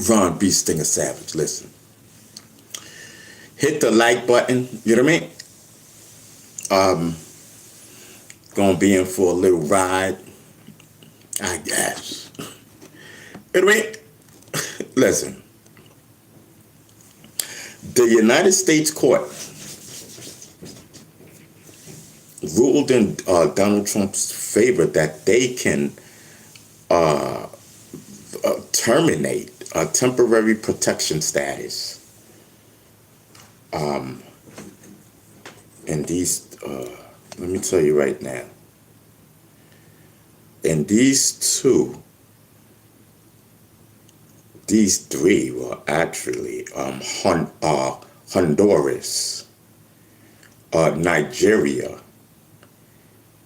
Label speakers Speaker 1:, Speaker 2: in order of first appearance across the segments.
Speaker 1: Ron B. Stinger Savage. Listen. Hit the like button. You know what I mean? Gonna be in for a little ride, I guess. You know what I mean? Listen. The United States Court ruled in Donald Trump's favor that they can terminate a temporary protection status. And these, let me tell you right now, and these three were actually Honduras, Nigeria,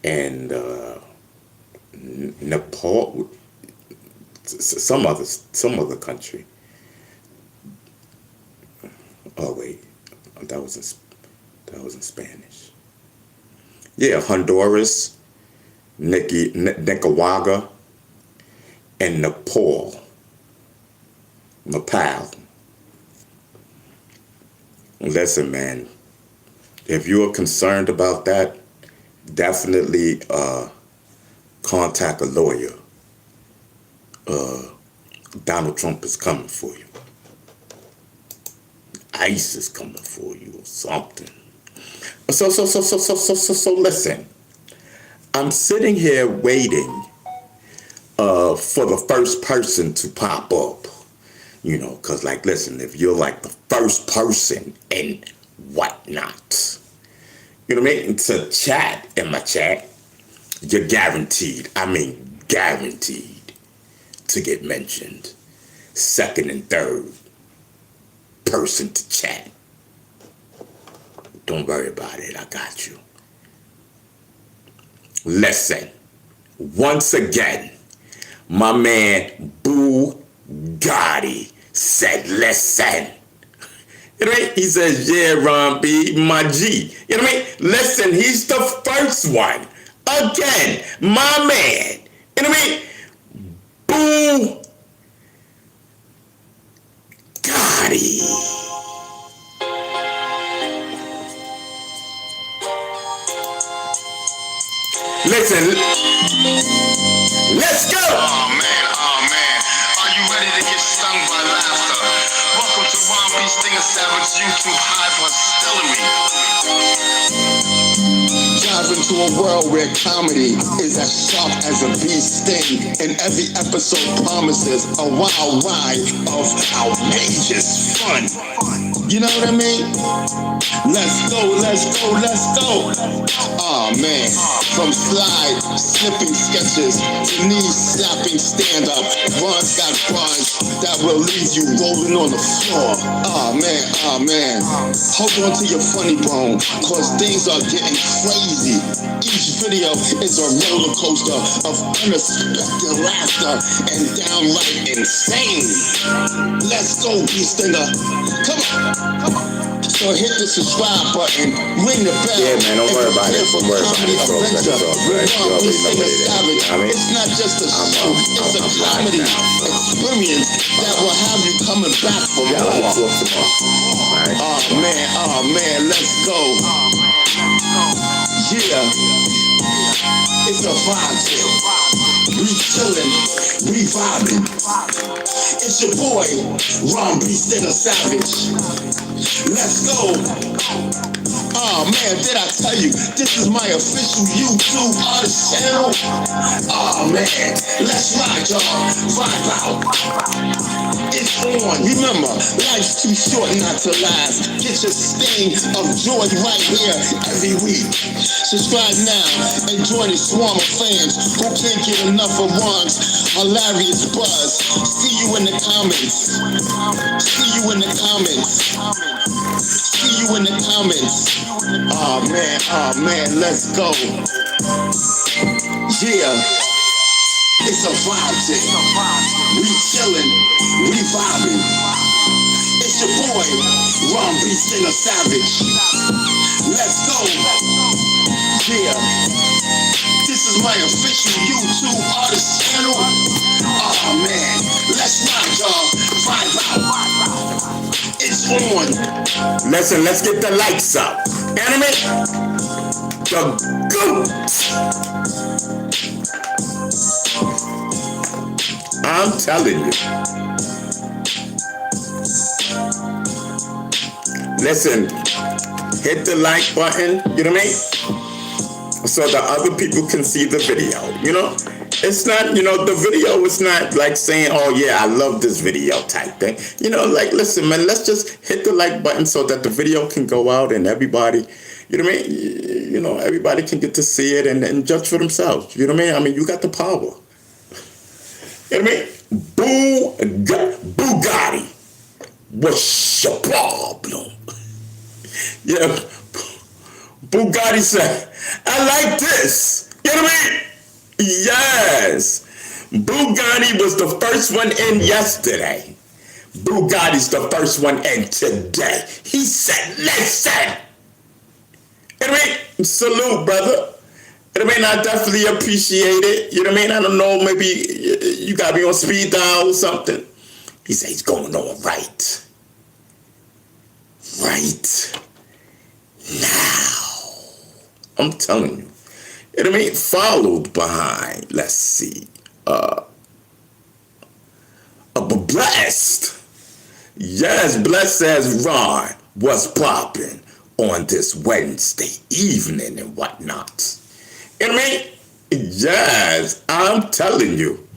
Speaker 1: and Nepal, some other country. Oh wait, that was in Spanish. Yeah, Honduras, Nicaragua, and Nepal. Listen, man, if you are concerned about that, definitely contact a lawyer. Donald Trump is coming for you. ICE is coming for you or something. So listen. I'm sitting here waiting for the first person to pop up. You know, because, like, listen, if you're, like, the first person and whatnot, you know what I mean, to chat in my chat, you're guaranteed to get mentioned. Second and third person to chat. Don't worry about it, I got you. Listen, once again, my man Boo Gotti said, listen. You know what I mean? He says, yeah, Ron B, my G. You know what I mean? Listen, he's the first one. Again, my man. You know what I mean? Boo Gotti. Listen, let's go.
Speaker 2: Oh man. Are you ready to get stung by laughter? Welcome to Ron B. Stinger Savage YouTube Hive Hostility. Dive into a world where comedy is as sharp as a bee sting, and every episode promises a wild ride of outrageous fun. You know what I mean? Let's go. Oh man, from slide, slipping sketches to knee slapping stand-up, Ron's got bars that will leave you rolling on the floor. Oh man, hold on to your funny bone, cause things are getting crazy. Each video is a roller coaster of unexpected laughter and downright insane. Let's go, B-Stinger. Come on. So hit the subscribe button, ring the bell.
Speaker 1: Yeah, man, don't worry about it. Don't worry about it.
Speaker 2: It's not just a show, it's a comedy experience that will have you coming back for more. Oh man, let's go. Yeah, it's a vibe chill. We chillin', we vibing. It's your boy, Ron B. Stinger Savage. Let's go. Oh man, did I tell you, this is my official YouTube artist channel? Oh man, let's ride, y'all. Vibe out. It's on. Remember, life's too short not to last. Get your sting of joy right here every week. Subscribe now and join the swarm of fans who can't get enough of Ron's hilarious buzz. See you in the comments. See you in the comments. See you in the comments. Oh man, let's go. Yeah, it's a vibe chick. We chillin', we vibing. It's your boy, Ron B. Stinger Savage. Let's go. Yeah, this is my official YouTube artist channel. Oh man, let's ride, y'all. Vibe on.
Speaker 1: Listen, let's get the lights up. Enemy, the goat. I'm telling you. Listen, hit the like button, you know what I mean? So that other people can see the video, you know? It's not, the video is not like saying, oh yeah, I love this video type thing. Like, listen, man, let's just hit the like button so that the video can go out and everybody, you know what I mean? Everybody can get to see it and judge for themselves. You know what I mean? I mean, you got the power. You know what I mean? Bugatti. What's your problem? Yeah. Bugatti said, I like this. You know what I mean? Yes. Bugatti was the first one in yesterday. Bugatti's the first one in today. He said, listen. You know what I mean? Salute, brother. You know what I mean? I definitely appreciate it. You know what I mean? I don't know, maybe you got me on speed dial or something. He said he's going on right. Right now. I'm telling you. You know what I mean? Followed behind, let's see, Blessed. Yes, Blessed says Ron was popping on this Wednesday evening and whatnot. You know what I mean? Yes, I'm telling you.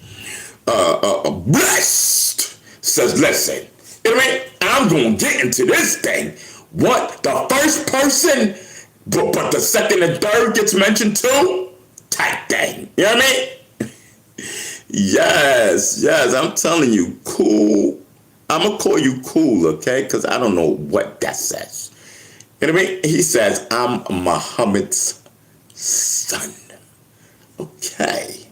Speaker 1: Blessed says, listen, you know what I mean? I'm going to get into this thing. What? The first person, but the second and third gets mentioned too? Type thing. You know what I mean? Yes, I'm telling you, cool. I'm going to call you cool, okay? Because I don't know what that says. You know what I mean? He says, I'm Muhammad's son. Okay.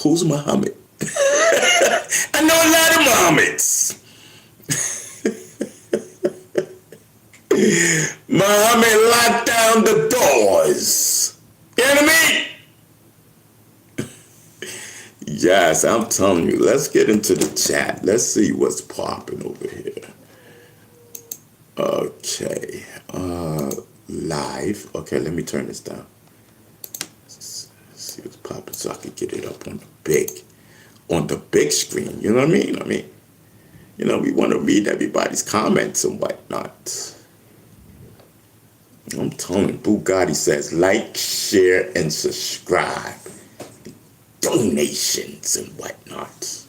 Speaker 1: Who's Muhammad? I know a lot of Muhammads. Muhammad locked down the doors. You know what I mean? Yes, I'm telling you. Let's get into the chat. Let's see what's popping over here. Okay. Live. Okay, let me turn this down. Let's see what's popping so I can get it up on the big screen. You know what I mean? We want to read everybody's comments and whatnot. I'm telling you, Bugatti says like, share, and subscribe. Donations and whatnot.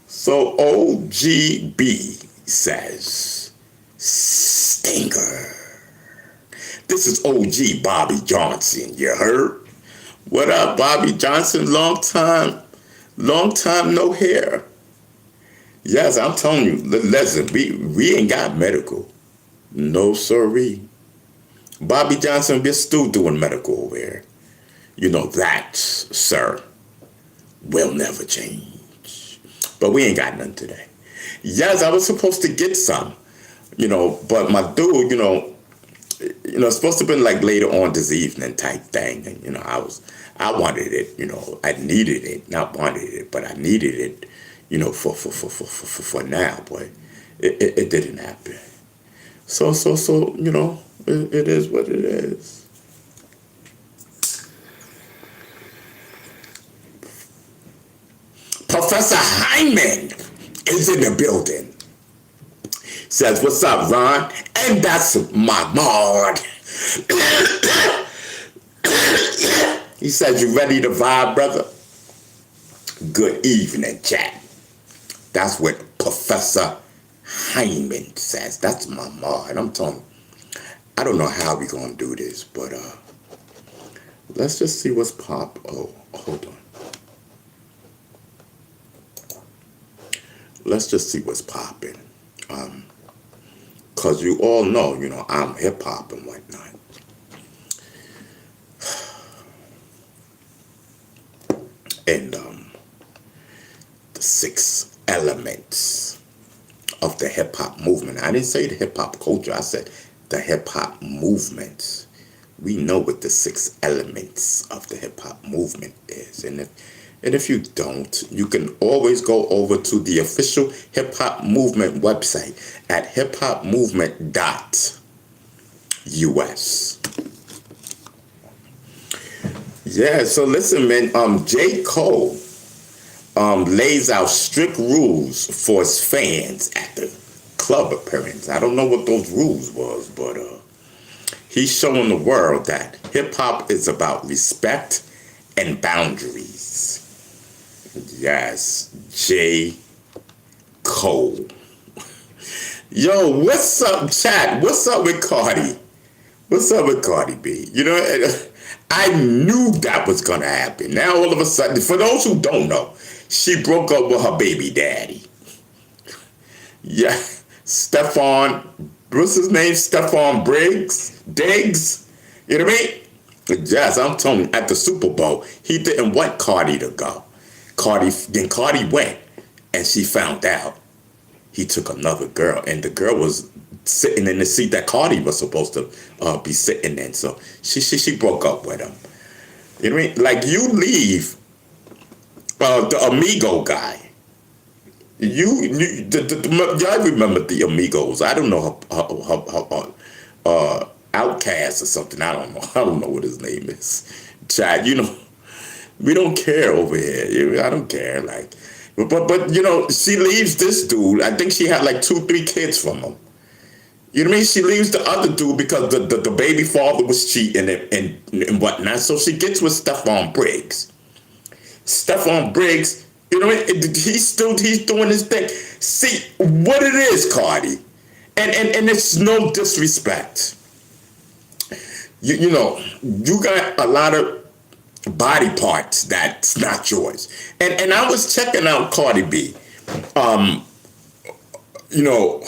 Speaker 1: So OGB says, Stinger. This is OG Bobby Johnson, you heard? What up, Bobby Johnson? Long time no hair. Yes, I'm telling you, listen, we ain't got medical. No, sirree. Bobby Johnson, we're still doing medical over here. You know that, sir, will never change. But we ain't got none today. Yes, I was supposed to get some, but my dude, it's supposed to have been like later on this evening type thing. And, I wanted it, I needed it, not wanted it, but I needed it, for now, but it didn't happen. So, it is what it is. Professor Hyman is in the building. Says, what's up, Ron? And that's my mod. He says, you ready to vibe, brother? Good evening, chat. That's what Professor Hyman says. That's my mod. I'm telling you, I don't know how we're going to do this, but let's just see what's pop. Oh, hold on. Let's just see what's popping. Because you all know, I'm hip-hop and whatnot. And the 6 elements of the hip-hop movement. I didn't say the hip-hop culture. I said the hip-hop movement. We know what the 6 elements of the hip-hop movement is. And And if you don't, you can always go over to the official hip hop movement website at hiphopmovement.us. Yeah, so listen, man, J. Cole lays out strict rules for his fans at the club appearance. I don't know what those rules was, but he's showing the world that hip hop is about respect and boundaries. Yes, J. Cole. Yo, what's up, chat? What's up with Cardi? What's up with Cardi B? You know, I knew that was gonna happen. Now all of a sudden, for those who don't know, she broke up with her baby daddy. Yeah, Stephon, what's his name? Stephon Diggs. You know what I mean? Yes, I'm telling you, at the Super Bowl, he didn't want Cardi to go. Then Cardi went, and she found out he took another girl, and the girl was sitting in the seat that Cardi was supposed to be sitting in. So she broke up with him. You know what I mean? Like, you leave the Amigo guy. Y'all remember the Amigos? I don't know her Outcast or something. I don't know. I don't know what his name is. Chad, you know, we don't care over here. I don't care. Like, but you know, she leaves this dude. I think she had like 2-3 kids from him. You know what I mean? She leaves the other dude because the baby father was cheating and whatnot. So she gets with Stephon Briggs. Stephon Briggs, you know what I mean? He's doing his thing. See what it is, Cardi, and it's no disrespect. You know, you got a lot of body parts that's not yours. And I was checking out Cardi B. You know,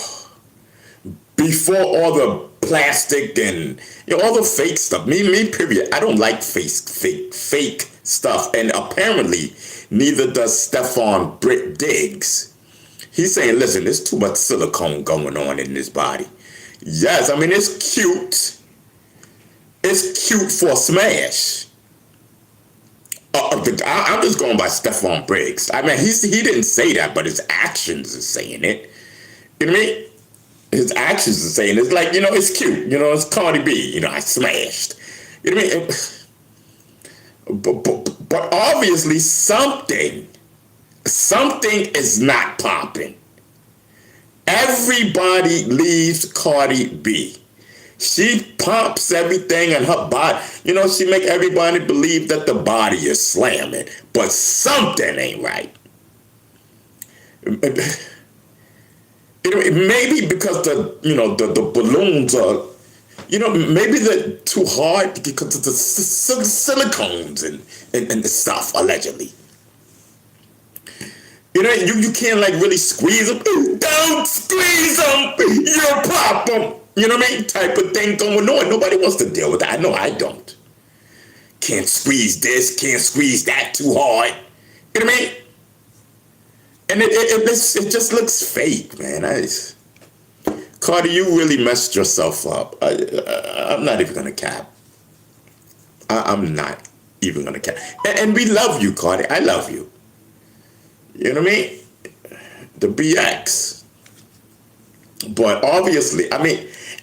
Speaker 1: before all the plastic and all the fake stuff. Me, period. I don't like fake stuff. And apparently, neither does Stephon Diggs. He's saying, listen, there's too much silicone going on in this body. Yes, I mean, it's cute. It's cute for a smash. I'm just going by Stephon Briggs. I mean, he didn't say that, but his actions are saying it. You know what I mean? His actions are saying it's like, it's cute. It's Cardi B. I smashed. You know what I mean? But obviously something is not popping. Everybody leaves Cardi B. She pumps everything in her body. She make everybody believe that the body is slamming, but something ain't right. Maybe because the balloons are, maybe they're too hard because of the silicones and the stuff, allegedly. You can't like really squeeze them. Don't squeeze them. You'll pop them. You know what I mean? Type of thing going on. Nobody wants to deal with that. I know I don't. Can't squeeze this. Can't squeeze that too hard. You know what I mean? And it just looks fake, man. Cardi, you really messed yourself up. I'm not even gonna cap. I'm not even gonna cap. And we love you, Cardi. I love you. You know what I mean? The BX. But obviously,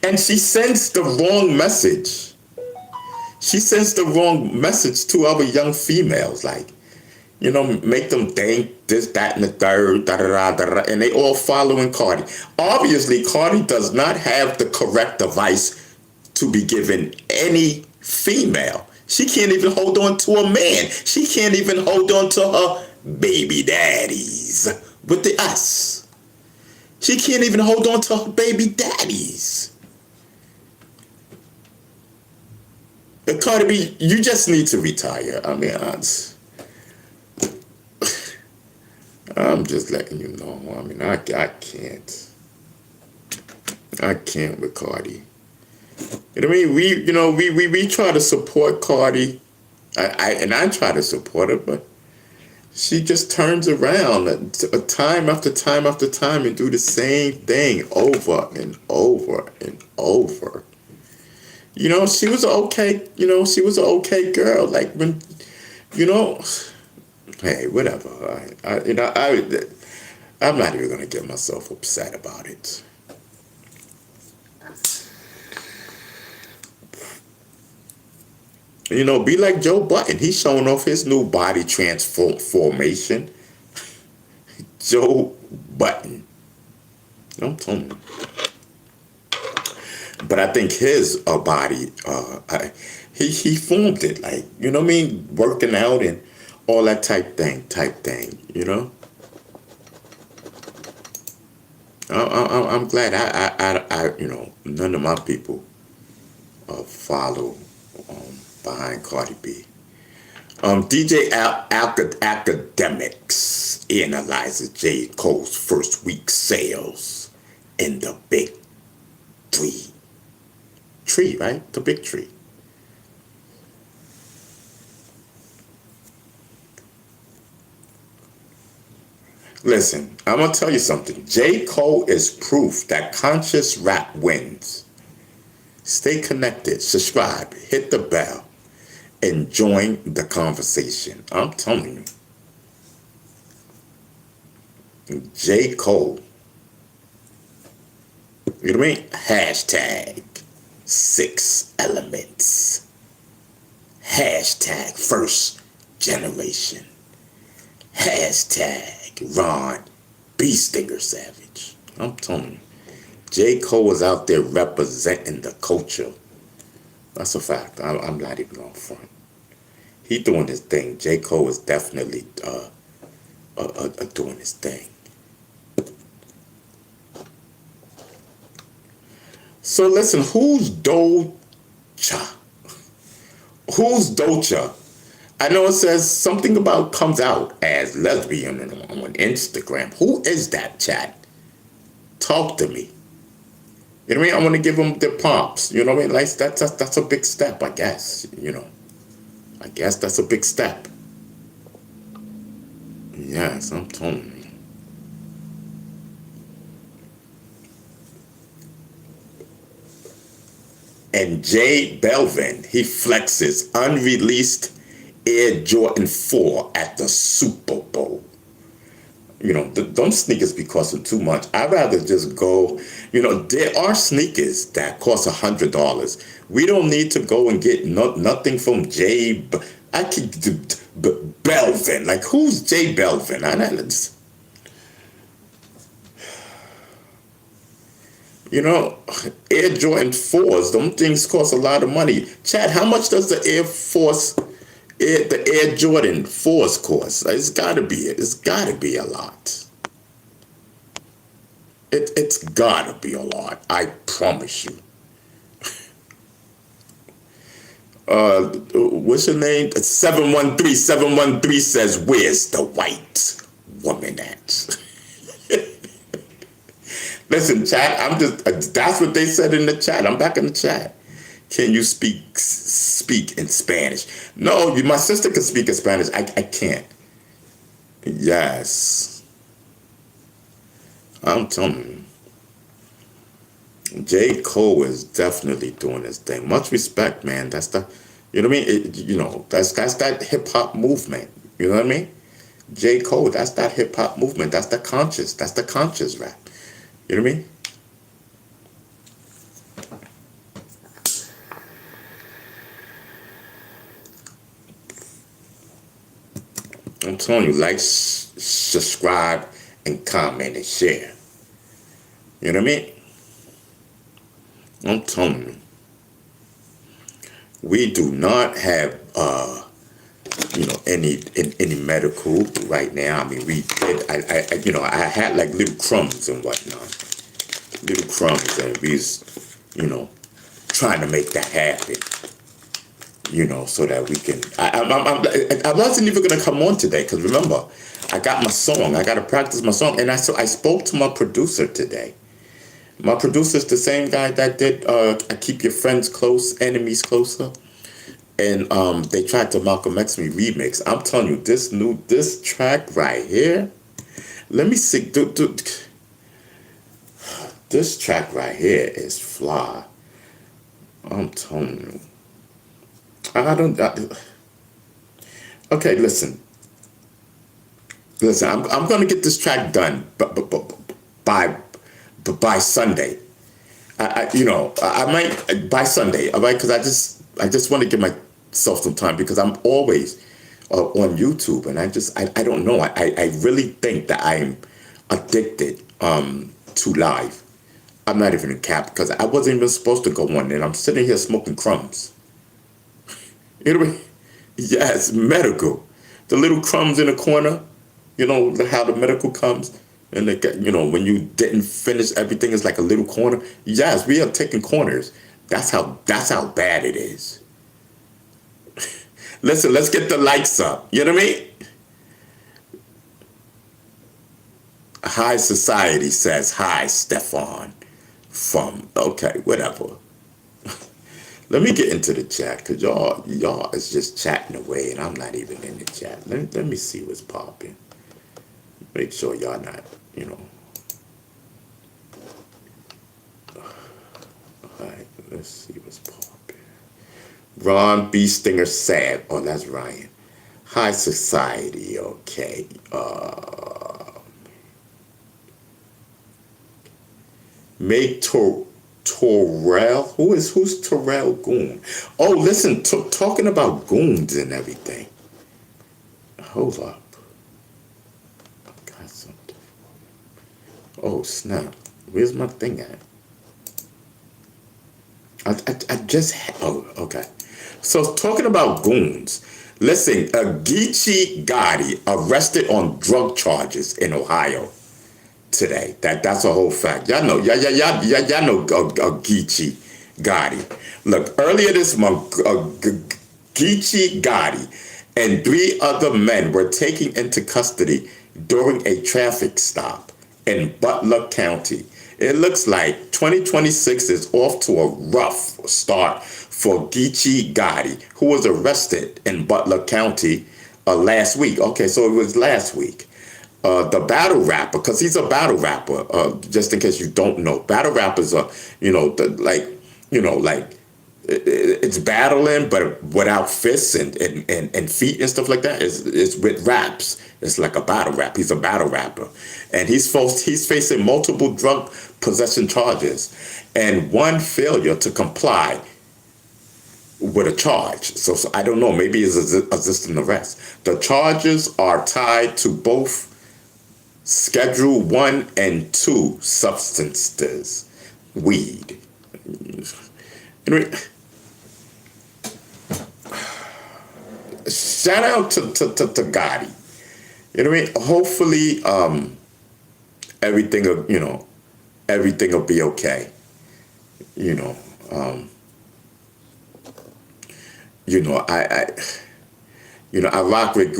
Speaker 1: and she sends the wrong message. She sends the wrong message to our young females, like, make them think this, that, and the third, da-da-da-da-da, and they all following Cardi. Obviously, Cardi does not have the correct advice to be given any female. She can't even hold on to a man. She can't even hold on to her baby daddies with the us. She can't even hold on to her baby daddies. Cardi B, you just need to retire. I'm just letting you know. I can't. I can't with Cardi. You know what I mean? We try to support Cardi. I try to support her, but she just turns around time after time after time and do the same thing over and over and over. She was okay. She was an okay girl. Like when, Hey, whatever. I'm not even gonna get myself upset about it. Be like Joe Button. He's showing off his new body transformation. Joe Button. I'm telling you. But I think his body, he formed it, like, you know what I mean, working out and all that type thing. I'm glad none of my people follow behind Cardi B. DJ Academics analyzes J. Cole's first week sales in the big three. Tree, right? The big tree. Listen, I'm gonna tell you something. J. Cole is proof that conscious rap wins. Stay connected, subscribe, hit the bell, and join the conversation. I'm telling you. J. Cole. You know what I mean? Hashtag 6 elements. Hashtag first generation. Hashtag Ron B. Stinger Savage. I'm telling you. J. Cole was out there representing the culture. That's a fact. I'm not even on front. He doing his thing. J. Cole is definitely doing his thing. So listen, who's Doja? Who's Doja? I know it says something about comes out as lesbian on Instagram. Who is that, chat? Talk to me. You know what I mean? I want to give them their prompts. You know what I mean? Like that's a big step, I guess. I guess that's a big step. Yes, I'm telling you. And Jay Belvin, he flexes unreleased Air Jordan 4 at the Super Bowl. Them sneakers be costing too much. I'd rather just go, there are sneakers that cost $100. We don't need to go and get nothing from Jay. I could Belvin. Like, who's Jay Belvin? Air Jordan 4s, them things cost a lot of money. Chad, how much does the Air Jordan 4s cost? It's gotta be a lot. It's gotta be a lot. I promise you. What's your name? 713 says, where's the white woman at? Listen, chat, that's what they said in the chat. I'm back in the chat. Can you speak in Spanish? No, my sister can speak in Spanish. I can't. Yes. I'm telling you. J. Cole is definitely doing his thing. Much respect, man. That's you know what I mean? That's that hip hop movement. You know what I mean? J. Cole, that's that hip hop movement. That's the conscious rap. You know what I mean? I'm telling you, like, subscribe, and comment and share. You know what I mean? I'm telling you. We do not have any medical right now. I mean, I had like little crumbs and whatnot. Little crumbs, and we was, trying to make that happen. So that we can. I wasn't even gonna come on today because remember, I got my song. I gotta practice my song, and I spoke to my producer today. My producer's the same guy that did I Keep Your Friends Close, Enemies Closer. And they tried to Malcolm X Me remix. I'm telling you, this track right here. Let me see. This track right here is fly. I'm telling you. Okay, listen. Listen, I'm going to get this track done by by Sunday. I might by Sunday. All right, because I just want to give myself some time because I'm always on YouTube, and I don't know. I really think that I'm addicted to live. I'm not even in cap because I wasn't even supposed to go on, and I'm sitting here smoking crumbs. You know what I mean? Yes, medical. The little crumbs in the corner. You know how the medical comes, and they get, when you didn't finish everything, it's like a little corner. Yes, we are taking corners. That's how bad it is. Listen, let's get the likes up. You know what I mean? High Society says hi, Stefan. From okay, whatever. Let me get into the chat because y'all is just chatting away, and I'm not even in the chat. Let me see what's popping. Make sure y'all not, Alright, let's see what's popping. Ron B. Stinger sad. Oh, that's Ryan. High Society, okay. Make Torrell. Who's Terrell Goon? Oh, listen, talking about goons and everything. Hold up. Got something. Oh, snap. Where's my thing at? I just, oh, okay. So talking about goons, listen, Geechee Gotti arrested on drug charges in Ohio today. That's a whole fact. Y'all know, y'all know Geechee Gotti. Look, earlier this month, Geechee Gotti and 3 other men were taken into custody during a traffic stop in Butler County. It looks like 2026 is off to a rough start for Geechee Gotti, who was arrested in Butler County last week. Okay, so it was last week. The battle rapper, because he's a battle rapper, just in case you don't know. Battle rappers are, it's battling, but without fists and feet and stuff like that. It's with raps. It's like a battle rap. He's a battle rapper. And he's facing multiple drug possession charges and one failure to comply with a charge. So I don't know. Maybe it's resisting arrest. The charges are tied to both Schedule 1 and 2 substances. Weed. Anyway, shout out to Gotti. You know what I mean? Hopefully, everything will be okay. I rock with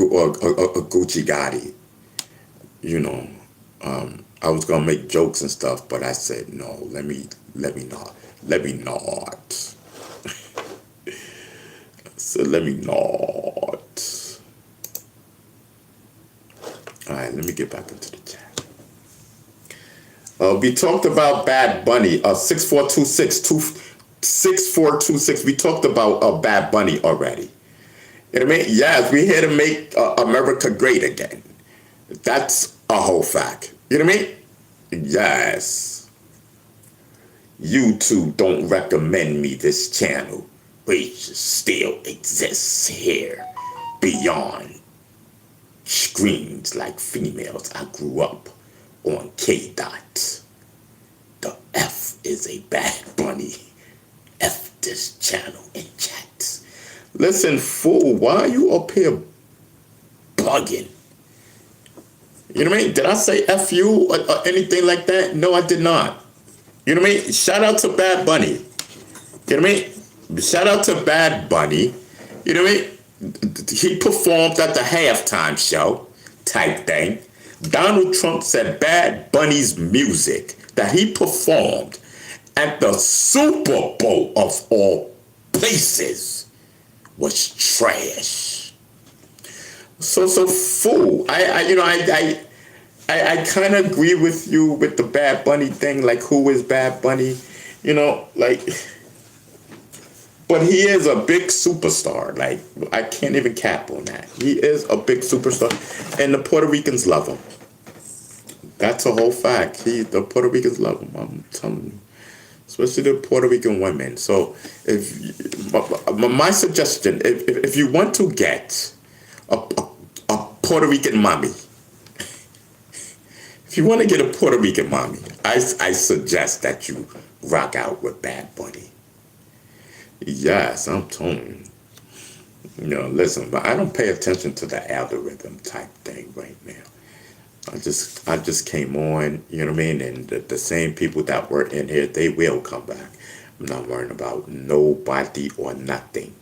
Speaker 1: Gucci Gotti. I was gonna make jokes and stuff, but I said no. Let me not. So let me not. All right, let me get back into the chat. We talked about Bad Bunny. 6426. We talked about Bad Bunny already. You know what I mean? Yes, we here to make America great again. That's a whole fact. You know what I mean? Yes. YouTube don't recommend me this channel, which still exists here beyond screens like females. I grew up on K-Dot. The F is a Bad Bunny. F this channel in chat. Listen, fool, why are you up here bugging? You know what I mean? Did I say F you or anything like that? No, I did not. You know what I mean? Shout out to Bad Bunny. You know what I mean? Shout out to Bad Bunny. You know what I mean? He performed at the halftime show type thing. Donald Trump said Bad Bunny's music that he performed at the Super Bowl of all places was trash. So fool. I kind of agree with you with the Bad Bunny thing. Like, who is Bad Bunny? But he is a big superstar. Like, I can't even cap on that. He is a big superstar. And the Puerto Ricans love him. That's a whole fact. The Puerto Ricans love him. I'm telling you. Especially the Puerto Rican women. So, my suggestion, if you want to get a Puerto Rican mommy, if you want to get a Puerto Rican mommy, I suggest that you rock out with Bad Bunny. Yes, I'm telling you. You know, listen, but I don't pay attention to the algorithm type thing right now. I just came on, you know what I mean? And the same people that were in here, they will come back. I'm not worrying about nobody or nothing.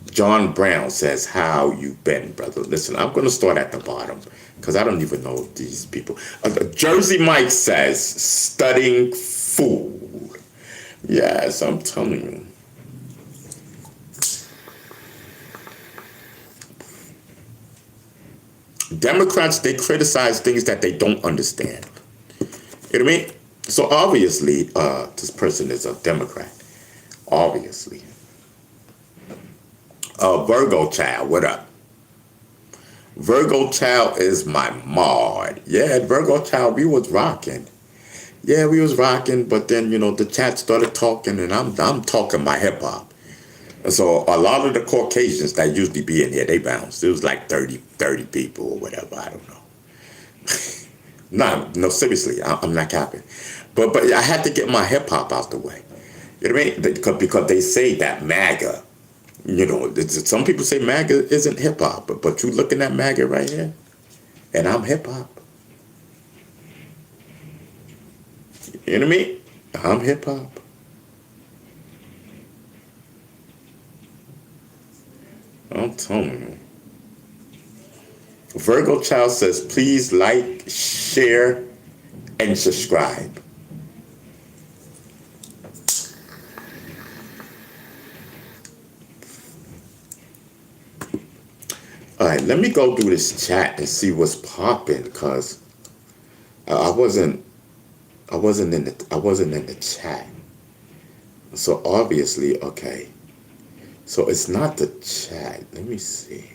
Speaker 1: John Brown says, how you been, brother? Listen, I'm going to start at the bottom because I don't even know these people. Jersey Mike says, studying fool. Yes, I'm telling you. Democrats, they criticize things that they don't understand. You know what I mean? So obviously, this person is a Democrat. Obviously. Virgo child, what up? Virgo child is my mod. Yeah, Virgo child, we was rocking. Yeah, we was rocking, but then, you know, the chat started talking, and I'm talking my hip hop. And so a lot of the Caucasians that usually be in here, they bounced. It was like 30 people or whatever. I don't know. No, seriously, I'm not capping. But I had to get my hip hop out the way. You know what I mean? Because they say that MAGA, you know, some people say MAGA isn't hip hop, but you looking at MAGA right here, and I'm hip hop. You know what I mean? I'm hip hop. I'm telling you. Virgo Child says, please like, share, and subscribe. All right, let me go through this chat and see what's popping, because I wasn't in the chat. So obviously, okay. So it's not the chat. Let me see.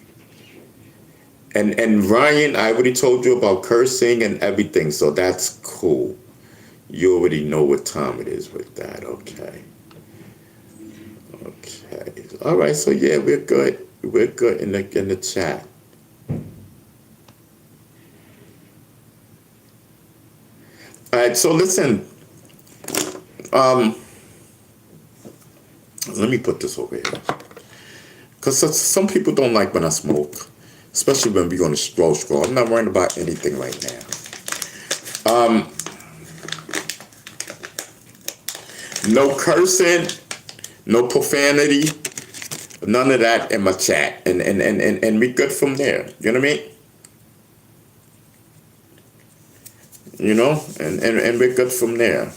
Speaker 1: And Ryan, I already told you about cursing and everything, so that's cool. You already know what time it is with that. Okay. Okay. All right. So yeah, we're good. We're good in the chat. All right. So listen. Let me put this over here. Because some people don't like when I smoke, especially when we're going to scroll. I'm not worrying about anything right now. No cursing, no profanity, none of that in my chat. And we good from there. You know what I mean? You know? And we're good from there.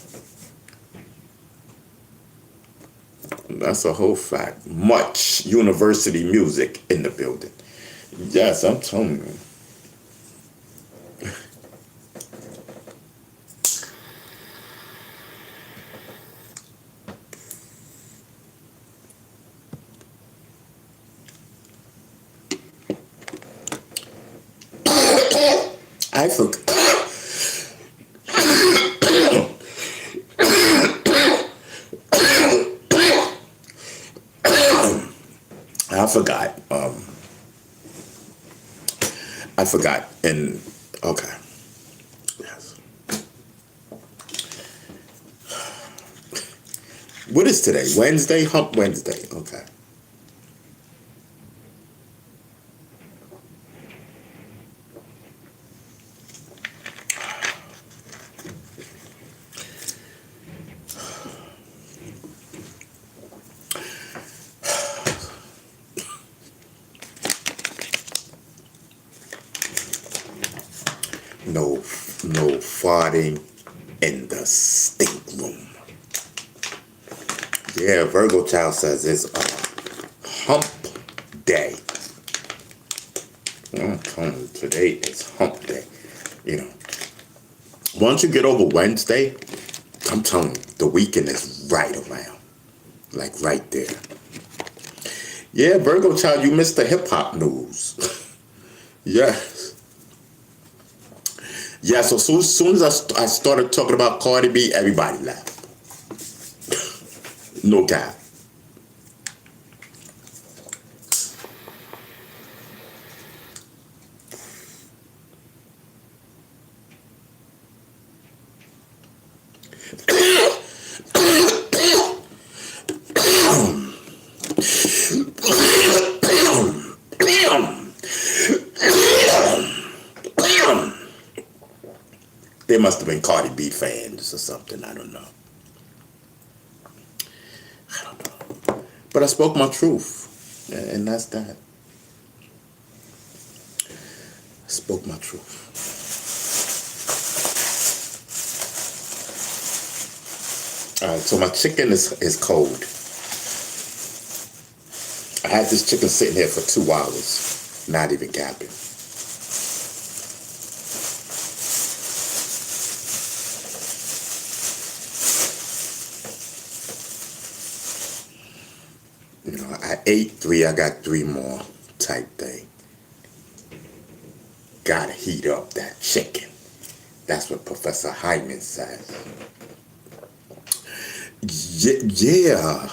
Speaker 1: That's a whole fact. Much university music in the building. Yes, I'm telling you. I forgot. I forgot. And okay. Yes. What is today? Wednesday? Hump Wednesday. Okay. No farting in the stink room. Yeah, Virgo Child says it's a hump day. I'm telling you, today is hump day. You know, once you get over Wednesday, I'm telling you, the weekend is right around. Like right there. Yeah, Virgo child, you missed the hip hop news. Yes. Yeah, so soon as I started talking about Cardi B, everybody laughed. No cap. They must have been Cardi B fans or something. I don't know. But I spoke my truth. And that's that. I spoke my truth. All right, so my chicken is cold. I had this chicken sitting here for 2 hours. Not even capping. You know, I ate 3, I got 3 more type thing. Gotta heat up that chicken. That's what Professor Hyman says. Yeah.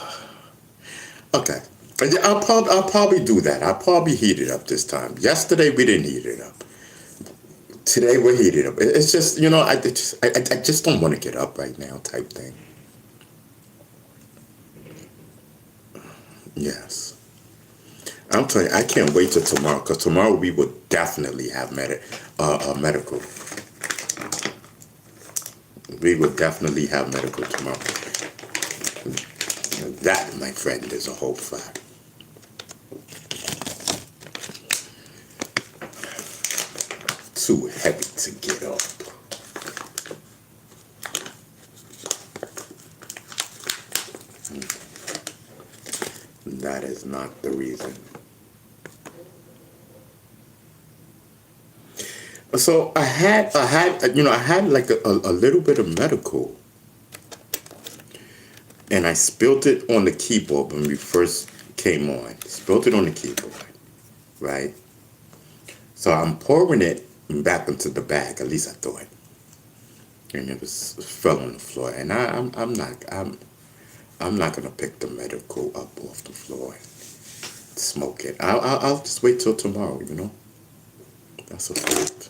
Speaker 1: Okay. Yeah, I'll probably do that. I'll probably heat it up this time. Yesterday we didn't heat it up. Today we're heating up. It's just, you know, I just don't want to get up right now type thing. Yes. I'm telling you, I can't wait till tomorrow, because tomorrow we will definitely have medical. We will definitely have medical tomorrow. That, my friend, is a whole fact. Too heavy to get up. That is not the reason. So I had like a little bit of medical, and I spilled it on the keyboard when we first came on. Spilled it on the keyboard, right? So I'm pouring it back into the bag. At least I thought, and it fell on the floor. And I'm not gonna pick the medical up off the floor and smoke it. I'll just wait till tomorrow. You know, that's a fact.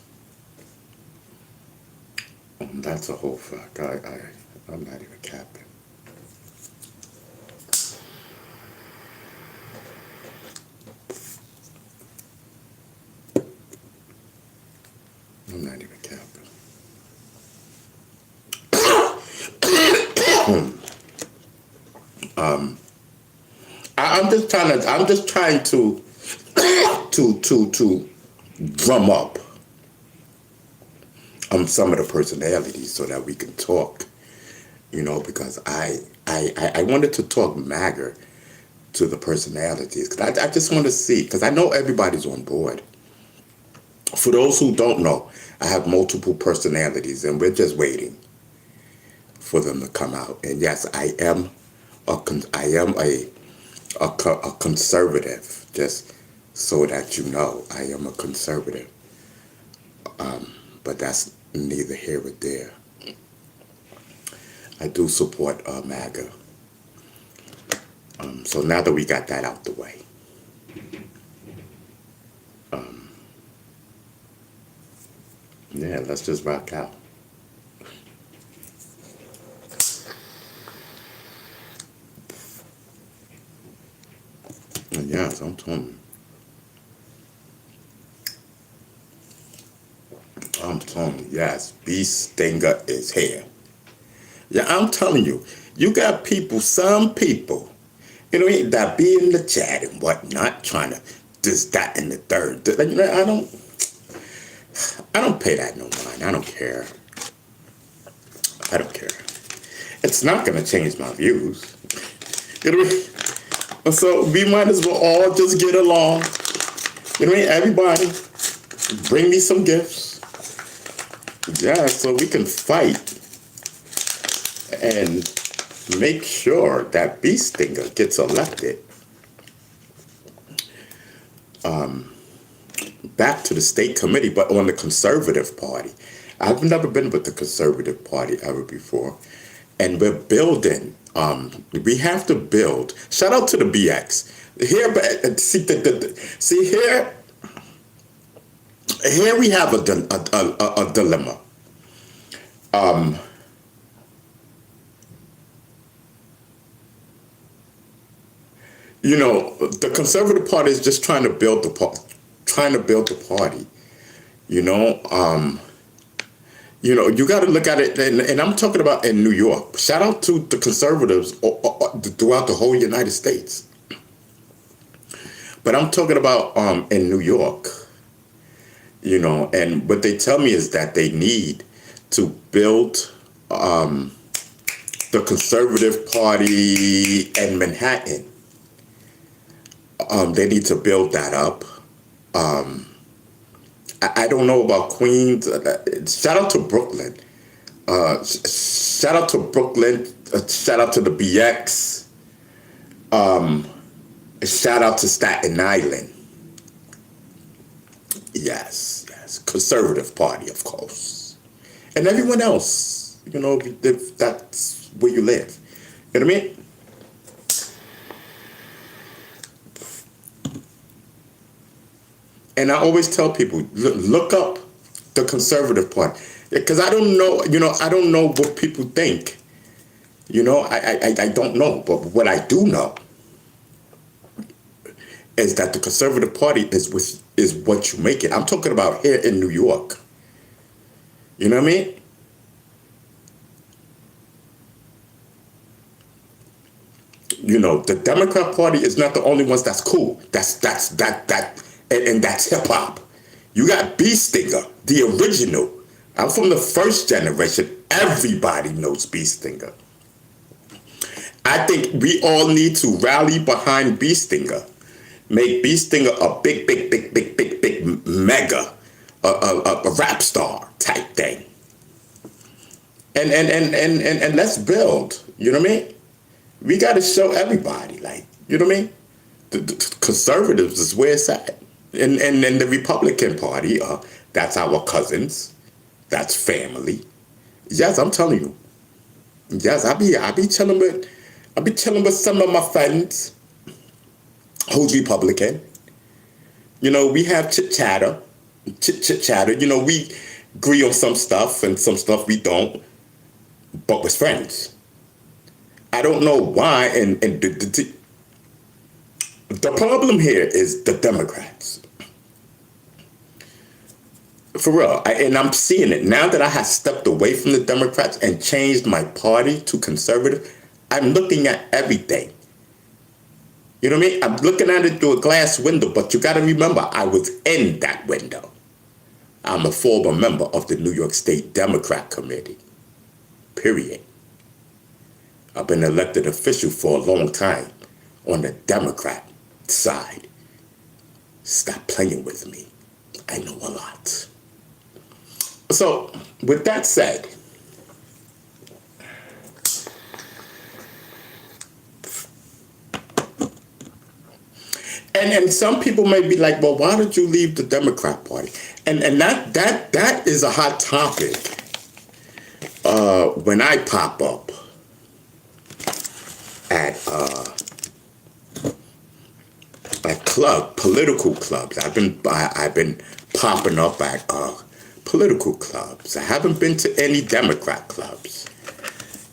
Speaker 1: That's a whole fact. I'm not even capping. I'm not even capping. I'm just trying to drum up some of the personalities so that we can talk, you know, because I wanted to talk Maga to the personalities, because I just want to see, because I know everybody's on board. For those who don't know, I have multiple personalities, and we're just waiting for them to come out. And yes, I am a conservative, just so that you know, I am a conservative. But that's neither here or there. I do support Maga. So now that we got that out the way, yeah, let's just rock out. And yes, I'm telling you. Yes, Beast Stinger is here. Yeah, I'm telling you, you got people, some people, you know, that be in the chat and whatnot, trying to this, that, and the third. You know, I don't pay that no mind. I don't care. I don't care. It's not gonna change my views. You know what I mean? So we might as well all just get along. You know what I mean? Everybody, bring me some gifts. Yeah, so we can fight and make sure that Bee Stinger gets elected back to the state committee, but on the Conservative Party. I've never been with the Conservative Party ever before. And we're building, we have to build. Shout out to the BX. Here, see here we have a dilemma. You know, the Conservative Party is just trying to build the party. You know, you got to look at it, and I'm talking about in New York. Shout out to the conservatives throughout the whole United States. But I'm talking about in New York. You know, and what they tell me is that they need to build the Conservative Party in Manhattan. They need to build that up. I don't know about Queens. Shout out to Brooklyn. Shout out to Brooklyn. Shout out to the BX. Shout out to Staten Island. Yes. Conservative Party, of course. And everyone else, you know, if that's where you live. You know what I mean? And I always tell people, look up the Conservative Party. Because I don't know, I don't know what people think. I don't know. But what I do know is that the Conservative Party is what you make it. I'm talking about here in New York. You know what I mean? You know, the Democrat Party is not the only ones that's cool. And that's hip hop. You got Bee Stinger, the original. I'm from the first generation. Everybody knows Bee Stinger. I think we all need to rally behind Bee Stinger. Make Bee Stinger a big mega, a rap star type thing. And let's build. You know what I mean? We got to show everybody, like, you know what I mean? The conservatives is where it's at. And the Republican Party, that's our cousins. That's family. Yes, I'm telling you. Yes, I be chilling with some of my friends who's Republican. You know, we have chit chatter. You know, we agree on some stuff and some stuff we don't, but we're friends. I don't know why, and the problem here is the Democrats. For real, and I'm seeing it. Now that I have stepped away from the Democrats and changed my party to conservative, I'm looking at everything. You know what I mean? I'm looking at it through a glass window, but you got to remember, I was in that window. I'm a former member of the New York State Democrat Committee. Period. I've been elected official for a long time on the Democrat side. Stop playing with me. I know a lot. So, with that said, and some people may be like, well, why did you leave the Democrat Party? And that is a hot topic when I pop up at political clubs. I've been popping up at political clubs. I haven't been to any Democrat clubs.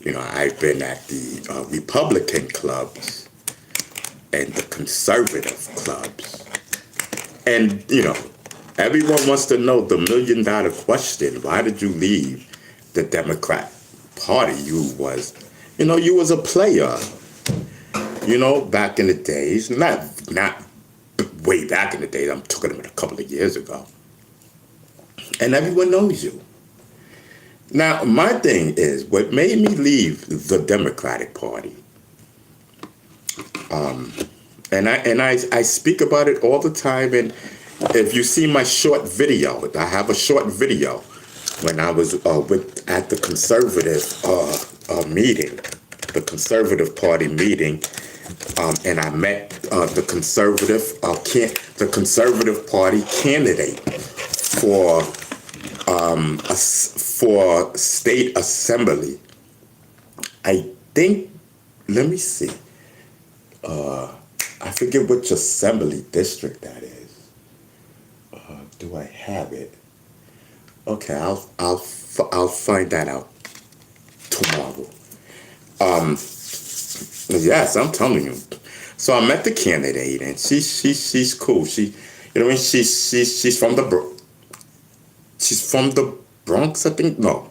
Speaker 1: You know, I've been at the Republican clubs and the conservative clubs. And, you know, everyone wants to know the $1 million question. Why did you leave the Democrat Party? You was a player. You know, back in the days, not way back in the days, I'm talking about a couple of years ago. And everyone knows you. Now, my thing is, what made me leave the Democratic Party, and I speak about it all the time, and if you see my short video, I have a short video when I was at the conservative meeting. the Conservative Party meeting, and I met the Conservative Party candidate for for state assembly. I think. Let me see. I forget which assembly district that is. Do I have it? Okay, I'll find that out tomorrow. Yes, I'm telling you. So I met the candidate, and she's cool. She, you know, what I mean, she's from the Bronx, I think. No,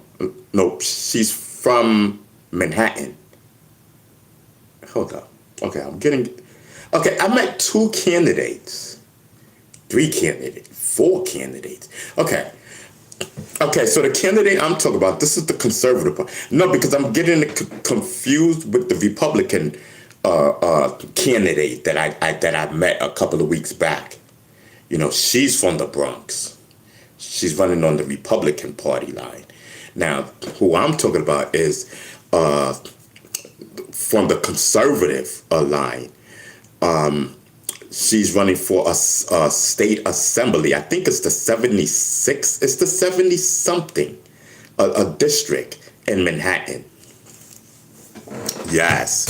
Speaker 1: she's from Manhattan. Hold up. Okay, Okay, I met 2 candidates, 3 candidates, 4 candidates. Okay, so the candidate I'm talking about, this is the Conservative Party. No, because I'm getting it confused with the Republican candidate that I met a couple of weeks back. You know, she's from the Bronx. She's running on the Republican Party line. Now, who I'm talking about is from the Conservative line. She's running for a state assembly. I think it's the 76. It's the 70 something, a district in Manhattan. Yes.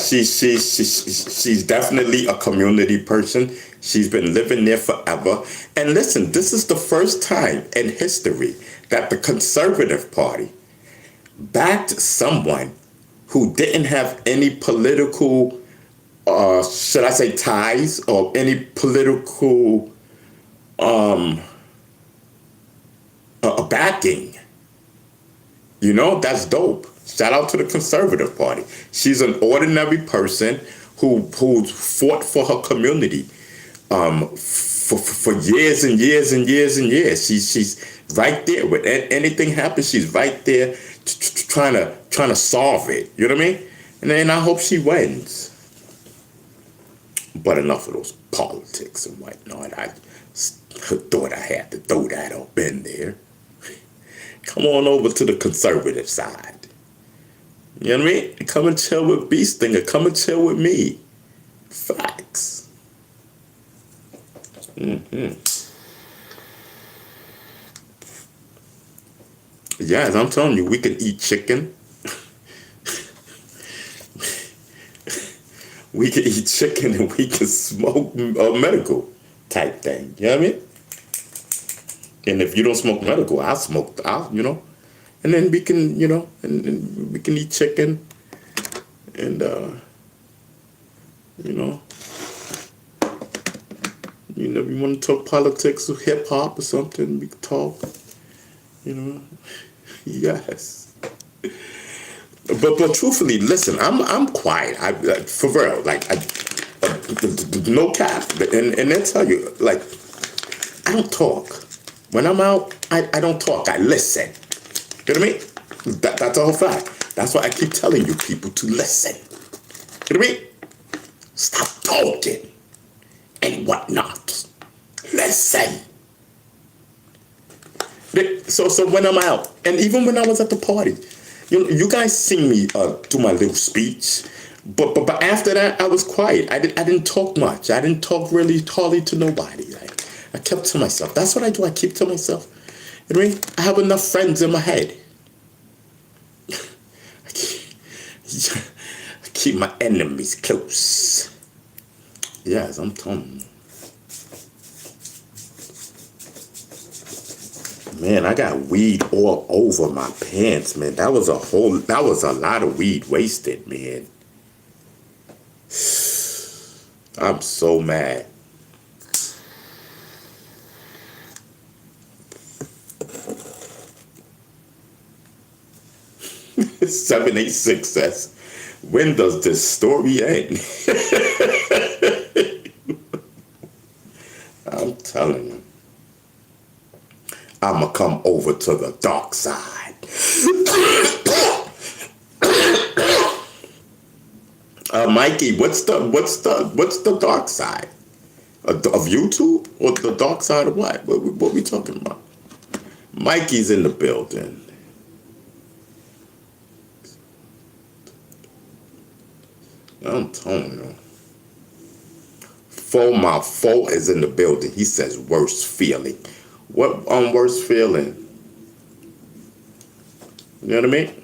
Speaker 1: She's definitely a community person. She's been living there forever. And listen, this is the first time in history that the Conservative Party backed someone who didn't have any political, should I say, ties or any political backing. You know, that's dope. Shout out to the Conservative Party. She's an ordinary person who fought for her community for years and years and years and years. She's right there. When anything happens, she's right there trying to solve it. You know what I mean? And then I hope she wins. But enough of those politics and whatnot. I thought I had to throw that up in there. Come on over to the conservative side. You know what I mean? Come and chill with Beast Stinger. Come and chill with me. Facts. Yes, I'm telling you, we can eat chicken. We can eat chicken and we can smoke a medical type thing. You know what I mean? And if you don't smoke medical, I'll smoke, you know. And then we can, you know, and we can eat chicken. And, you know, we want to talk politics or hip hop or something, we can talk. You know, yes. But truthfully, listen, I'm quiet. For real, no cap. And they'll tell you, like, I don't talk. When I'm out, I don't talk. I listen. You know what I mean? That's a whole fact. That's why I keep telling you people to listen. You know what I mean? Stop talking and whatnot. Listen. So when I'm out, and even when I was at the party, you guys seen me do my little speech, but after that I was quiet. I didn't talk much. I didn't talk really hardly to nobody. I kept to myself. That's what I do. I keep to myself. You know what I mean? I have enough friends in my head. I keep my enemies close. Yes, I'm telling you. Man, I got weed all over my pants, man. That was a lot of weed wasted, man. I'm so mad. $786 says, when does this story end? I'm telling you. I'ma come over to the dark side. Mikey, what's the dark side? Of YouTube? Or the dark side of what? What we talking about? Mikey's in the building. I'm telling you. My foe is in the building. He says worst feeling. What worst feeling? You know what I mean?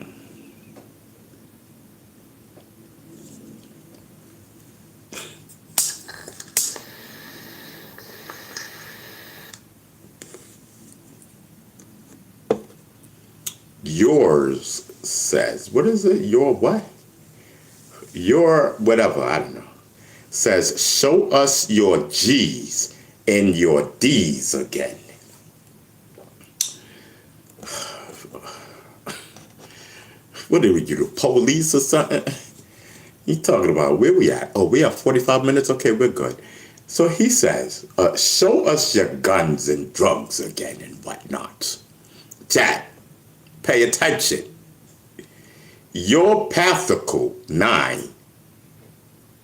Speaker 1: Yours says, what is it? Your what? Your whatever, I don't know. Says, show us your G's and your D's again. What did we do? The police or something? He talking about where we at? Oh, we have 45 minutes? Okay, we're good. So he says, show us your guns and drugs again and whatnot. Chat, pay attention. Your Pathical 9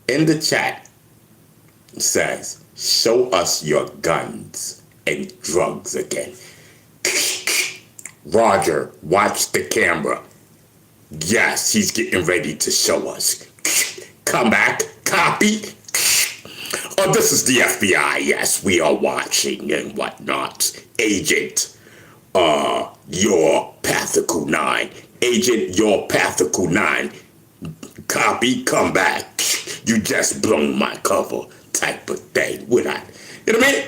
Speaker 1: in the chat says, show us your guns and drugs again. Roger, watch the camera. Yes, he's getting ready to show us. Come back, copy. Oh, this is the FBI. Yes, we are watching and whatnot. Agent, your Pathical 9. Agent, your Pathical 9. Copy, come back. You just blown my cover type of thing. You know what I mean?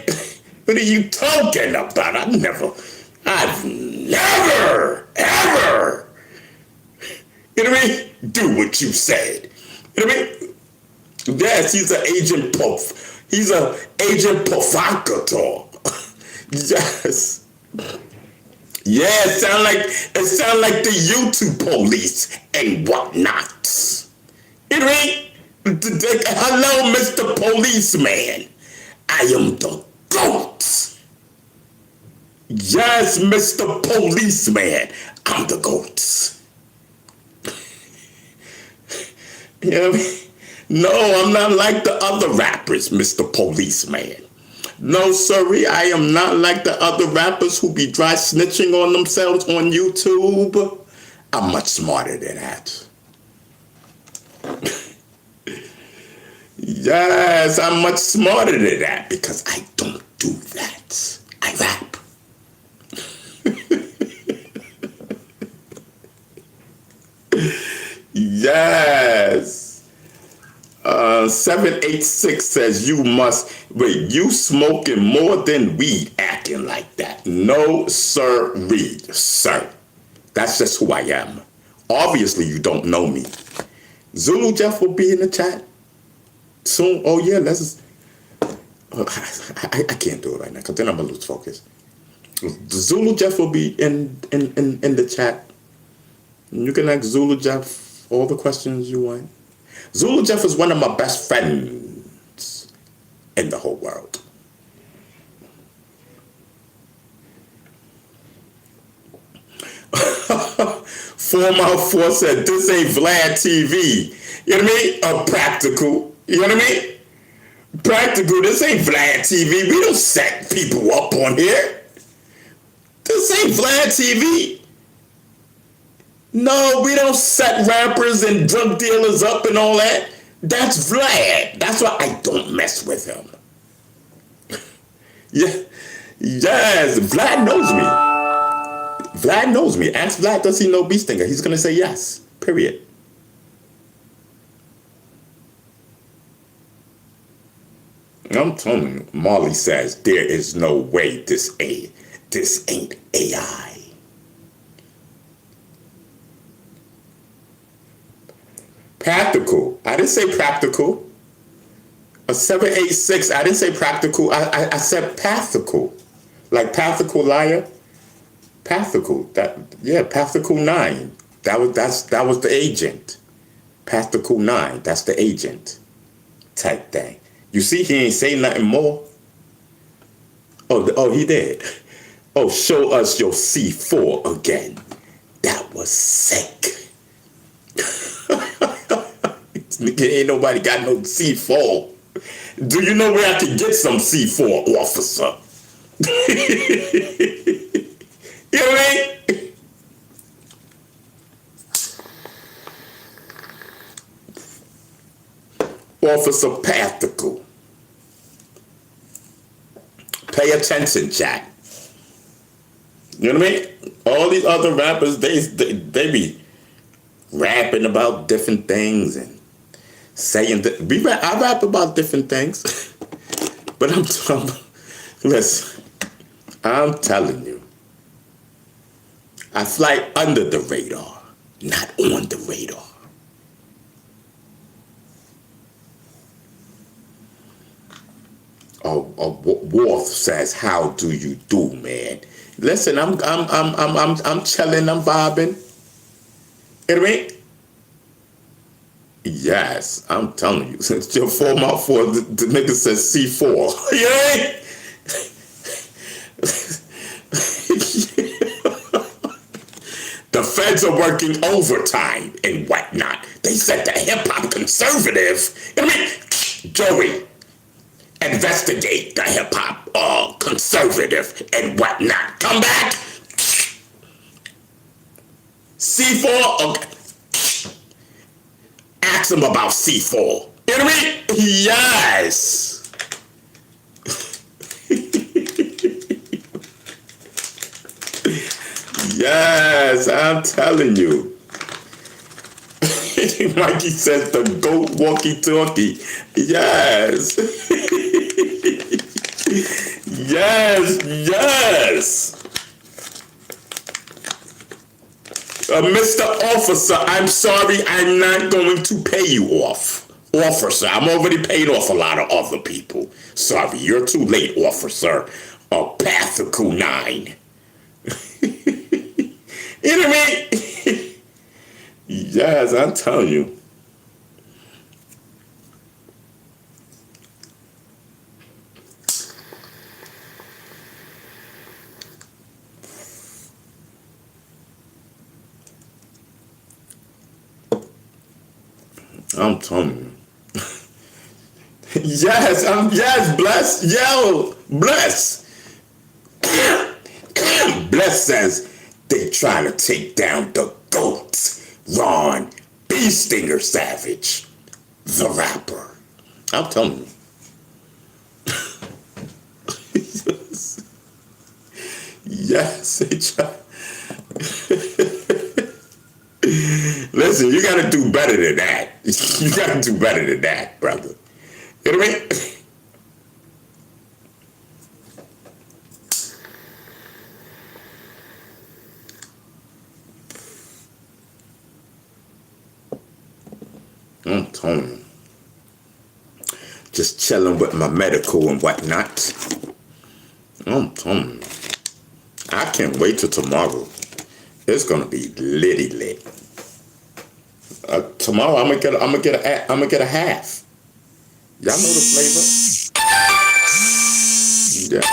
Speaker 1: What are you talking about? I've never, ever, you know what I mean? Do what you said. You know what I mean? Yes, he's an agent He's an agent provocateur. Yes. Yeah, it sound like the YouTube police and whatnot. You know what I mean? Hello, Mr. Policeman. I am the GOAT. Yes, Mr. Policeman. I'm the GOAT. You know what I mean? No, I'm not like the other rappers, Mr. Policeman. No, sorry, I am not like the other rappers who be dry snitching on themselves on YouTube. I'm much smarter than that. Yes, I'm much smarter than that because I don't do that. I rap. Yes. 786 says you smoking more than weed acting like that. No, sir, sir. That's just who I am. Obviously, you don't know me. Zulu Jeff will be in the chat soon. Oh, yeah, I can't do it right now because then I'm going to lose focus. Zulu Jeff will be in the chat. You can ask Zulu Jeff all the questions you want. Zulu Jeff is one of my best friends in the whole world. Former 4 said, this ain't Vlad TV. You know what I mean? Practical. You know what I mean? Practical, this ain't Vlad TV. We don't set people up on here. This ain't Vlad TV. No, we don't set rappers and drug dealers up and all that. That's Vlad. That's why I don't mess with him. Yeah, yes, Vlad knows me. Vlad knows me. Ask Vlad, does he know Beastinger? He's going to say yes, period. I'm telling you, Marley says, there is no way this ain't AI. Practical. I didn't say practical. A 786. I didn't say practical. I said pathical. Like pathical liar. Pathical. Pathical 9. That was the agent. Pathical 9. That's the agent. Type thing. You see, he ain't say nothing more. Oh, he did. Oh, show us your C4 again. That was sick. Nigga, ain't nobody got no C4. Do you know where I can get some C4, officer? You know what I mean? Officer Pathical. Pay attention, chat. You know what I mean? All these other rappers, they be rapping about different things and saying that I rap about different things. But listen, I'm telling you, I fly under the radar, not on the radar. Wolf says, "How do you do, man?" Listen, I'm chilling, I'm vibing. You know what I mean? Yes, I'm telling you. Since your 4x4, the nigga says C4. You know what I mean? The feds are working overtime and whatnot. They said the hip hop conservative. You know what I mean? Joey, investigate the hip hop conservative and whatnot. Come back. C4, okay. Ask him about C4. You know what I mean? Yes. Yes, I'm telling you. Mikey says the goat walkie-talkie. Yes. Yes. Mr. Officer, I'm sorry, I'm not going to pay you off. Officer, I'm already paid off a lot of other people. Sorry, you're too late, officer. A Pathical 9. You know what I mean? Yes, I'm telling you. I'm telling you. Yes, bless. Yo, bless. Bless says they trying to take down the GOAT, Ron B. Stinger Savage, the rapper. I'm telling you. Yes, they try. Listen, you gotta do better than that. You gotta do better than that, brother. You know what I mean? I'm telling you. Just chilling with my medical and whatnot. I'm telling you. I can't wait till tomorrow. It's gonna be litty lit. Tomorrow I'm gonna get a half. Y'all know the flavor. Yeah.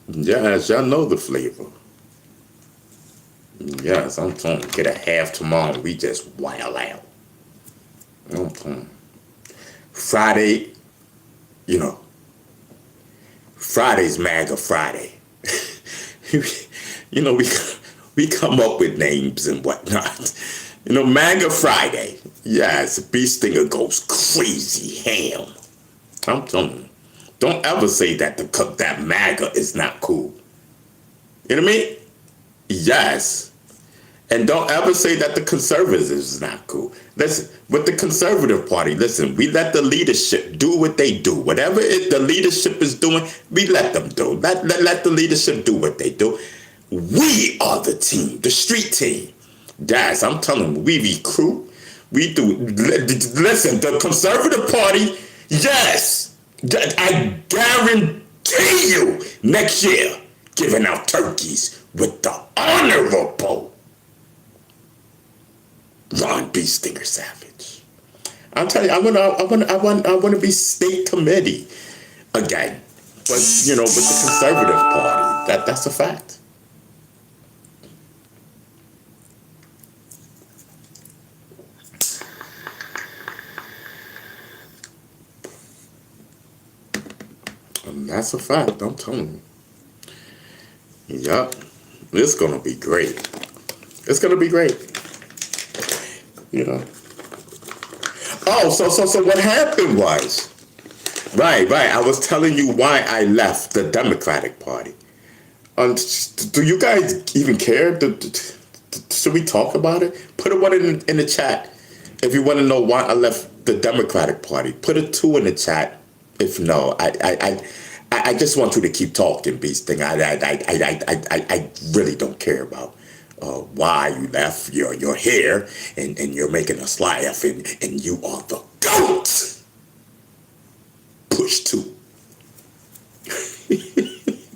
Speaker 1: Yes, y'all know the flavor. Yes, I'm telling you, get a half tomorrow and we just wild out. I'm telling you. Friday, you know, Friday's Maga Friday. You know, we come up with names and whatnot. You know, Maga Friday. Yes, B. Stinger goes crazy ham. I'm telling you. Don't ever say that that Maga is not cool. You know what I mean? Yes. And don't ever say that the conservatives is not cool. Listen, with the conservative party, listen, we let the leadership do what they do. Whatever the leadership is doing, we let them do. Let the leadership do what they do. We are the team, the street team. Guys, I'm telling you, we recruit. We do. Listen, the conservative party, yes, I guarantee you, next year, giving out turkeys with the honorable Ron B. Stinger Savage. I'm telling you, I want to be state committee again. But you know, with the conservative party, that's a fact. And that's a fact, I'm telling you. Yup. It's gonna be great. It's gonna be great. you know. Oh, so what happened was, right. I was telling you why I left the Democratic Party. Do you guys even care? Should we talk about it? Put a one in the chat if you want to know why I left the Democratic Party. Put a 2 in the chat if no. I just want you to keep talking, Beast Thing. I really don't care about why you left. You're here and you're making us laugh and you are the GOAT. Push 2.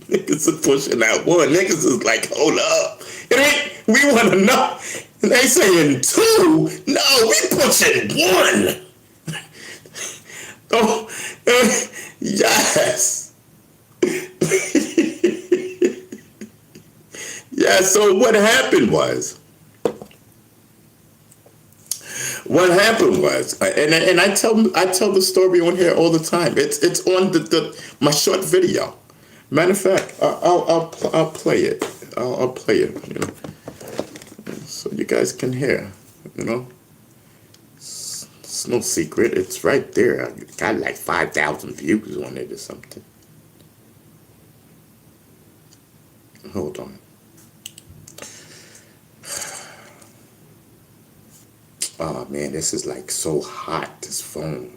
Speaker 1: Niggas are pushing that 1. Niggas is like, hold up. It ain't, we want to know. And they saying 2. No, we pushing 1. Oh, yes. Yeah, so what happened was, and I tell the story on here all the time. It's on my short video. Matter of fact, I'll play it. I'll play it. You know, so you guys can hear. You know, it's no secret. It's right there. I got like 5,000 views on it or something. Hold on. Oh man, this is like so hot, this phone.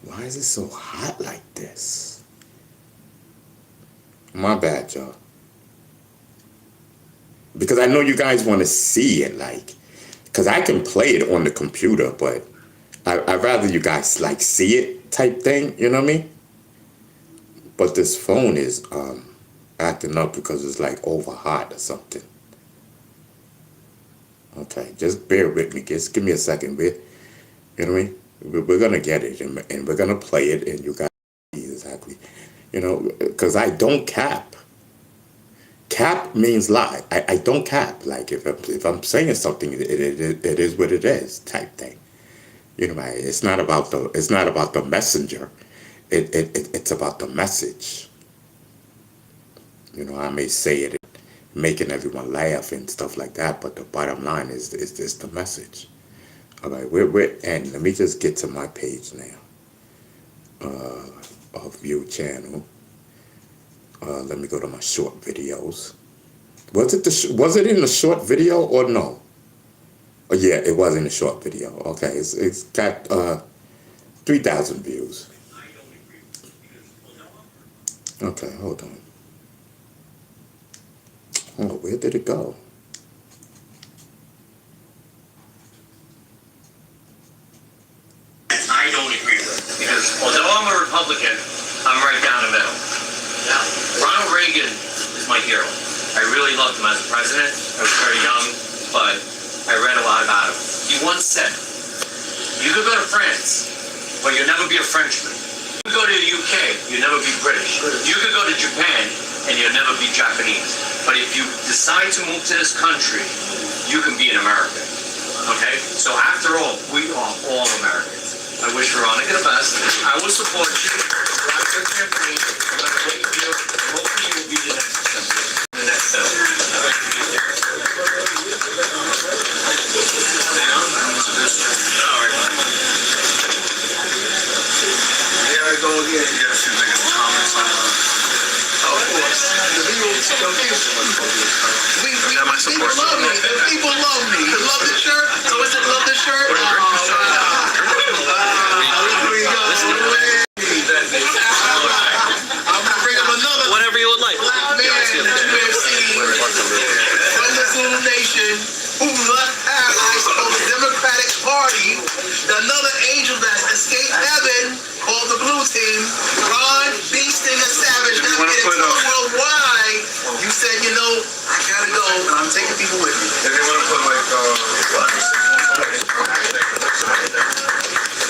Speaker 1: Why is it so hot like this? My bad, y'all. Because I know you guys want to see it, like, because I can play it on the computer, but I'd rather you guys like see it type thing, you know what I mean? But this phone is acting up because it's like over hot or something. Okay, just bear with me. Just give me a second, you know what I mean? We're gonna get it and we're gonna play it and you guys see exactly, you know, because I don't cap. Cap means lie. I don't cap. Like if I'm saying something, it is what it is type thing. You know, it's not about the messenger. It's about the message. You know, I may say it making everyone laugh and stuff like that, but the bottom line is the message. All right, and let me just get to my page now. Of view channel. Let me go to my short videos. Was it in the short video or no? Oh, yeah, it was in the short video. Okay, it's got 3,000 views. Okay, hold on. Oh, where did it go?
Speaker 2: I don't agree with, because although I'm a Republican, I'm right down the middle. Yeah. Ronald Reagan is my hero. I really loved him as a president. I was very young, but I read a lot about him. He once said, you could go to France, but you'll never be a Frenchman. You could go to the UK, you'll never be British. You could go to Japan, and you'll never be Japanese. But if you decide to move to this country, you can be an American. Okay? So after all, we are all Americans. I wish Veronica the best. I will support you. Run your campaign. I'm going to wait for you. Hopefully you'll be the next assembly. The next Here I go again. You got a few niggas comments on of course. The people love me. The people love me. You love the shirt? So is it love the shirt? I'm gonna bring up another. Whatever you would like. Black man from this little nation who left the Democratic Party. Another angel that escaped heaven called the Blue Team. Ron Beasting a Savage. Now getting worldwide. You said, you know, I gotta go, and I'm taking people with me. If you want to put like,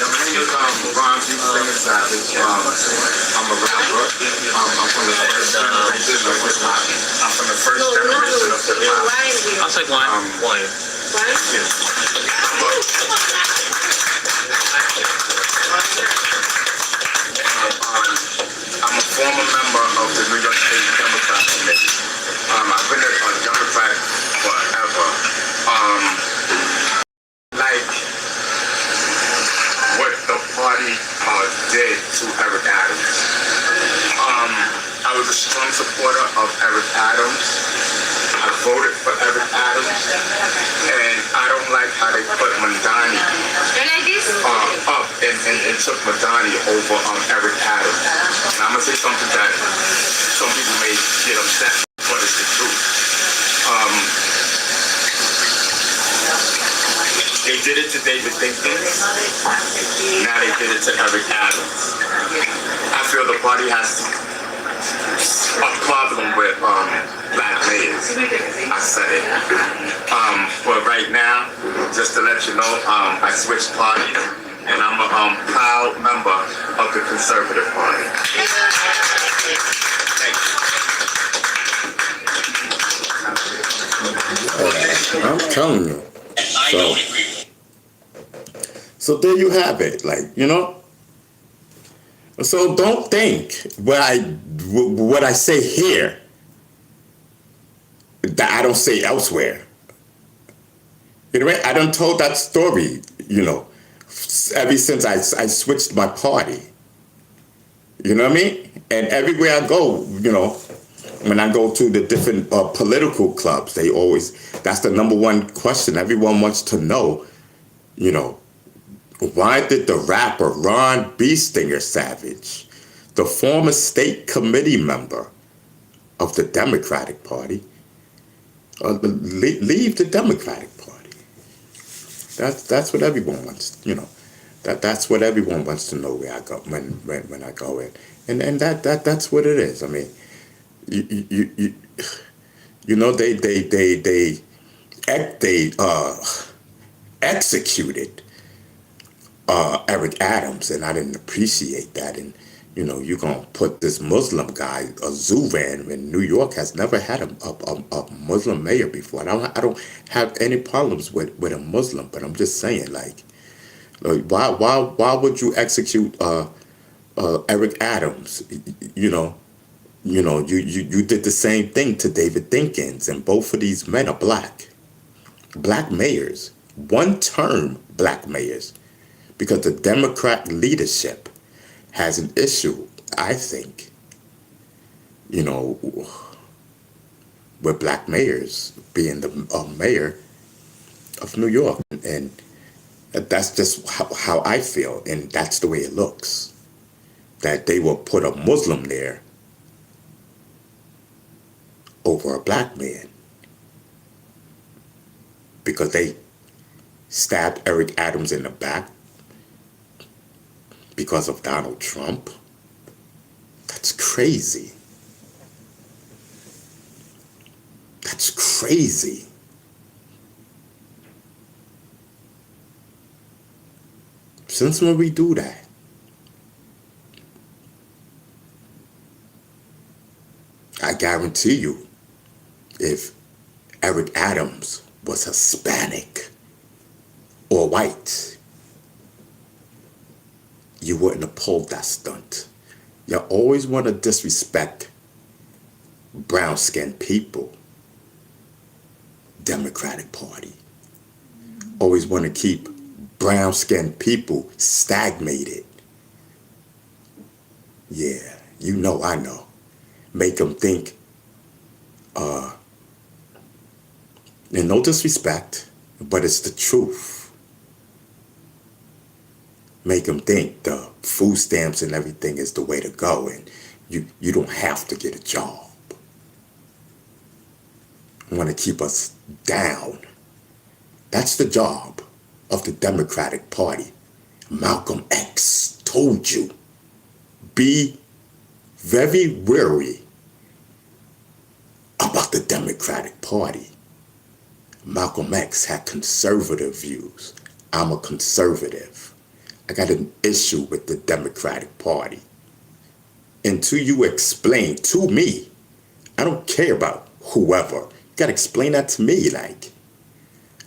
Speaker 2: my name is Ron Beasting a Savage. I'm a rapper. I'm from the first generation of hip hop. I'm from the first generation of hip hop. I'll take one. Wine. I'm a former member of the New York State Democrat Committee. I've been a Democrat forever. Like what the party did to Eric Adams. I was a strong supporter of Eric Adams. I voted for Eric Adams, and I don't like how they put Mandani up and took Mandani over Eric Adams. And I'm gonna say something that some people may get upset, but it's the truth. They did it to David Dinkins. Now they did it to Eric Adams. I feel the party has a problem with black mayors. I said it. But right now, just to let you know, I switched parties, and I'm a proud member of the Conservative Party. Thank
Speaker 1: you. I'm telling you. So there you have it, like, you know. So don't think what I say here that I don't say elsewhere. You know, I done told that story, you know, ever since I switched my party. You know what I mean? And everywhere I go, you know, when I go to the different political clubs, they always, that's the number one question everyone wants to know, you know. Why did the rapper Ron B. Stinger Savage, the former state committee member of the Democratic Party, leave the Democratic Party? That's what everyone wants, you know. That's what everyone wants to know where I go when I go in, and that's what it is. I mean, you know, they executed Eric Adams, and I didn't appreciate that. And you know, you're gonna put this Muslim guy, a Zuran in New York, has never had a Muslim mayor before. And I don't have any problems with a Muslim, but I'm just saying, like why would you execute Eric Adams? You know, you did the same thing to David Dinkins, and both of these men are black mayors, one-term black mayors. Because the Democrat leadership has an issue, I think, you know, with black mayors being the mayor of New York. And that's just how I feel. And that's the way it looks. That they will put a Muslim there over a black man. Because they stabbed Eric Adams in the back. Because of Donald Trump? That's crazy. That's crazy. Since when we do that? I guarantee you, if Eric Adams was Hispanic or white, you wouldn't have pulled that stunt. You always want to disrespect brown-skinned people. Democratic Party. Always want to keep brown-skinned people stagnated. Yeah, you know, I know. Make them think, and no disrespect, but it's the truth. Make them think the food stamps and everything is the way to go, and you don't have to get a job. Want to keep us down. That's the job of the Democratic Party. Malcolm X told you, be very wary about the Democratic Party. Malcolm X had conservative views. I'm a conservative. I got an issue with the Democratic Party. Until you explain to me, I don't care about whoever. You gotta explain that to me. Like,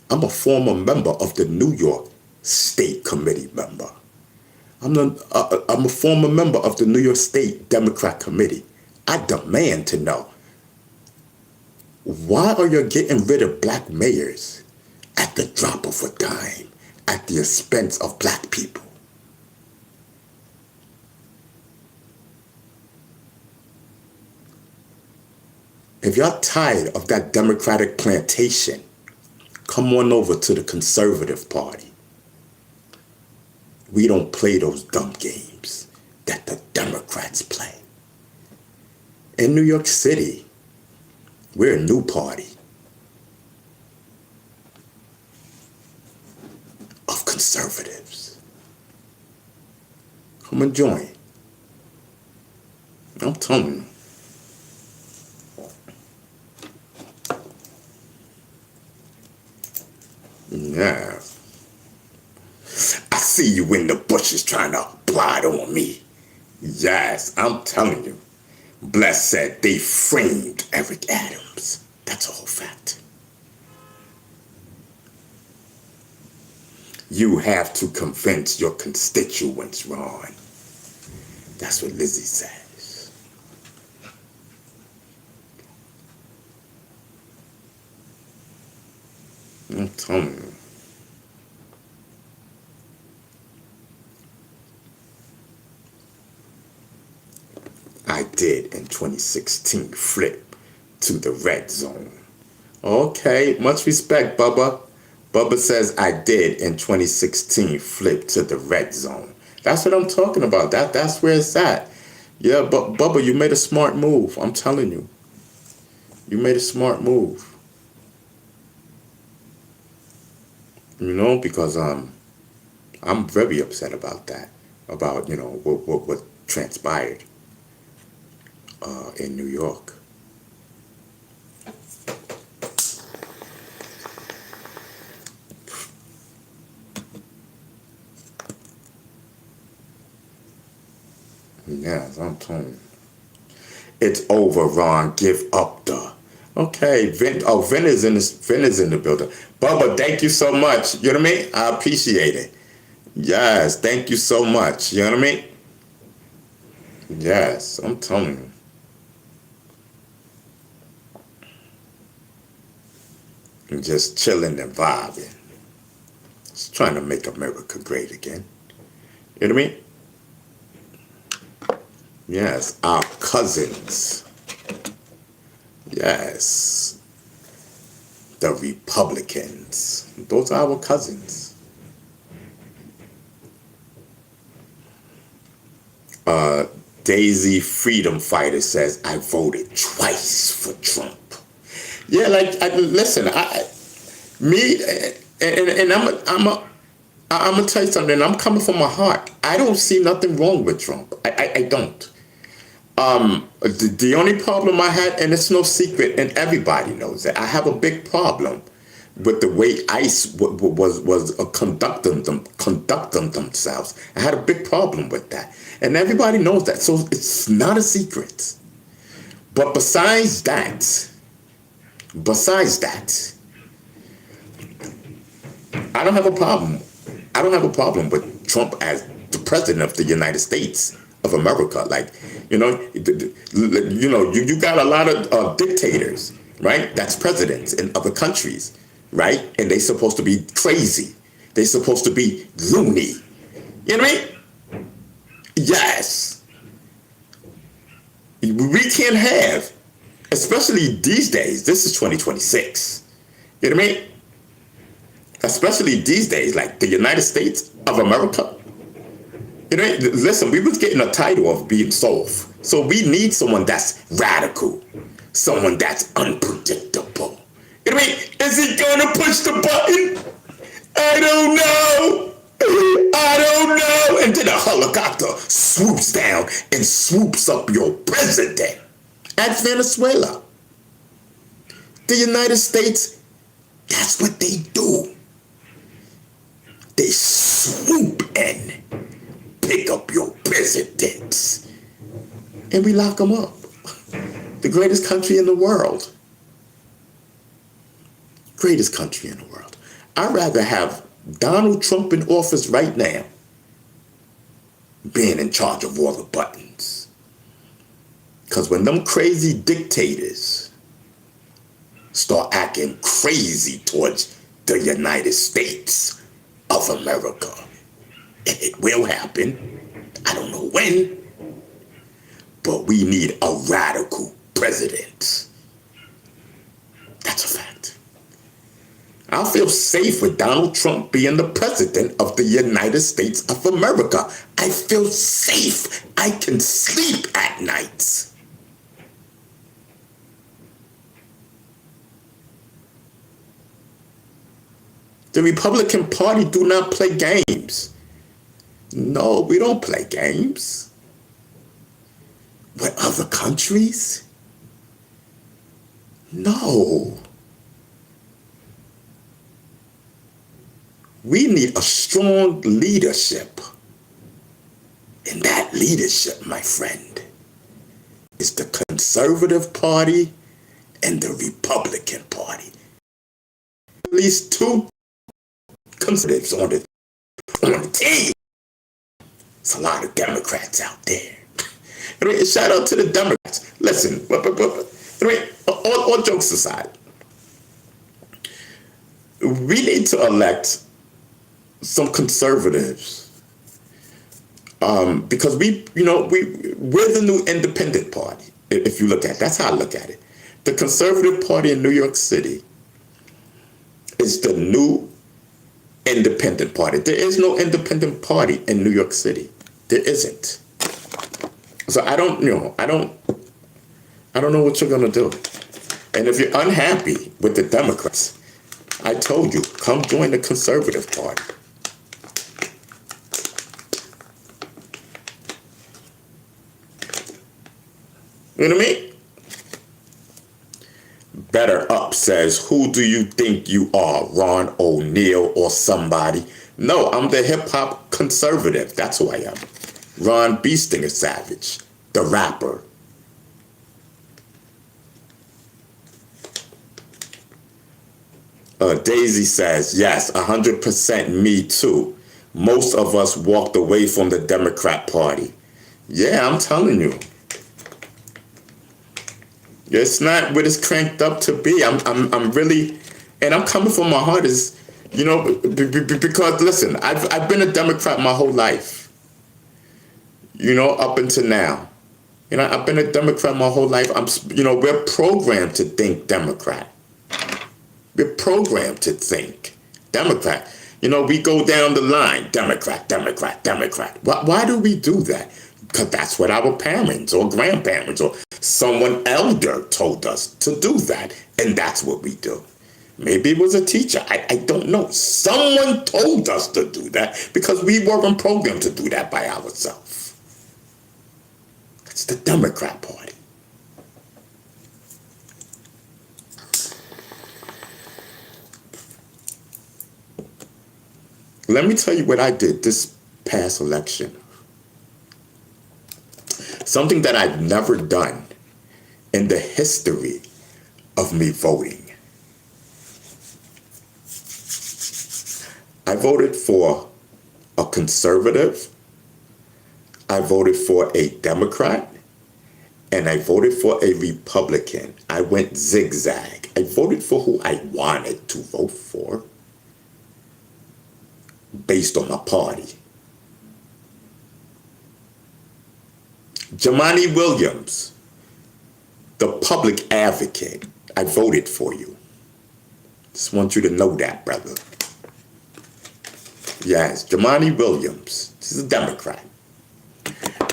Speaker 1: I'm a former member of the New York State Committee I'm a former member of the New York State Democrat Committee. I demand to know, why are you getting rid of black mayors at the drop of a dime, at the expense of black people? If y'all tired of that Democratic plantation, come on over to the Conservative Party. We don't play those dumb games that the Democrats play. In New York City, we're a new party of conservatives. Come and join. I'm telling you. Yeah. I see you in the bushes trying to plot on me. Yes, I'm telling you. Bless said they framed Eric Adams. That's a whole fact. You have to convince your constituents, Ron. That's what Lizzie says. I'm telling you. I did in 2016 flip to the red zone. Okay, much respect, Bubba. Bubba says I did in 2016 flip to the red zone. That's what I'm talking about. That's where it's at. Yeah, but Bubba, you made a smart move. I'm telling you. You made a smart move. You know, because I'm very upset about that. About, what transpired in New York. Yes, I'm telling you. It's over, Ron. Give up the. Okay, Vin is in the building. Bubba, thank you so much. You know what I mean? I appreciate it. Yes, thank you so much. You know what I mean? Yes, I'm telling you. I'm just chilling and vibing. Just trying to make America great again. You know what I mean? Yes, our cousins. Yes. The Republicans. Those are our cousins. Daisy Freedom Fighter says, I voted twice for Trump. Yeah, listen, I'm gonna tell you something. I'm coming from my heart. I don't see nothing wrong with Trump. I don't. The only problem I had, and it's no secret, and everybody knows that, I have a big problem with the way ICE was conducting themselves. I had a big problem with that, and everybody knows that. So it's not a secret. But besides that, I don't have a problem. I don't have a problem with Trump as the president of the United States of America. You got a lot of dictators, right? That's presidents in other countries, right? And they supposed to be crazy. They supposed to be loony. You know what I mean? Yes. We can't have, especially these days, this is 2026. You know what I mean? Especially these days, like the United States of America. You know, listen, we was getting a title of being soft. So we need someone that's radical. Someone that's unpredictable. You know what I mean? Is he gonna push the button? I don't know. I don't know. And then a helicopter swoops down and swoops up your president. At Venezuela. The United States, that's what they do. They swoop in, pick up your presidents, and we lock them up. The greatest country in the world. Greatest country in the world. I'd rather have Donald Trump in office right now, being in charge of all the buttons. Because when them crazy dictators start acting crazy towards the United States of America, and it will happen, I don't know when, but we need a radical president. That's a fact. I feel safe with Donald Trump being the president of the United States of America. I feel safe. I can sleep at night. The Republican Party do not play games. No, we don't play games. With other countries? No. We need a strong leadership. And that leadership, my friend, is the Conservative Party and the Republican Party. At least two conservatives on the team. There's a lot of Democrats out there. Anyway, shout out to the Democrats. Listen, anyway, all jokes aside, we need to elect some conservatives because we're the new independent party. If you look at it, that's how I look at it. The Conservative Party in New York City is the new independent party. There is no independent party in New York City. There isn't. So I don't know what you're gonna do. And if you're unhappy with the Democrats, I told you, come join the Conservative Party. You know what I mean? Better Up says, who do you think you are, Ron O'Neal or somebody? No, I'm the hip-hop conservative. That's who I am. Ron Beestinger Savage, the rapper. Daisy says, yes, 100% me too. Most of us walked away from the Democrat Party. Yeah, I'm telling you. It's not what it's cranked up to be. I'm really, and I'm coming from my heart is, because listen, I've been a Democrat my whole life. Up until now. I've been a Democrat my whole life. We're programmed to think Democrat. We're programmed to think Democrat. We go down the line, Democrat, Democrat, Democrat. Why do we do that? Because that's what our parents or grandparents or someone elder told us to do that. And that's what we do. Maybe it was a teacher. I don't know. Someone told us to do that because we weren't programmed to do that by ourselves. It's the Democrat Party. Let me tell you what I did this past election. Something that I've never done in the history of me voting. I voted for a conservative, I voted for a Democrat, and I voted for a Republican. I went zigzag. I voted for who I wanted to vote for based on a party. Jumaane Williams, the public advocate, I voted for you. Just want you to know that, brother. Yes, Jumaane Williams. He's a Democrat.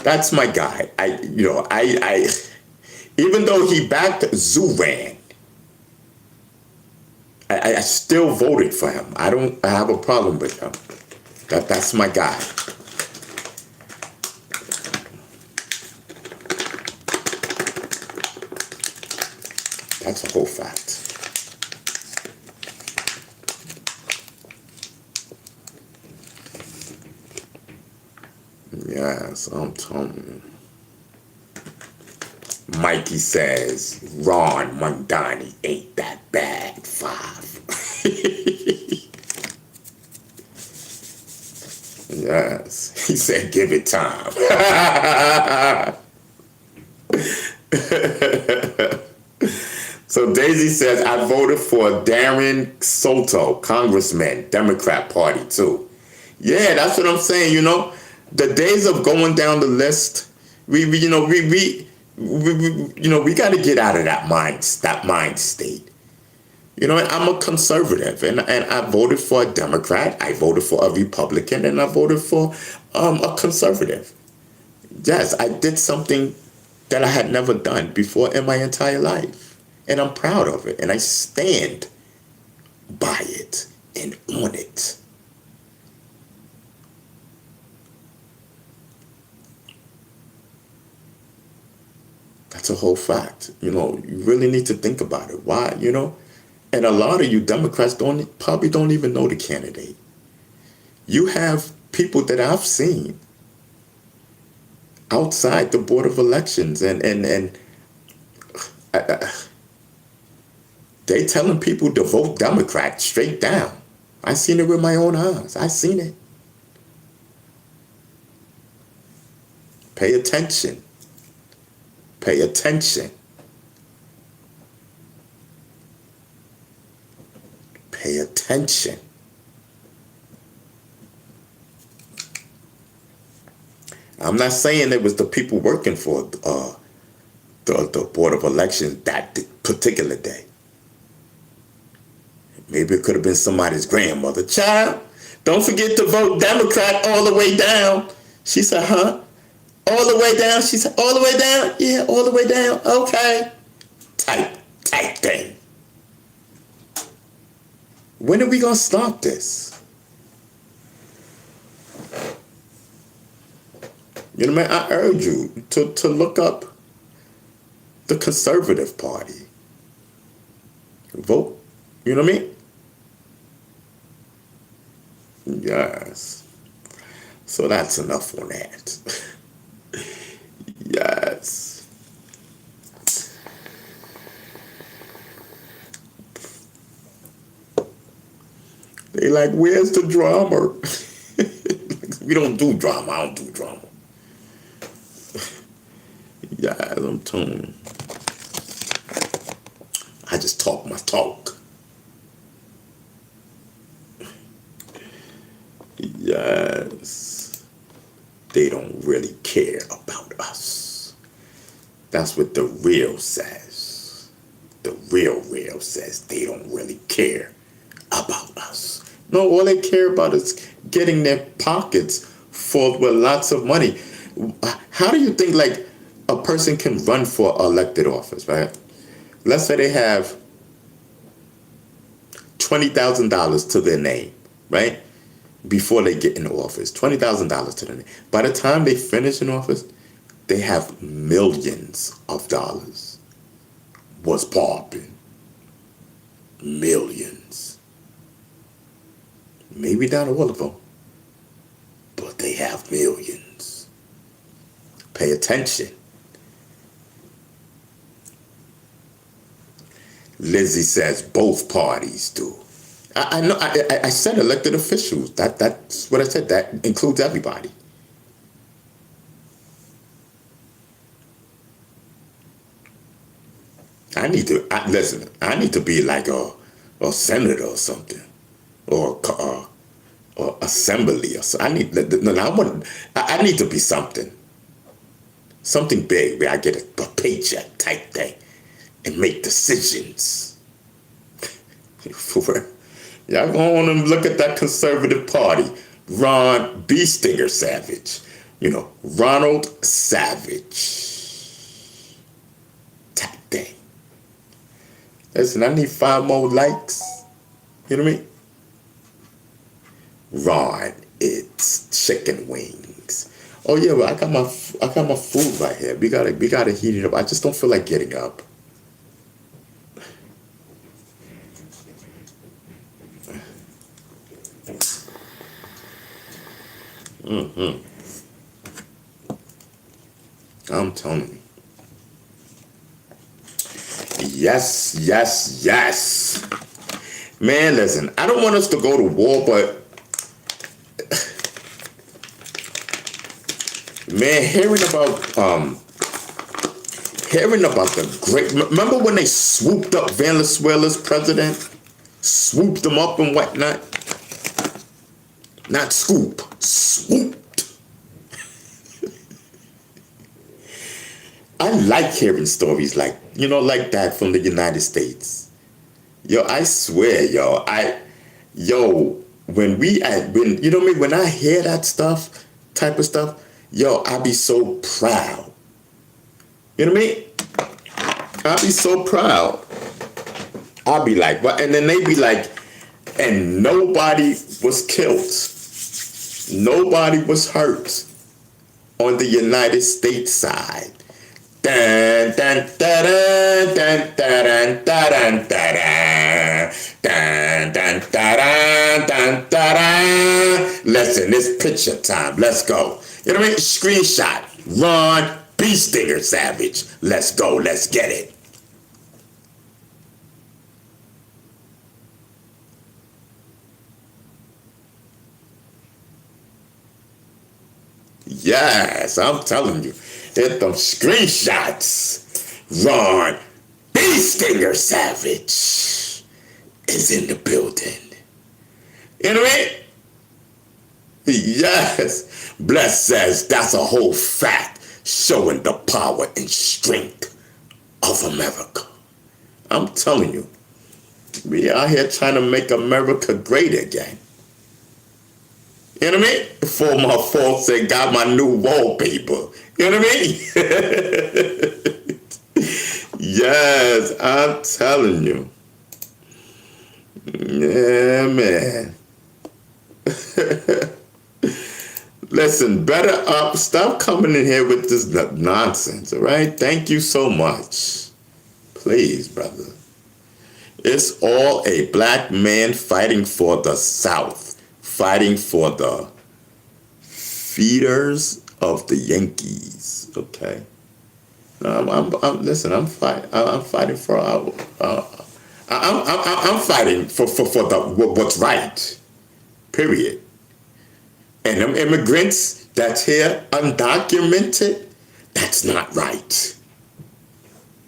Speaker 1: That's my guy. I even though he backed Zuran, I still voted for him. I have a problem with him. That's my guy. That's a whole fact. Yes, I'm telling you. Mikey says, Ron Mondani ain't that bad. 5. Yes, he said, give it time. So Daisy says, I voted for Darren Soto, Congressman, Democrat Party too. Yeah, that's what I'm saying. The days of going down the list, we got to get out of that mind state. I'm a conservative, and I voted for a Democrat, I voted for a Republican, and I voted for a conservative. Yes, I did something that I had never done before in my entire life. And I'm proud of it. And I stand by it and on it. That's a whole fact. You really need to think about it. Why, And a lot of you Democrats probably don't even know the candidate. You have people that I've seen outside the Board of Elections, and they telling people to vote Democrat straight down. I seen it with my own eyes. I seen it. Pay attention. Pay attention. Pay attention. I'm not saying it was the people working for the Board of Elections that particular day. Maybe it could have been somebody's grandmother. Child, don't forget to vote Democrat all the way down. She said, huh? All the way down? She said, all the way down? Yeah, all the way down. Okay. Type thing. When are we going to stop this? Man, I urge you to look up the Conservative Party. Vote. You know what I mean? Yes. So that's enough on that. Yes. They like, where's the drama? We don't do drama. I don't do drama. Yes, I'm telling you. I just talk my talk. Yes. They don't really care about us. That's what the real says. The real says they don't really care about us. No, all they care about is getting their pockets full with lots of money. How do you think, like, a person can run for elected office, right? Let's say they have $20,000 to their name, right? Before they get in office, $20,000 to their name. By the time they finish in office, they have millions of dollars. What's popping? Millions. Maybe not all of them, but they have millions. Pay attention. Lizzie says both parties do. I know. I said elected officials. That's what I said. That includes everybody. Listen. I need to be like a senator or something, or assembly or something. I need to be something big where I get a paycheck type thing and make decisions. Y'all go on and look at that Conservative Party. Ron B. Stinger Savage. Ronald Savage. Type thing. Listen, I need 5 more likes. You know what I mean? Ron, it's chicken wings. Oh yeah, well, I got my food right here. We gotta heat it up. I just don't feel like getting up. I'm telling you. Yes. Man, listen, I don't want us to go to war, but man, hearing hearing about the great. Remember when they swooped up Venezuela's president, swooped him up and whatnot? Not scoop, swooped. I like hearing stories like that from the United States. Yo, I swear, when when I hear that type of stuff, I be so proud. You know what I mean? I be so proud. I'll be like, what? And then they be like, and nobody was killed. Nobody was hurt on the United States side. Dun, dun, dun, dun, dun, dun, dun, dun, dun, dun, dun, dun, dun. Listen, it's picture time. Let's go. You know what I mean? Screenshot. Run. Be stinger savage. Let's go. Let's get it. Yes, I'm telling you. Hit them screenshots. Ron B. Stinger Savage is in the building. You know what I mean? Yes. Bless says that's a whole fact showing the power and strength of America. I'm telling you. We out here trying to make America great again. You know what I mean? For my folks that got my new wallpaper. You know what I mean? Yes, I'm telling you. Yeah, man. Listen, better up. Stop coming in here with this nonsense, all right? Thank you so much. Please, brother. It's all a black man fighting for the South. Fighting for the feeders of the Yankees. Okay. No, I'm fighting. I'm fighting for our. I'm fighting for what's right. Period. And them immigrants that's here undocumented, that's not right.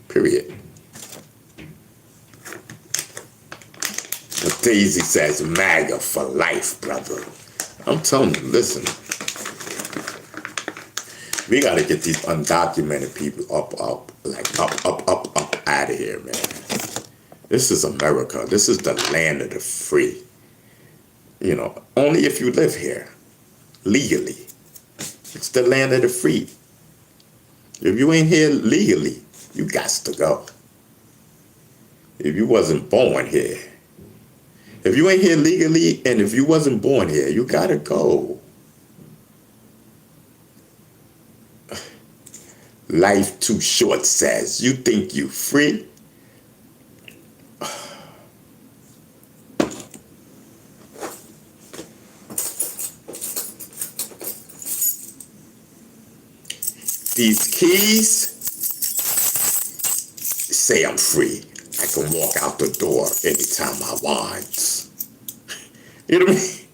Speaker 1: Period. But Daisy says MAGA for life, brother. I'm telling you, listen. We gotta get these undocumented people up out of here, man. This is America. This is the land of the free. Only if you live here legally. It's the land of the free. If you ain't here legally, you got to go. If you wasn't born here. If you ain't here legally and if you wasn't born here, you gotta go. Life too short says, you think you free? These keys say I'm free. I can walk out the door anytime I want. You know what I mean?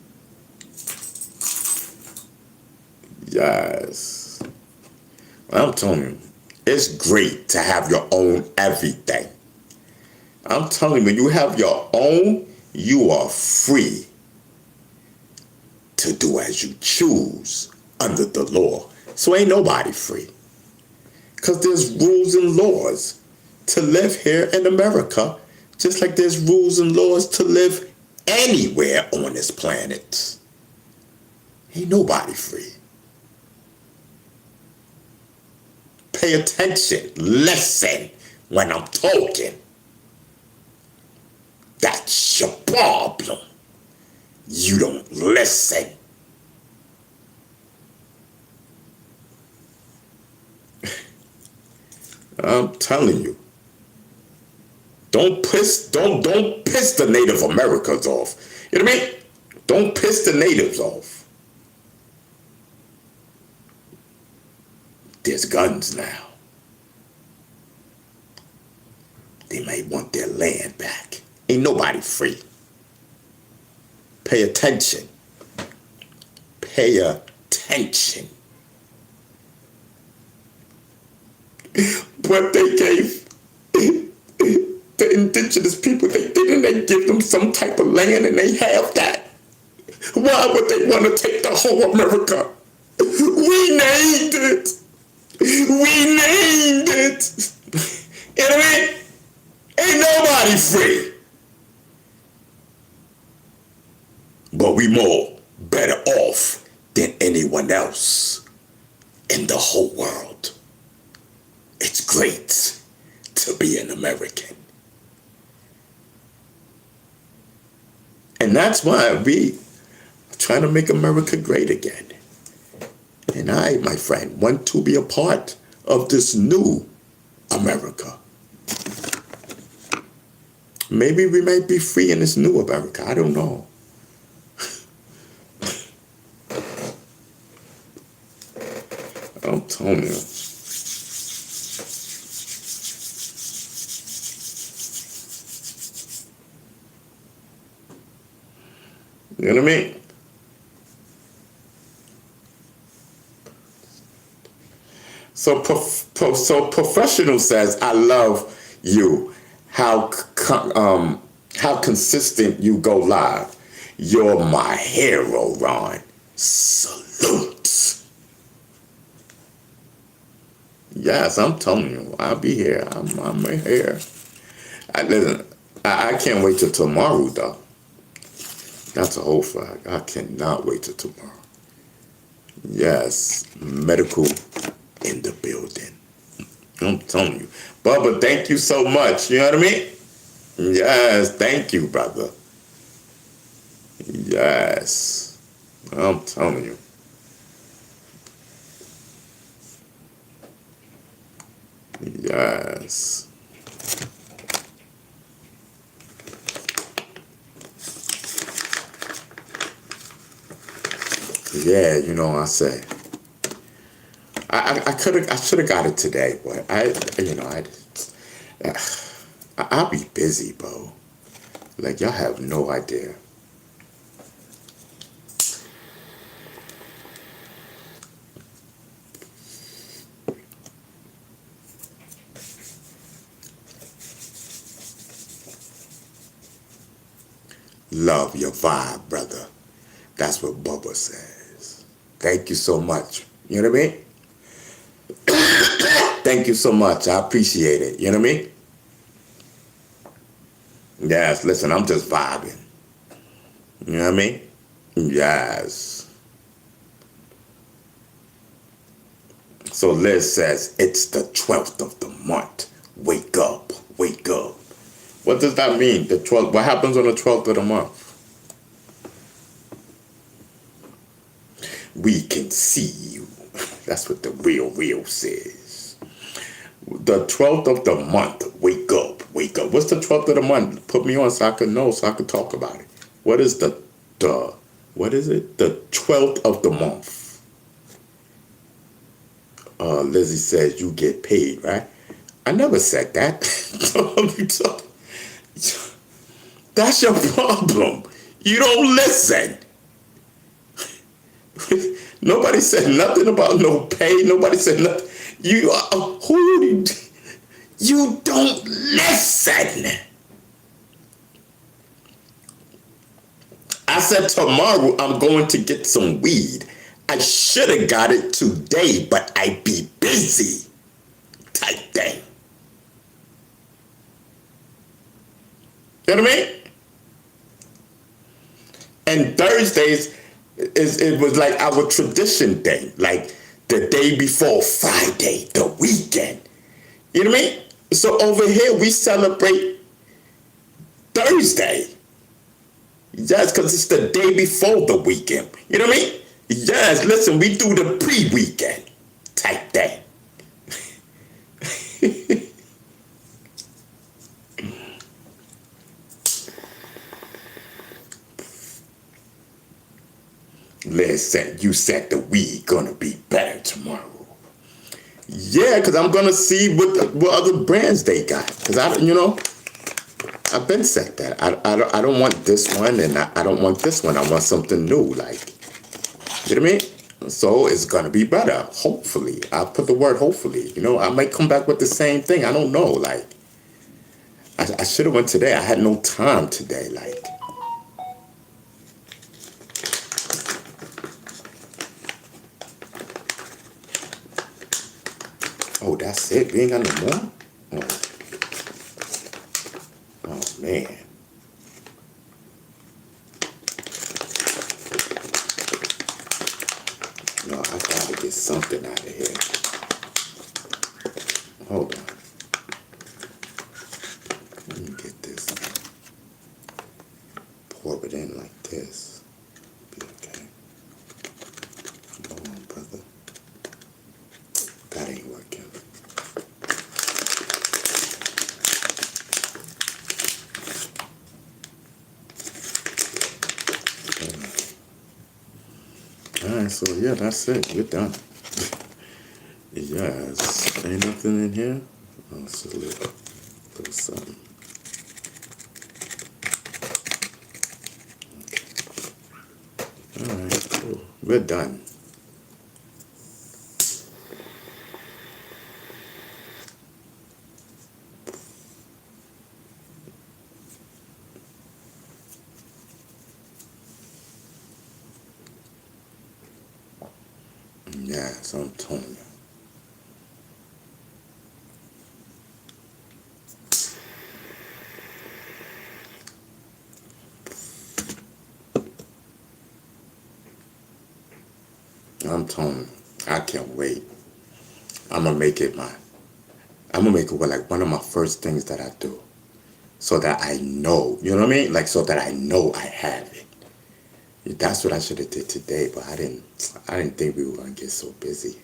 Speaker 1: Yes. I'm telling you, it's great to have your own everything. I'm telling you, when you have your own, you are free to do as you choose under the law. So ain't nobody free. Because there's rules and laws to live here in America, just like there's rules and laws to live anywhere on this planet. Ain't nobody free. Pay attention. Listen when I'm talking. That's your problem. You don't listen. I'm telling you. Don't piss the Native Americans off. You know what I mean? Don't piss the natives off. There's guns now. They may want their land back. Ain't nobody free. Pay attention. Pay attention. But they gave the indigenous people, didn't they give them some type of land and they have that? Why would they want to take the whole America? We named it. We named it. You know what I mean? Ain't nobody free. But we more better off than anyone else in the whole world. It's great to be an American. And that's why we are trying to make America great again. And I, my friend, want to be a part of this new America. Maybe we might be free in this new America. I don't know. I'm telling you. You know what I mean? So professional says, I love you. How consistent you go live. You're my hero, Ron. Salute. Yes, I'm telling you, I'll be here. I'm here. Listen, I can't wait till tomorrow, though. That's a whole fact. I cannot wait till tomorrow. Yes, medical in the building. I'm telling you. Bubba, thank you so much. You know what I mean? Yes, thank you, brother. Yes. I'm telling you. Yes. Yeah, you know, I say I should have got it today, but I'll be busy, bro. Like, y'all have no idea. Love your vibe, brother. That's what Bubba says. Thank you so much. You know what I mean? Thank you so much. I appreciate it. You know what I mean? Yes, listen, I'm just vibing. You know what I mean? Yes. So Liz says, it's the 12th of the month. Wake up, wake up. What does that mean? The 12th? What happens on the 12th of the month? We can see you. That's what the real says. The 12th of the month. Wake up, wake up. What's the 12th of the month? Put me on so I can know, so I can talk about it. What is what is it? The 12th of the month. Lizzie says you get paid, right? I never said that. That's your problem. You don't listen. Nobody said nothing about no pay. Nobody said nothing. You don't listen. I said tomorrow I'm going to get some weed. I should have got it today, but I be busy type thing. You know what I mean? And Thursdays, it was like our tradition day, like the day before Friday, the weekend. You know what I mean? So over here, we celebrate Thursday. Yes, because it's the day before the weekend. You know what I mean? Yes, listen, we do the pre-weekend type thing. Listen, you said the weed gonna be better tomorrow. Yeah, because I'm gonna see what other brands they got. Because I've been said that. I don't want this one, and I don't want this one. I want something new, like, you know what I mean? So it's gonna be better. Hopefully, I put the word hopefully. I might come back with the same thing. I don't know. Like, I should have went today. I had no time today. Like, oh, that's it. We ain't got no more. Oh, oh man. No, I gotta get something out of here. Hold on. Let me get this. Pour it in like this. Be okay. Come on, brother. That ain't working. Alright, so yeah, that's it. We're done. Yes. Ain't nothing in here? Oh, it's a little something. Alright, cool. We're done. Yes, I'm telling you. I'm telling you. I can't wait. I'm gonna make it like one of my first things that I do. So that I know, you know what I mean? Like, so that I know I have it. That's what I should have did today, but I didn't think we were gonna get so busy.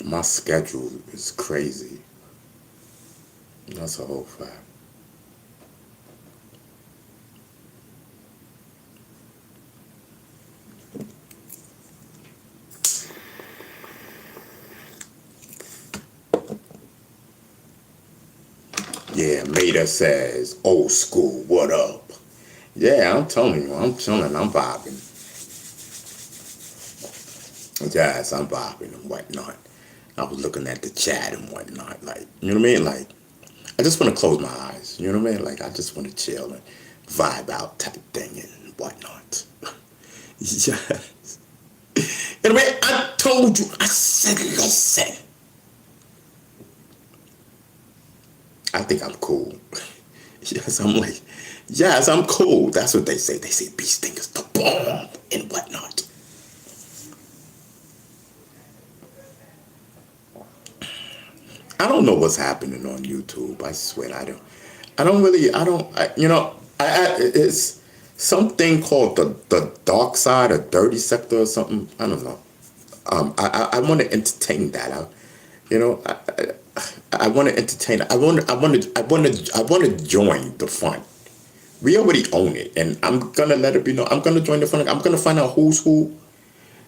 Speaker 1: My schedule is crazy. That's a whole fact. Yeah, Mater says, old school, what up? Yeah, I'm telling you, I'm chilling, I'm vibing. Yes, I'm vibing and whatnot. I was looking at the chat and whatnot, like, you know what I mean? Like, I just want to close my eyes, you know what I mean? Like, I just want to chill and vibe out type thing and whatnot. Yes. You know what I mean? I told you, I said, listen. I think I'm cool. Yes, I'm like, yes, I'm cool. That's what they say. They say bee stingers, the bomb and whatnot. I don't know what's happening on YouTube. I swear I don't really, I don't, I, you know, it's something called the dark side or dirty sector or something. I don't know. I want to entertain that. I want to entertain. I want to join the fun. We already own it, and I'm gonna let it be known. I'm gonna join the fun. I'm gonna find out who's who,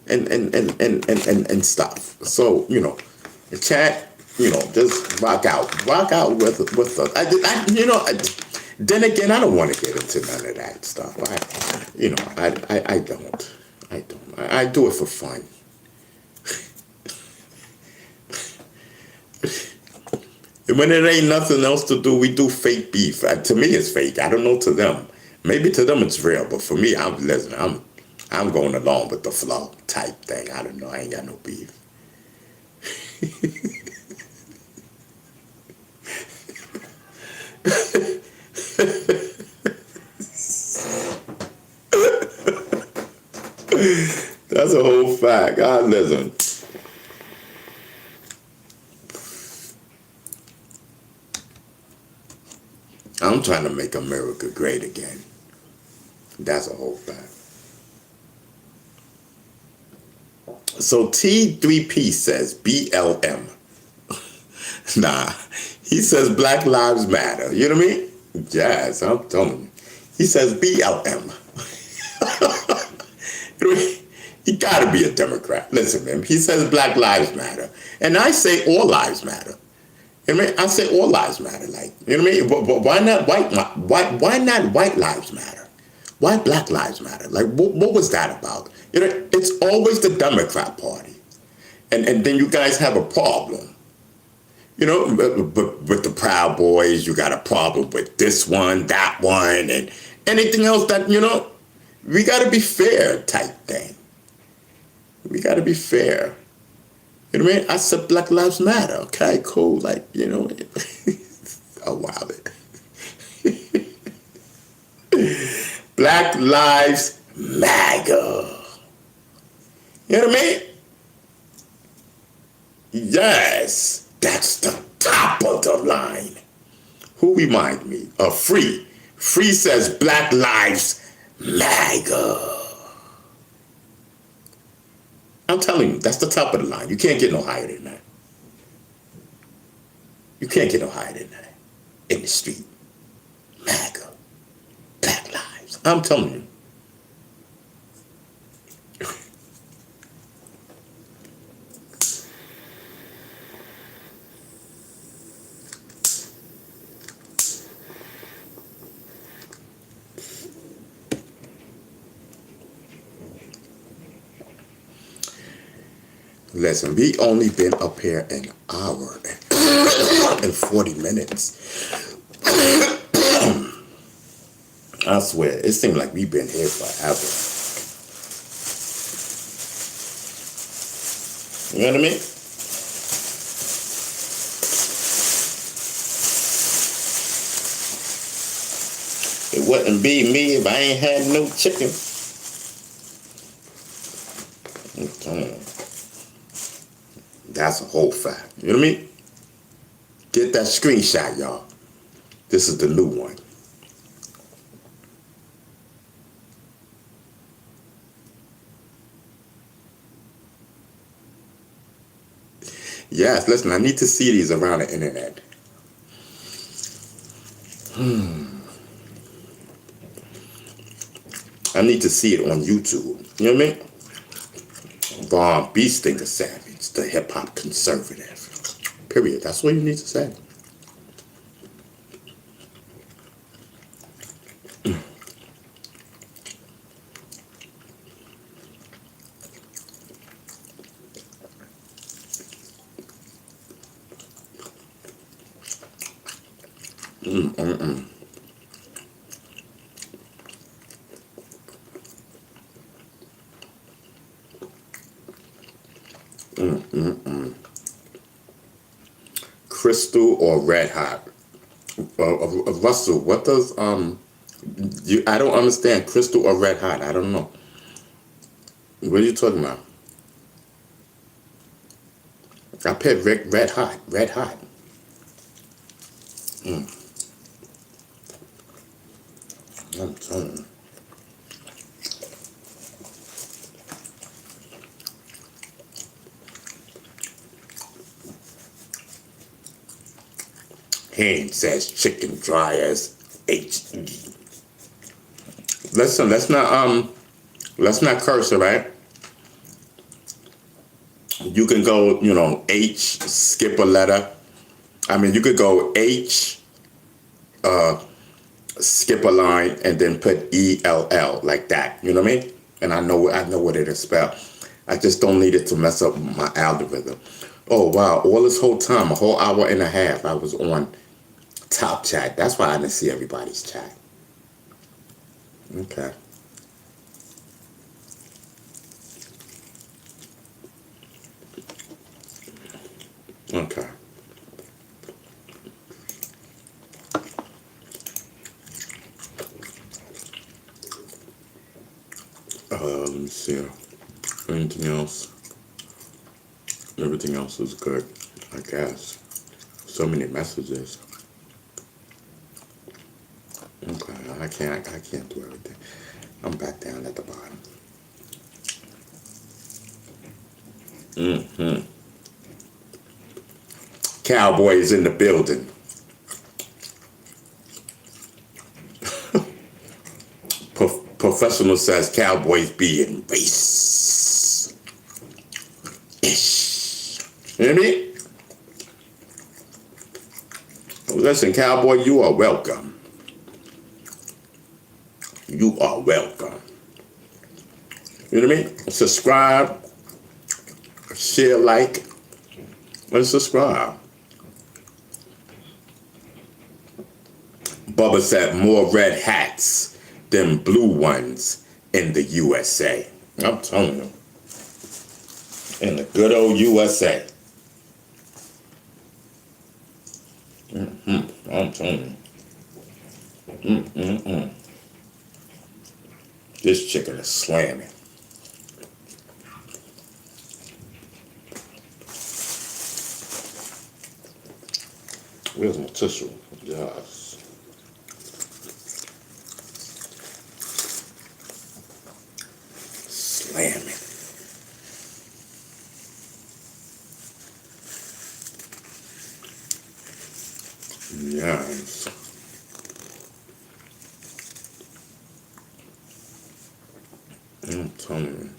Speaker 1: and stuff. So the chat, just rock out with us. Then again, I don't want to get into none of that stuff. I don't. I do it for fun. And when it ain't nothing else to do, we do fake beef. To me, it's fake. I don't know to them. Maybe to them it's real, but for me, I'm going along with the flow type thing. I don't know. I ain't got no beef. That's a whole fact. God listen. I'm trying to make America great again. That's a whole fact. So T3P says BLM. Nah, he says Black Lives Matter. You know what I mean? Yes, I'm telling you. He says BLM. You know what I mean? He gotta be a Democrat. Listen, man. He says Black Lives Matter. And I say all lives matter. You know what I mean? I say all lives matter. Like, you know what I mean? But why not why not white lives matter? Why black lives matter? Like, what was that about? You know, it's always the Democrat Party. And then you guys have a problem. You know, with the Proud Boys, you got a problem with this one, that one, and anything else that, you know, we got to be fair type thing. We got to be fair. You know what I mean? I said Black Lives Matter. Okay, cool. Like, you know, oh, wow. Black Lives Maga. You know what I mean? Yes, that's the top of the line. Who remind me of Free? Free says Black Lives Maga. I'm telling you, that's the top of the line. You can't get no higher than that. You can't get no higher than that. In the street. MAGA. Black lives. I'm telling you. Listen, we only been up here an hour and 40 minutes. I swear, it seemed like we've been here forever. You know what I mean? It wouldn't be me if I ain't had no chicken. That's a whole fact. You know what I mean? Get that screenshot, y'all. This is the new one. Yes, listen, I need to see these around the internet. I need to see it on YouTube. You know what I mean? Von Beastinker Savage, the hip-hop conservative. Period. That's what you need to say. Crystal or Red Hot? Russell, what does I don't understand. Crystal or Red Hot? I don't know. What are you talking about? I picked Red Hot. Red Hot. I'm telling you. Haynes says chicken dry as H-E. Listen, let's not curse, all right? You can go, you know, H, skip a letter. I mean, you could go H, skip a line, and then put E-L-L like that. You know what I mean? And I know what it is spelled. I just don't need it to mess up my algorithm. Oh, wow. All this whole time, a whole hour and a half, I was on Top Chat. That's why I didn't see everybody's chat. Okay. Okay. Let me see. Anything else? Everything else is good, I guess. So many messages. Okay, I can't do everything. I'm back down at the bottom. Cowboy is in the building. Professional says Cowboys being racist. Ish. You know what I mean? Listen, cowboy, you are welcome. You are welcome. You know what I mean? Subscribe, share, like, and subscribe. Bubba said more red hats than blue ones in the USA. I'm telling you. In the good old USA. I'm telling you. This chicken is slamming. Where's my tissue? Yes. Slamming. Yes. I'm telling you.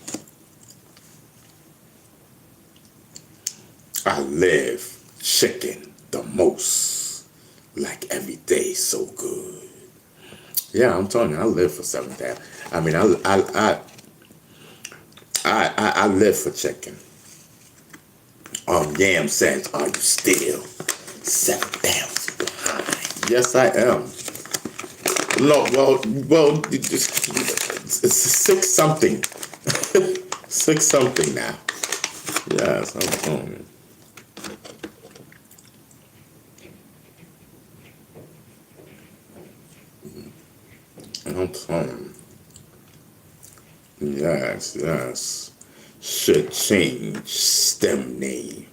Speaker 1: I live chicken the most. Like every day so good. Yeah, I'm telling you, I live for something. I mean, I live for chicken. Yam says, are you still 7,000 behind? Yes, I am. No, well, it's 6 something. 6 something now. Yes, I'm telling you. I'm telling you. Yes. Should change STEM name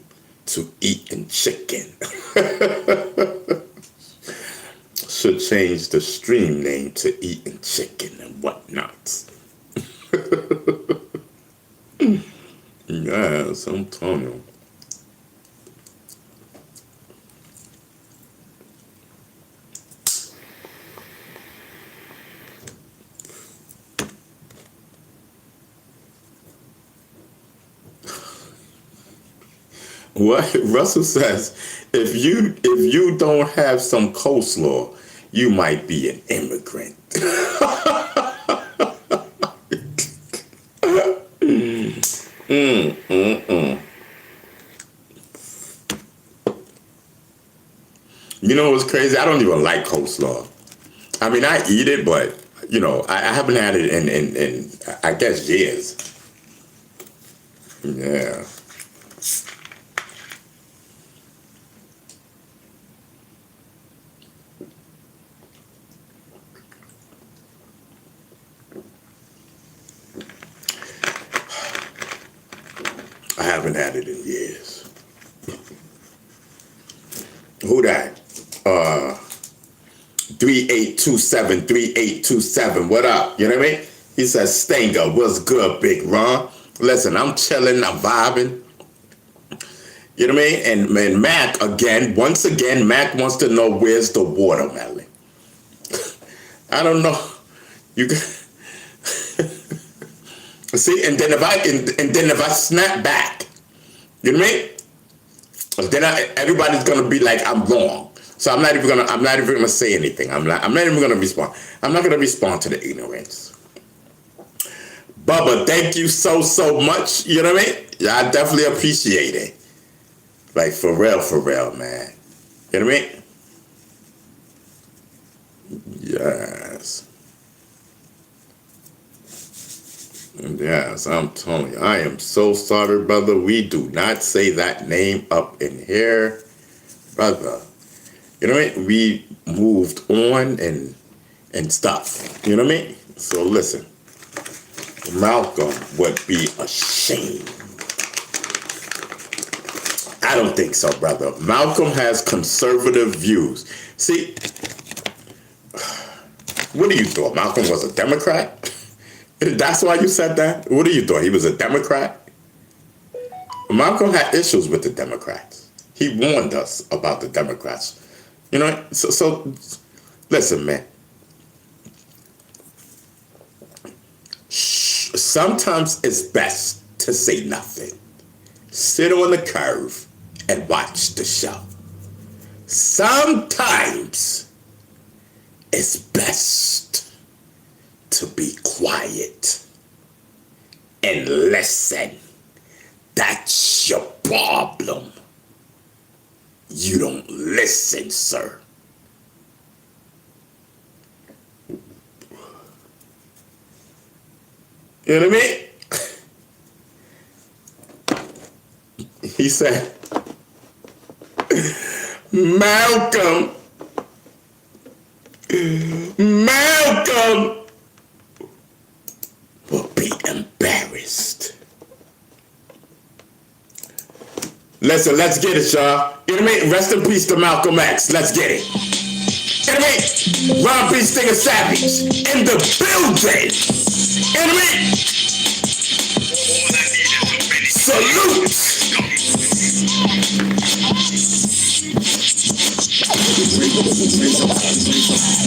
Speaker 1: to Eating Chicken. Should change the stream name to Eating Chicken and whatnot. Yes, I'm telling you. What Russell says, if you don't have some coleslaw, you might be an immigrant. You know what's crazy? I don't even like coleslaw. I mean, I eat it, but you know, I haven't had it in I guess years. Yeah. I haven't had it in years. Who that? 3827. What up? You know what I mean? He says, Stanger, what's good, Big Ron? Listen, I'm chilling, I'm vibing. You know what I mean? And Mac, once again, Mac wants to know where's the watermelon. I don't know. You can see, and then if I snap back, you know what I mean? Then everybody's gonna be like, I'm wrong. So I'm not even gonna say anything. I'm not even gonna respond. I'm not gonna respond to the ignorance. Bubba, thank you so much. You know what I mean? Yeah, I definitely appreciate it. Like for real, man. You know what I mean? Yes. Yes, I'm telling you, I am so sorry, brother. We do not say that name up in here, brother. You know what I mean? We moved on and stuff. You know what I mean? So listen, Malcolm would be ashamed. I don't think so, brother. Malcolm has conservative views. See, what do you thought? Malcolm was a Democrat? That's why you said that? What do you thought? He was a Democrat? Malcolm had issues with the Democrats. He warned us about the Democrats. You know, so listen, man. Sometimes it's best to say nothing. Sit on the curve and watch the show. sometimes it's best to be quiet and listen. That's your problem. You don't listen, sir. You know what I mean? He said, Malcolm will be embarrassed. Listen, let's get it, y'all. You know what I mean? Rest in peace to Malcolm X. Let's get it. You know what I mean? Ron B. Stinger Savage in the building. You know what I mean? Salute.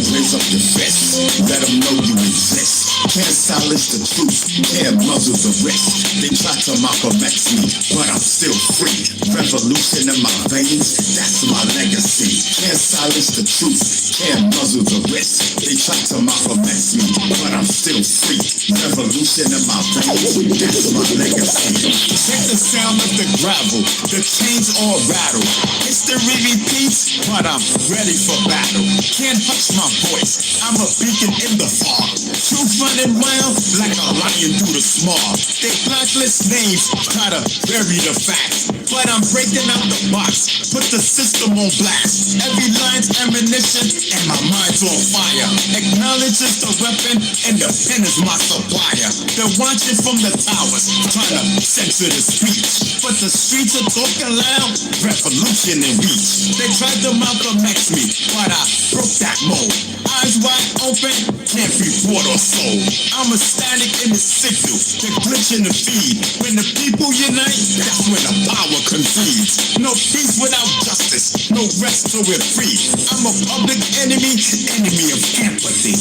Speaker 2: Raise up your fist, let them know you exist. Can't silence the truth, can't muzzle the rest. They try to Malcolm X me, but I'm still free. Revolution in my veins, that's my legacy. Can't silence the truth, can't muzzle the rest. They try to Malcolm X me, but I'm still free. Revolution in my veins, that's my legacy. Check the sound of the gravel, the chains all rattle. History repeats, but I'm ready for battle. Can't hush my voice, I'm a beacon in the fog. Truth running wild like a lion through the smog. They blacklist names, try to bury the facts, but I'm breaking out the box, put the system on blast. Every line's ammunition and my mind's on fire. Acknowledge it's the weapon and the pen is my supplier. They're watching from the towers, trying to censor the speech, but the streets are talking loud, revolution in reach. They tried to Malcolm X me, but I broke that mold. Eyes wide open, can't be bought or sold. I'm ecstatic in the signal, the glitch in the feed. When the people unite, that's when the power concedes. No peace without justice, no rest till we're free. I'm a public enemy, enemy of empathy.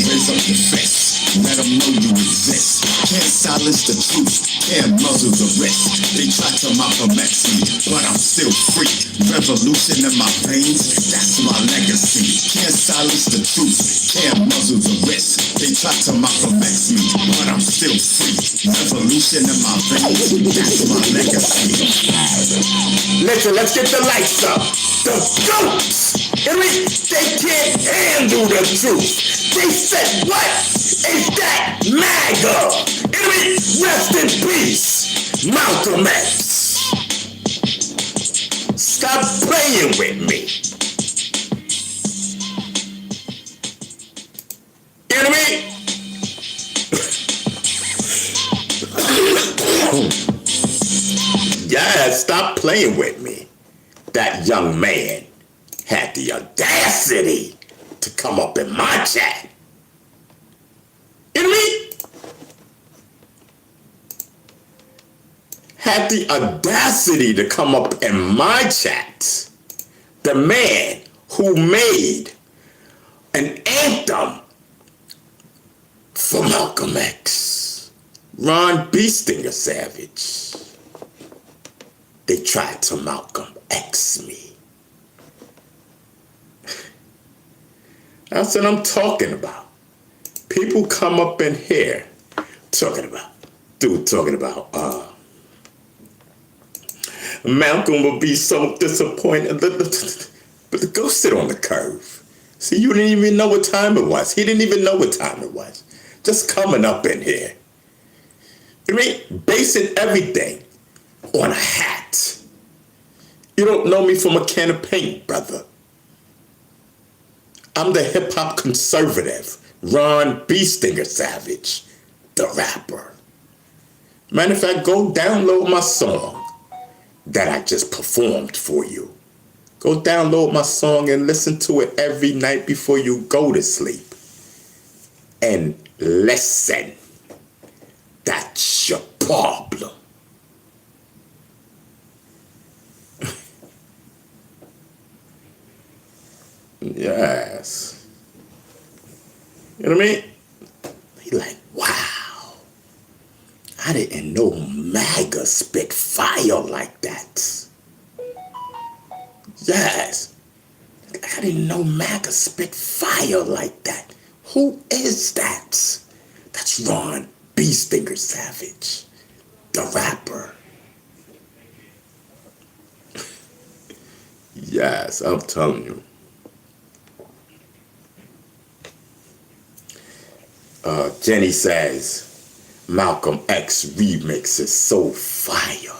Speaker 2: Raise up your fist, let them know you exist. Can't silence the truth, can't muzzle the rest. They try to Malcolm X me, but I'm still free. Revolution in my veins, that's my legacy. Can't silence the truth, can't muzzle the rest. They try to Malcolm X me, but I'm still free. Revolution in my veins, that's my legacy.
Speaker 1: Listen, let's get the lights up. The goats, they can't handle the truth. They said, what is that Maga? Rest in peace, Malcolm X. Stop playing with me. You know what I mean? Yeah, stop playing with me. That young man had the audacity to come up in my chat. You know what I mean? Had the audacity to come up in my chat. The man who made an anthem for Malcolm X. Ron B. Stinger Savage. They tried to Malcolm X me. That's what I'm talking about. People come up in here talking about Malcolm will be so disappointed. But go sit on the curve. See, you didn't even know what time it was. He didn't even know what time it was. Just coming up in here. You mean, basing everything on a hat. You don't know me from a can of paint, brother. I'm the hip-hop conservative, Ron B. Stinger Savage, the rapper. Matter of fact, go download my song that I just performed for you. Go download my song and listen to it every night before you go to sleep. And listen. That's your problem. Yes. You know what I mean? He like, wow. I didn't know Maga spit fire like that. Yes. I didn't know Maga spit fire like that. Who is that? That's Ron B. Stinger Savage, the rapper. Yes, I'm telling you. Jenny says, Malcolm X remix is so fire.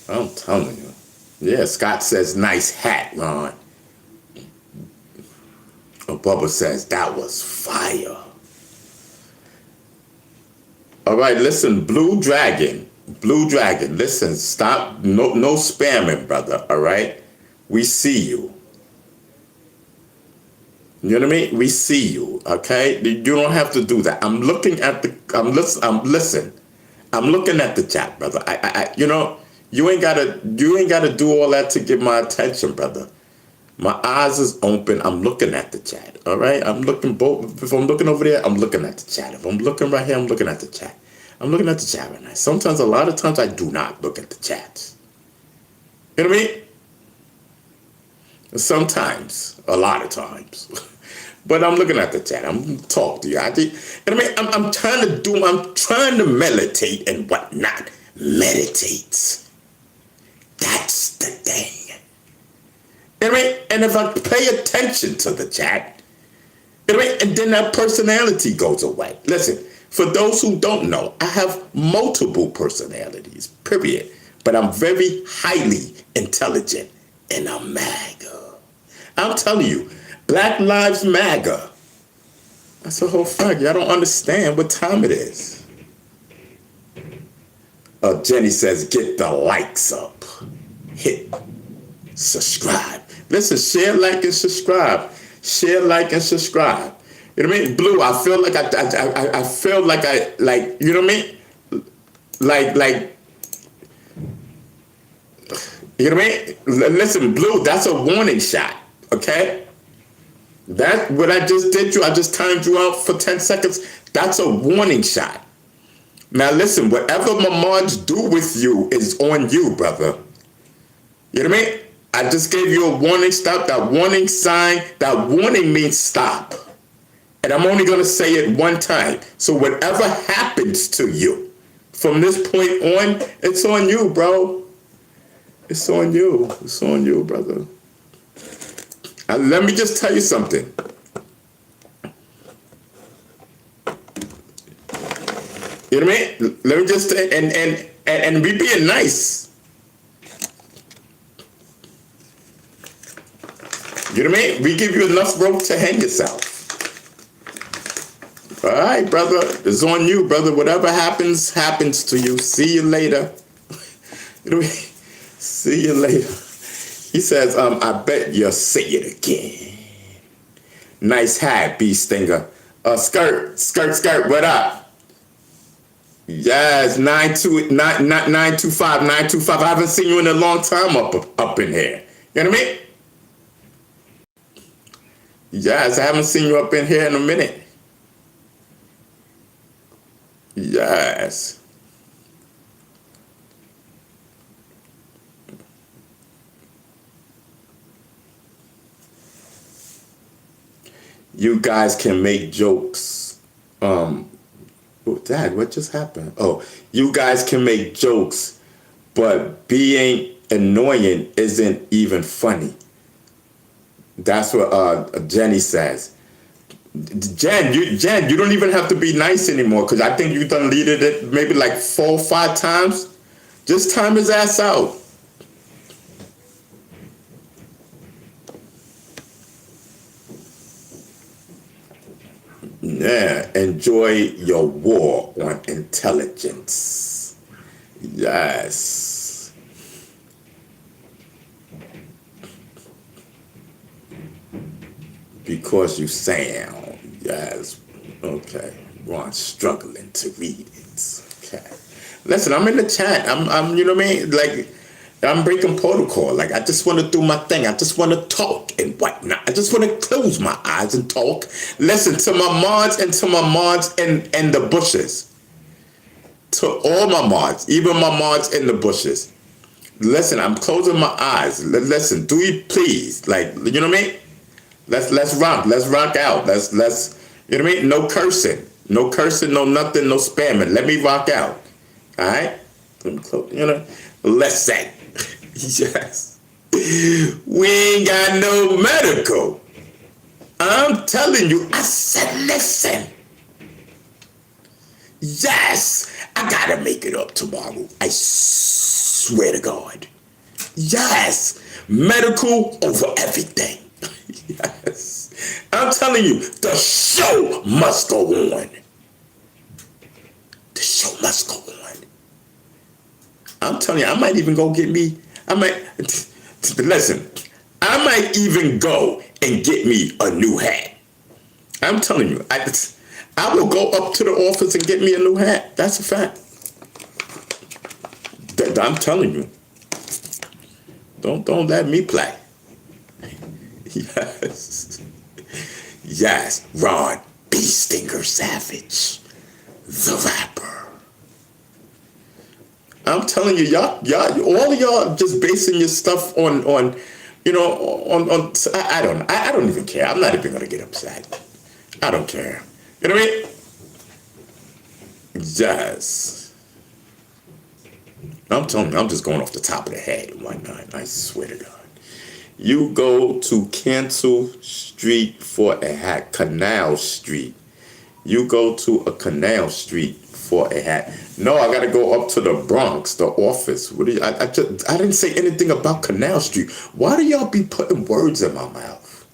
Speaker 1: I'm telling you. Yeah, Scott says, nice hat, Ron. Bubba says, that was fire. All right, listen, Blue Dragon, listen, stop, no spamming, brother, all right? We see you. You know what I mean? We see you, okay? You don't have to do that. I'm looking at the, listen, I'm looking at the chat, brother. You know, you ain't gotta do all that to get my attention, brother. My eyes is open. I'm looking at the chat. All right. I'm looking both. If I'm looking over there, I'm looking at the chat. If I'm looking right here, I'm looking at the chat. I'm looking at the chat right now. Sometimes, a lot of times, I do not look at the chats. You know what I mean? Sometimes, a lot of times. But I'm looking at the chat. I'm talking to you. You know what I mean? I'm trying to meditate and whatnot. Meditates. That's the thing. You know what I mean? And if I pay attention to the chat, you know what I mean? And then that personality goes away. Listen, for those who don't know, I have multiple personalities, period. But I'm very highly intelligent and I'm MAGA. I'm telling you, Black Lives Matter. That's the whole fact. Y'all don't understand what time it is. Jenny says, get the likes up. Hit subscribe. Listen, share, like, and subscribe. Share, like, and subscribe. You know what I mean? Blue, I feel like I feel like you know what I mean? Like, you know what I mean? Listen, Blue, that's a warning shot, okay? That, what I just did I just timed you out for 10 seconds. That's a warning shot. Now listen, whatever my mods do with you is on you, brother. You know what I mean? I just gave you a warning, stop. That warning sign, that warning means stop. And I'm only going to say it one time. So whatever happens to you from this point on, it's on you, bro. It's on you. It's on you, brother. Let me just tell you something. You know what I mean? Let me just, and we being nice. You know what I mean? We give you enough rope to hang yourself. All right, brother. It's on you, brother. Whatever happens, happens to you. See you later. You know what I mean? See you later. He says, I bet you'll say it again. Nice hat, B Stinger. Skirt, what up? Yes, 925. I haven't seen you in a long time up in here. You know what I mean? Yes, I haven't seen you up in here in a minute. Yes. You guys can make jokes. Oh, Dad, what just happened? Oh, you guys can make jokes, but being annoying isn't even funny. That's what Jenny says. Jen, you don't even have to be nice anymore, because I think you done deleted it maybe like 4 or 5 times. Just time his ass out. Yeah, enjoy your war on intelligence. Yes. Because you sound, yes. Okay. Ron struggling to read it. Okay. Listen, I'm in the chat. I'm you know what I mean? Like, I'm breaking protocol. Like, I just want to do my thing. I just want to talk and whatnot. I just want to close my eyes and talk. Listen to my mods and to my mods in the bushes. To all my mods, even my mods in the bushes. Listen, I'm closing my eyes. Listen, do you please, like, you know what I mean? Let's rock. Let's rock out. Let's you know what I mean? No cursing. No cursing, no nothing, no spamming. Let me rock out. All right? Let me close, you know? Listen. Yes. We ain't got no medical. I'm telling you, I said listen. Yes, I gotta make it up tomorrow. I swear to God. Yes, medical over everything. Yes, I'm telling you, the show must go on. The show must go on. I'm telling you, I might even go get me. Listen. I might even go and get me a new hat. I'm telling you, I will go up to the office and get me a new hat. That's a fact. I'm telling you. Don't let me play. Yes. Yes, Ron B. Stinger Savage, the rapper. I'm telling you, y'all, all of y'all just basing your stuff on you know, I don't even care. I'm not even gonna get upset. I don't care. You know what I mean? Yes. I'm telling you, I'm just going off the top of the head and whatnot. I swear to God. You go to Cancel Street for a hat. Canal Street. You go to a Canal Street for a hat. No, I gotta go up to the Bronx, the office. What do you, I didn't say anything about Canal Street. Why do y'all be putting words in my mouth?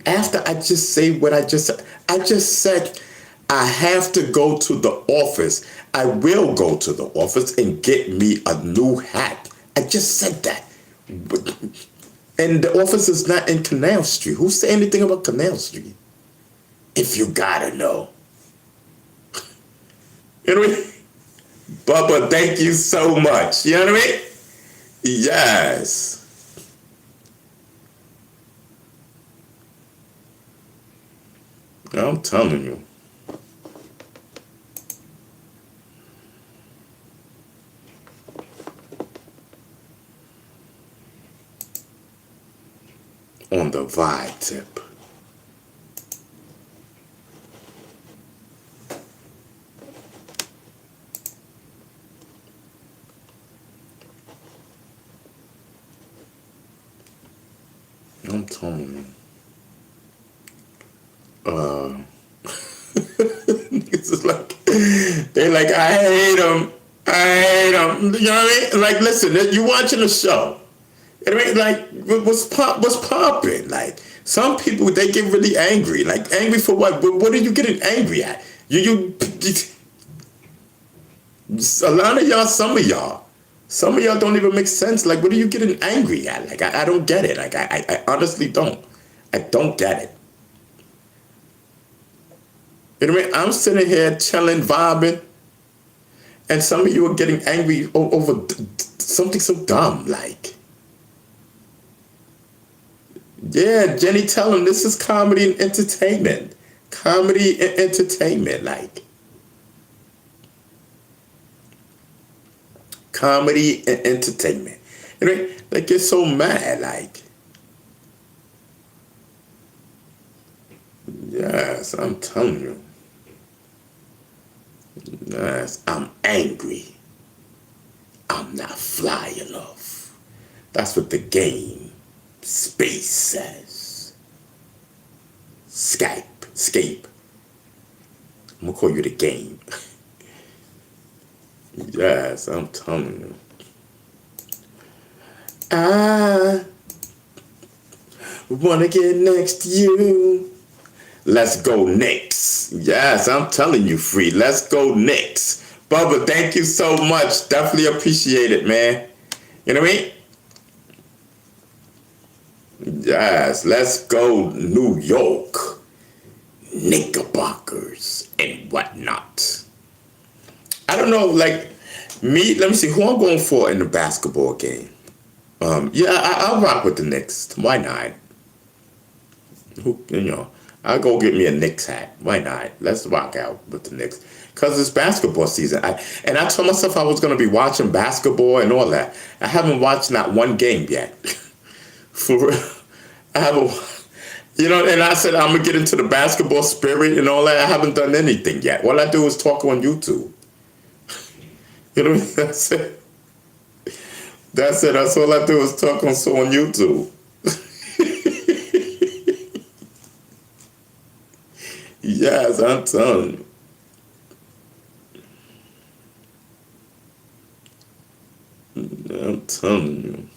Speaker 1: After I just say what I just said I have to go to the office. I will go to the office and get me a new hat. I just said that. And the office is not in Canal Street. Who said anything about Canal Street? If you gotta know. You know what I mean? Bubba, thank you so much. You know what I mean? Yes. I'm telling you. On the vibe tip. I'm telling you. It's like, they're like, I hate him. I hate him. You know what I mean? Like, listen, you watching the show. You know what I mean? Like, what's popping? Like, some people, they get really angry. Like, angry for what? What are you getting angry at? You a lot of y'all, some of y'all don't even make sense. Like, what are you getting angry at? Like, I don't get it. Like, I honestly don't. I don't get it. You know what I mean? I'm sitting here chilling, vibing, and some of you are getting angry over something so dumb. Like, yeah, Jenny, tell him this is comedy and entertainment. Comedy and entertainment, like. Comedy and entertainment. You know, they get so mad, like. Yes, I'm telling you. Yes, I'm angry. I'm not fly enough. That's what the game space says. Scape. I'm gonna call you the game. Yes, I'm telling you. I wanna get next to you. Let's go Knicks. Yes, I'm telling you, Free. Let's go Knicks. Bubba, thank you so much. Definitely appreciate it, man. You know what I mean? Yes, let's go New York. Knickerbockers and whatnot. I don't know, like, me, let me see who I'm going for in the basketball game. I'll rock with the Knicks. Why not? You know, I'll go get me a Knicks hat. Why not? Let's rock out with the Knicks. Because it's basketball season. I told myself I was going to be watching basketball and all that. I haven't watched not one game yet. For real. I haven't, and I said I'm going to get into the basketball spirit and all that. I haven't done anything yet. All I do is talk on YouTube. You know what I mean? That's it. That's it. That's all I do is talk on YouTube. Yes, I'm telling you. I'm telling you.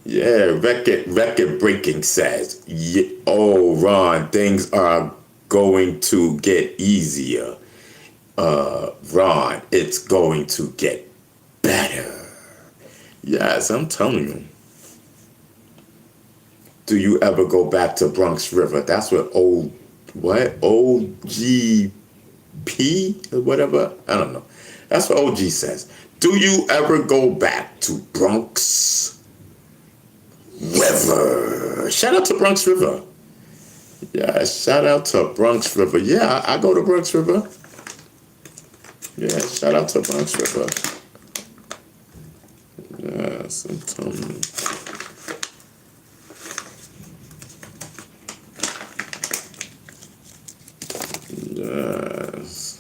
Speaker 1: Yeah, record breaking says, yeah, oh Ron, things are going to get easier. Ron, it's going to get better. Yes, I'm telling you. Do you ever go back to Bronx River? That's what OGP or whatever? I don't know. That's what OG says. Do you ever go back to Bronx River? Shout out to Bronx River. Yeah, shout out to Bronx River. Yeah, I go to Bronx River. Yeah, shout out to Bronx River. Yes, I'm telling you. Yes.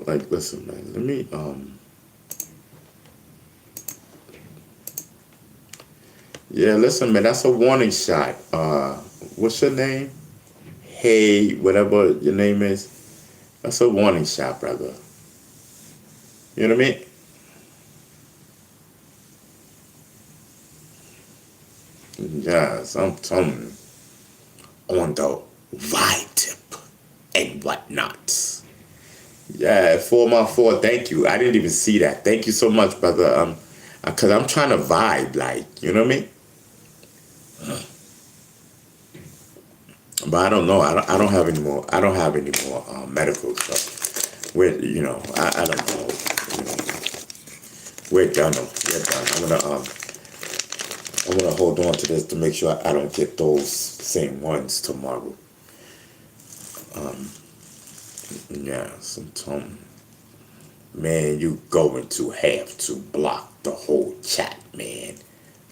Speaker 1: Like, listen, man, let me, yeah, listen, man, that's a warning shot. What's your name? Hey, whatever your name is. That's a warning shot, brother. You know what I mean? Yes, I'm telling you. On the vibe tip and whatnot. Yeah, 4x4, thank you. I didn't even see that. Thank you so much, brother. Because I'm trying to vibe, like, you know what I mean? But I don't know. I don't have any more. I don't have any more medical stuff. I don't know. We're done. We're done. I'm gonna hold on to this to make sure I don't get those same ones tomorrow. Yeah, sometime. Man, you going to have to block the whole chat, man.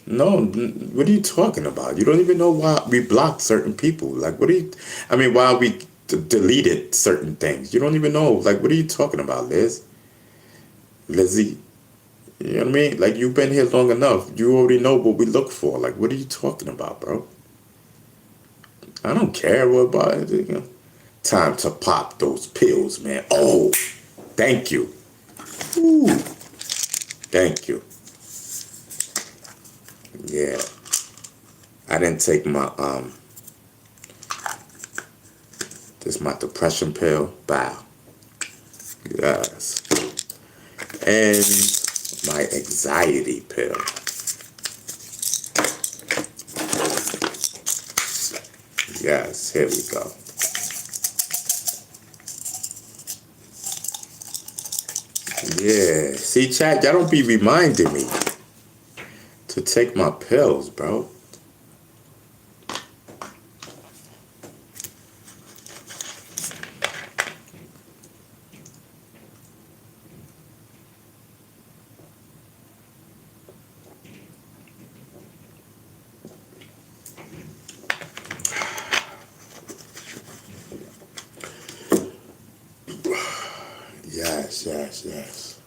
Speaker 1: No, what are you talking about? You don't even know why we blocked certain people. Like, why we deleted certain things. You don't even know. Like, what are you talking about, Lizzie? You know what I mean? Like, you've been here long enough. You already know what we look for. Like, what are you talking about, bro? I don't care what about it. Time to pop those pills, man. Oh, thank you. Ooh, thank you. Yeah. I didn't take my this is my depression pill. Bow. Yes. And my anxiety pill. Yes, here we go. Yeah. See, chat, y'all don't be reminding me to take my pills, bro. Yes.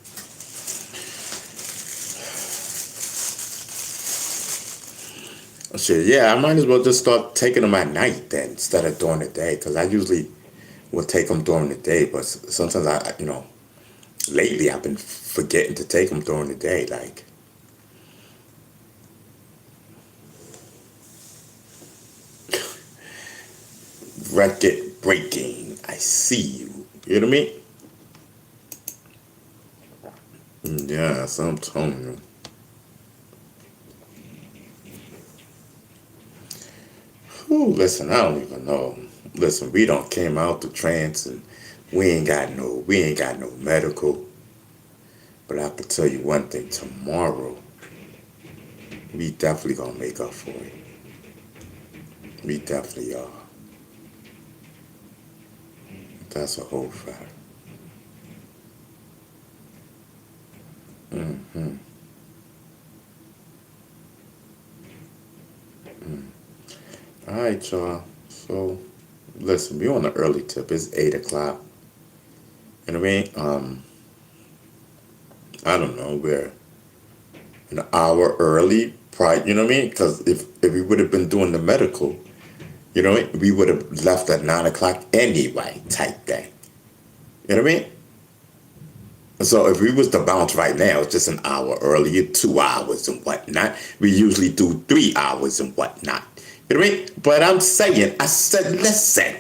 Speaker 1: Shit, yeah, I might as well just start taking them at night then instead of during the day, because I usually will take them during the day, but sometimes lately I've been forgetting to take them during the day, like. Record breaking, I see you. You know what I mean? Yes, I'm telling you. Ooh, listen, I don't even know. Listen, we don't came out the trance and We ain't got no medical. But I can tell you one thing, tomorrow, we definitely gonna make up for it. We definitely are. That's a whole fact. Hmm. All right, y'all. So, listen, we on the early tip. It's 8 o'clock. You know what I mean? I don't know. We're an hour early, probably. You know what I mean? Because if we would have been doing the medical, you know what I mean? We would have left at 9 o'clock anyway, type thing. You know what I mean? So if we was to bounce right now, it's just an hour earlier, 2 hours and whatnot. We usually do 3 hours and whatnot. You know what I mean? But I'm saying, I said, listen.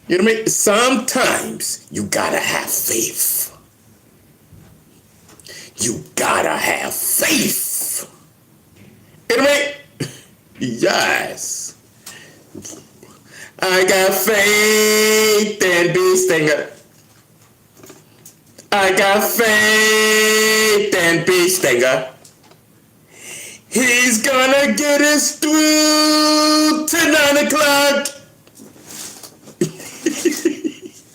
Speaker 1: You know what I mean? Sometimes you gotta have faith. You gotta have faith. You know what I mean? Yes. I got faith in Bee Stinger. I got faith in Bee Stinger. He's gonna get us through to 9 o'clock.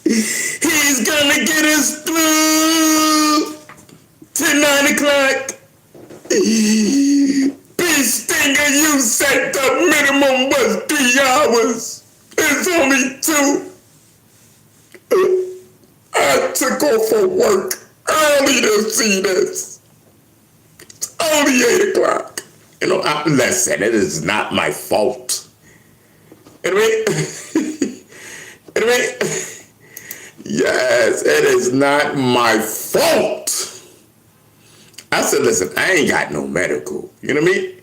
Speaker 1: He's gonna get us through to 9 o'clock. Bee Stinger, you said the minimum was 3 hours. It's only 2. I took off for work early to see this. It's only 8 o'clock. You know, listen, it is not my fault. You know what I mean? You know what I mean? Yes, it is not my fault. I said, listen, I ain't got no medical. You know what I mean?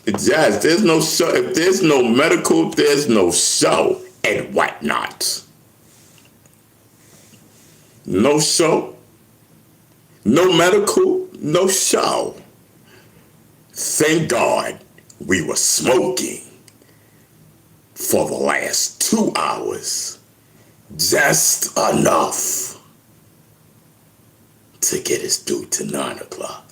Speaker 1: Yes, there's no show. If there's no medical, there's no show and whatnot. No show, no medical, no show. Thank God we were smoking for the last 2 hours. Just enough to get us through to 9 o'clock.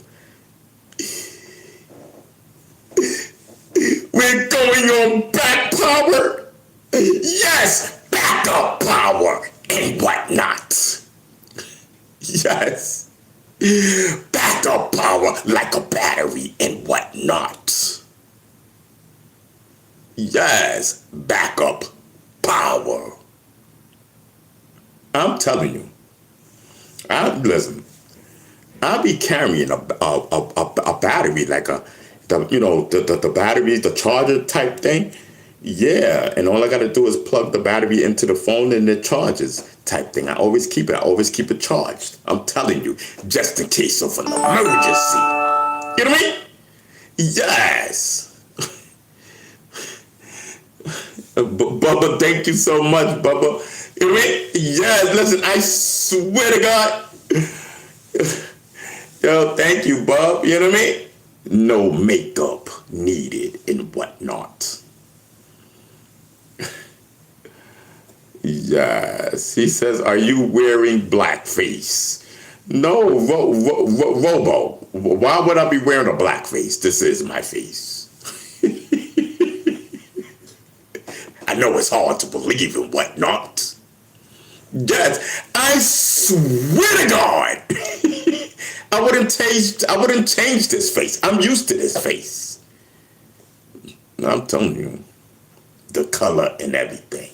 Speaker 1: We're going on back power. Yes, backup power and whatnot. Yes. Backup power like a battery and whatnot. Yes, backup power. I'm telling you. Listen, I'll be carrying a battery like the battery, the charger type thing. Yeah, and all I gotta do is plug the battery into the phone and it charges type thing. I always keep it charged. I'm telling you, just in case of an emergency. You know what I mean? Yes. Bubba, thank you so much, Bubba. You know what I mean? Yes, listen, I swear to God. Yo, thank you, Bub. You know what I mean? No makeup needed and whatnot. Yes. He says, are you wearing blackface? No, Robo. Why would I be wearing a blackface? This is my face. I know it's hard to believe and whatnot. Yes, I swear to God. I wouldn't change this face. I'm used to this face. I'm telling you, the color and everything.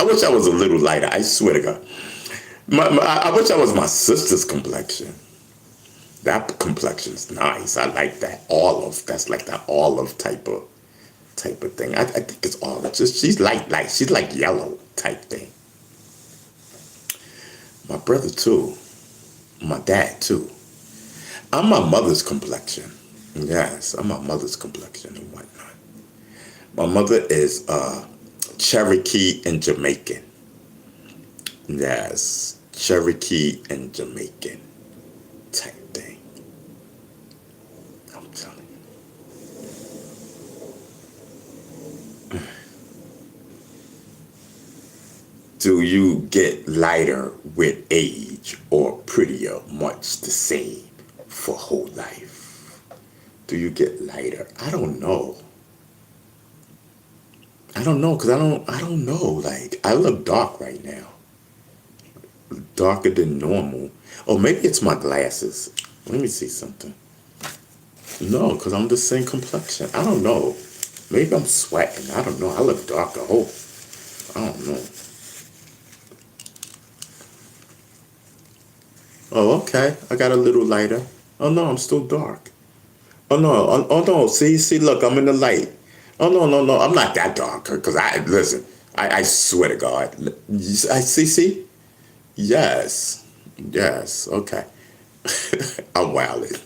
Speaker 1: I wish I was a little lighter. I swear to God. I wish I was my sister's complexion. That complexion's nice. I like that olive. That's like that olive type of thing. I think it's olive. She's light. She's like yellow type thing. My brother too. My dad too. I'm my mother's complexion. Yes, I'm my mother's complexion and whatnot. My mother is Cherokee and Jamaican. Yes, Cherokee and Jamaican type thing. I'm telling you. Do you get lighter with age or prettier, much the same for whole life? Do you get lighter? I don't know. I don't know because I don't know. Like I look dark right now, darker than normal. Or maybe it's my glasses. Let me see something. No, because I'm the same complexion. I don't know. Maybe I'm sweating. I don't know. I look darker. Oh, I don't know. Oh, okay. I got a little lighter. Oh no, I'm still dark. Oh no, oh no. See, look, I'm in the light. Oh no. I'm not that dark. Cause listen. I swear to God. I see. Yes, yes. Okay. I'm wilding.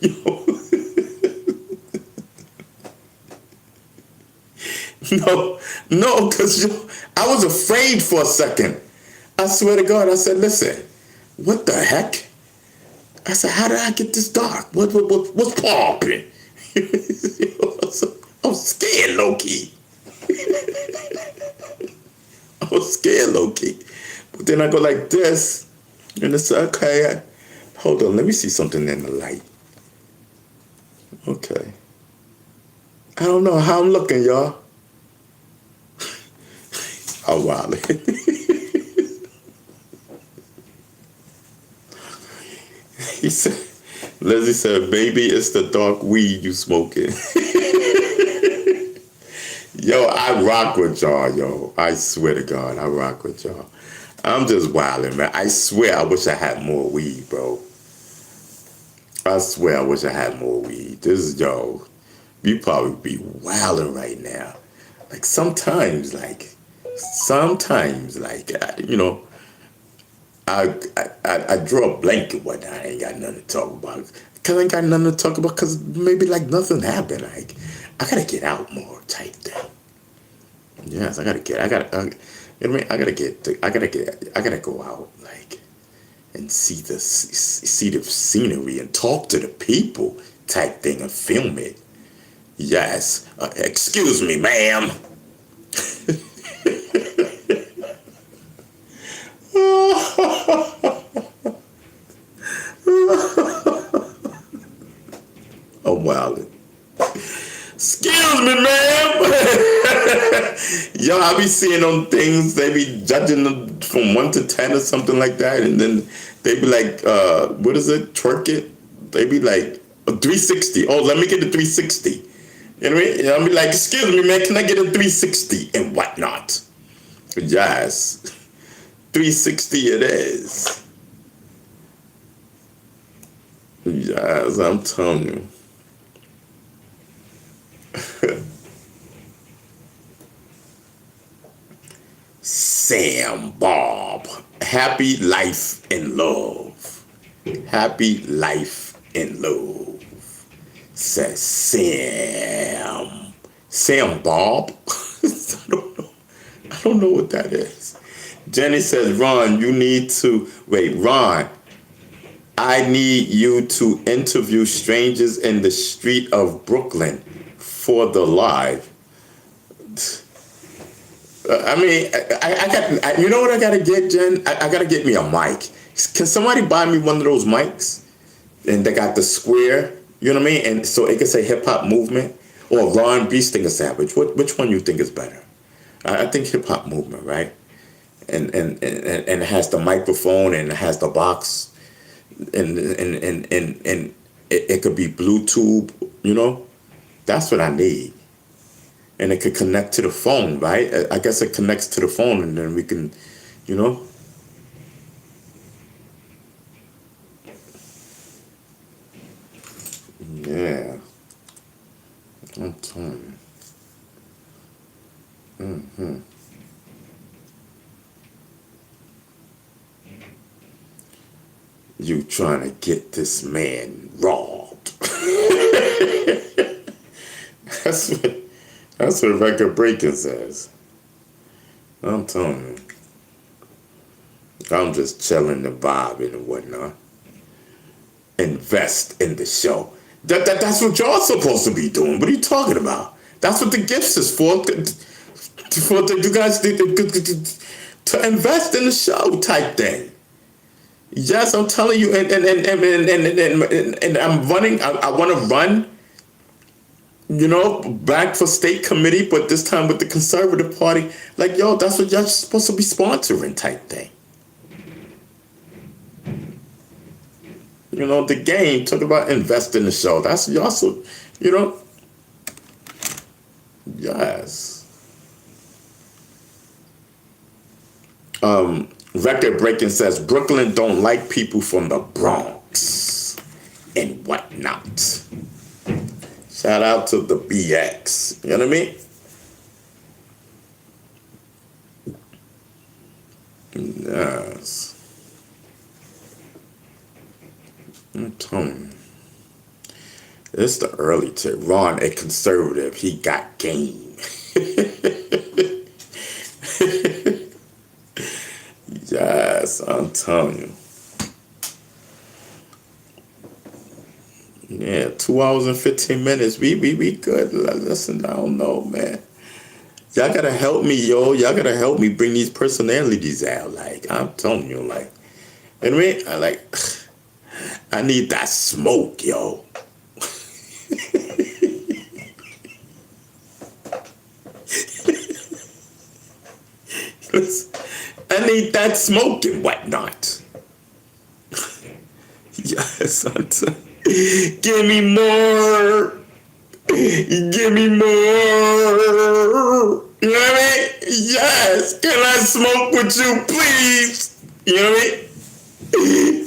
Speaker 1: No, cause I was afraid for a second. I swear to God. I said, listen. What the heck? I said, how did I get this dark? What's popping? I'm scared, low key. I was scared, low key. But then I go like this, and it's okay. Hold on, let me see something in the light. Okay. I don't know how I'm looking, y'all. I'm wild. He said, Leslie said, baby, it's the dark weed you smoking. Yo, I rock with y'all, yo. I swear to God, I rock with y'all. I'm just wilding, man. I swear I wish I had more weed, bro. I swear I wish I had more weed. This is, yo, you probably be wilding right now. Like sometimes, you know, I draw a blanket one night. I ain't got nothing to talk about. Cause I ain't got nothing to talk about. Cause maybe like nothing happened. Like I gotta get out more type thing. Yes, I gotta, you know what I mean? I gotta go out like and see the scenery and talk to the people type thing and film it. Yes. Excuse me, ma'am. I'm wildin'. Excuse me, ma'am. Yo, I be seeing them things. They be judging them from 1 to 10 or something like that, and then they be like, what is it? Twerk it. They be like a 360. Oh, let me get a 360. You know what I mean? I'll be like, excuse me, man, can I get a 360 and whatnot? Yes, 360 it is. Yes, I'm telling you. Sam Bob. Happy life and love. Happy life and love. Says Sam. Sam Bob? I don't know what that is. Jenny says, Ron, you need to wait, Ron. I need you to interview strangers in the street of Brooklyn for the live. I mean, you know what I gotta get, Jen? I gotta get me a mic. Can somebody buy me one of those mics? And they got the square, you know what I mean? And so it can say hip hop movement or Ron B. Stinger Savage. Which one you think is better? I think hip hop movement, right? And it has the microphone and it has the box and it could be Bluetooth, you know? That's what I need. And it could connect to the phone, right? I guess it connects to the phone and then we can, you know? Yeah. I'm telling you. Mm-hmm. You trying to get this man robbed. That's what Record Breaking says. I'm telling you. I'm just chilling the vibe and whatnot. Invest in the show. That's what y'all supposed to be doing. What are you talking about? That's what the gifts is for. For you guys, to invest in the show type thing. Yes, I'm telling you, and I'm running. I want to run, back for state committee, but this time with the Conservative Party. Like, yo, that's what y'all supposed to be sponsoring type thing. The game talk about invest in the show. That's y'all so, yes. Record breaking says Brooklyn don't like people from the Bronx and whatnot. Shout out to the BX. You know what I mean? Yes. I'm telling you. It's the early tip. Ron, a conservative, he got game. Yes, I'm telling you. Yeah, 2 hours and 15 minutes. We good. Listen, I don't know, man. Y'all gotta help me, yo. Y'all gotta help me bring these personalities out. Like, I'm telling you, like, you know what I mean? I need that smoke, yo. I need that smoke and whatnot. Yes, give me more. Give me more. You know what I mean? Yes. Can I smoke with you, please? You know what I mean?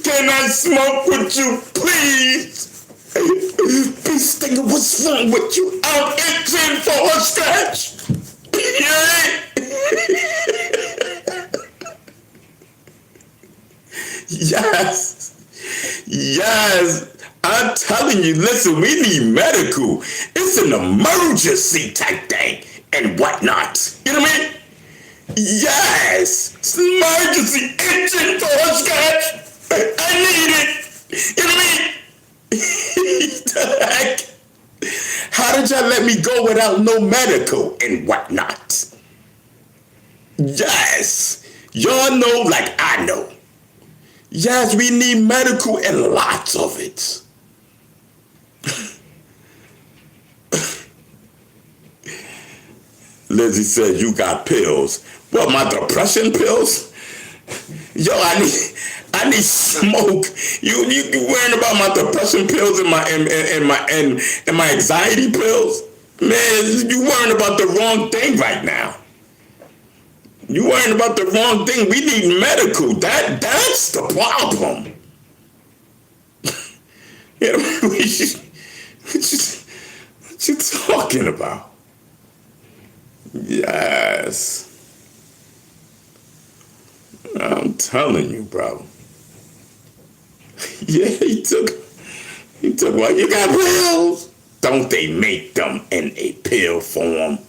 Speaker 1: Can I smoke with you, please? Peace, nigga, what's wrong with you? I'm itching for a scratch. You know what I mean? Yes. Yes. I'm telling you, listen, we need medical. It's an emergency type thing and whatnot. You know what I mean? Yes. It's an emergency itching for a scratch. I need it. You know what I mean? How did y'all let me go without no medical and whatnot? Yes. Y'all know like I know. Yes, we need medical and lots of it. Lizzie said, you got pills. What, my depression pills? Yo, I need smoke. You worrying about my depression pills and my anxiety pills? Man, you worrying about the wrong thing right now. You worrying about the wrong thing. We need medical. That's the problem. You know, what you talking about? Yes. I'm telling you, bro. Yeah, he took what? You got pills? Don't they make them in a pill form?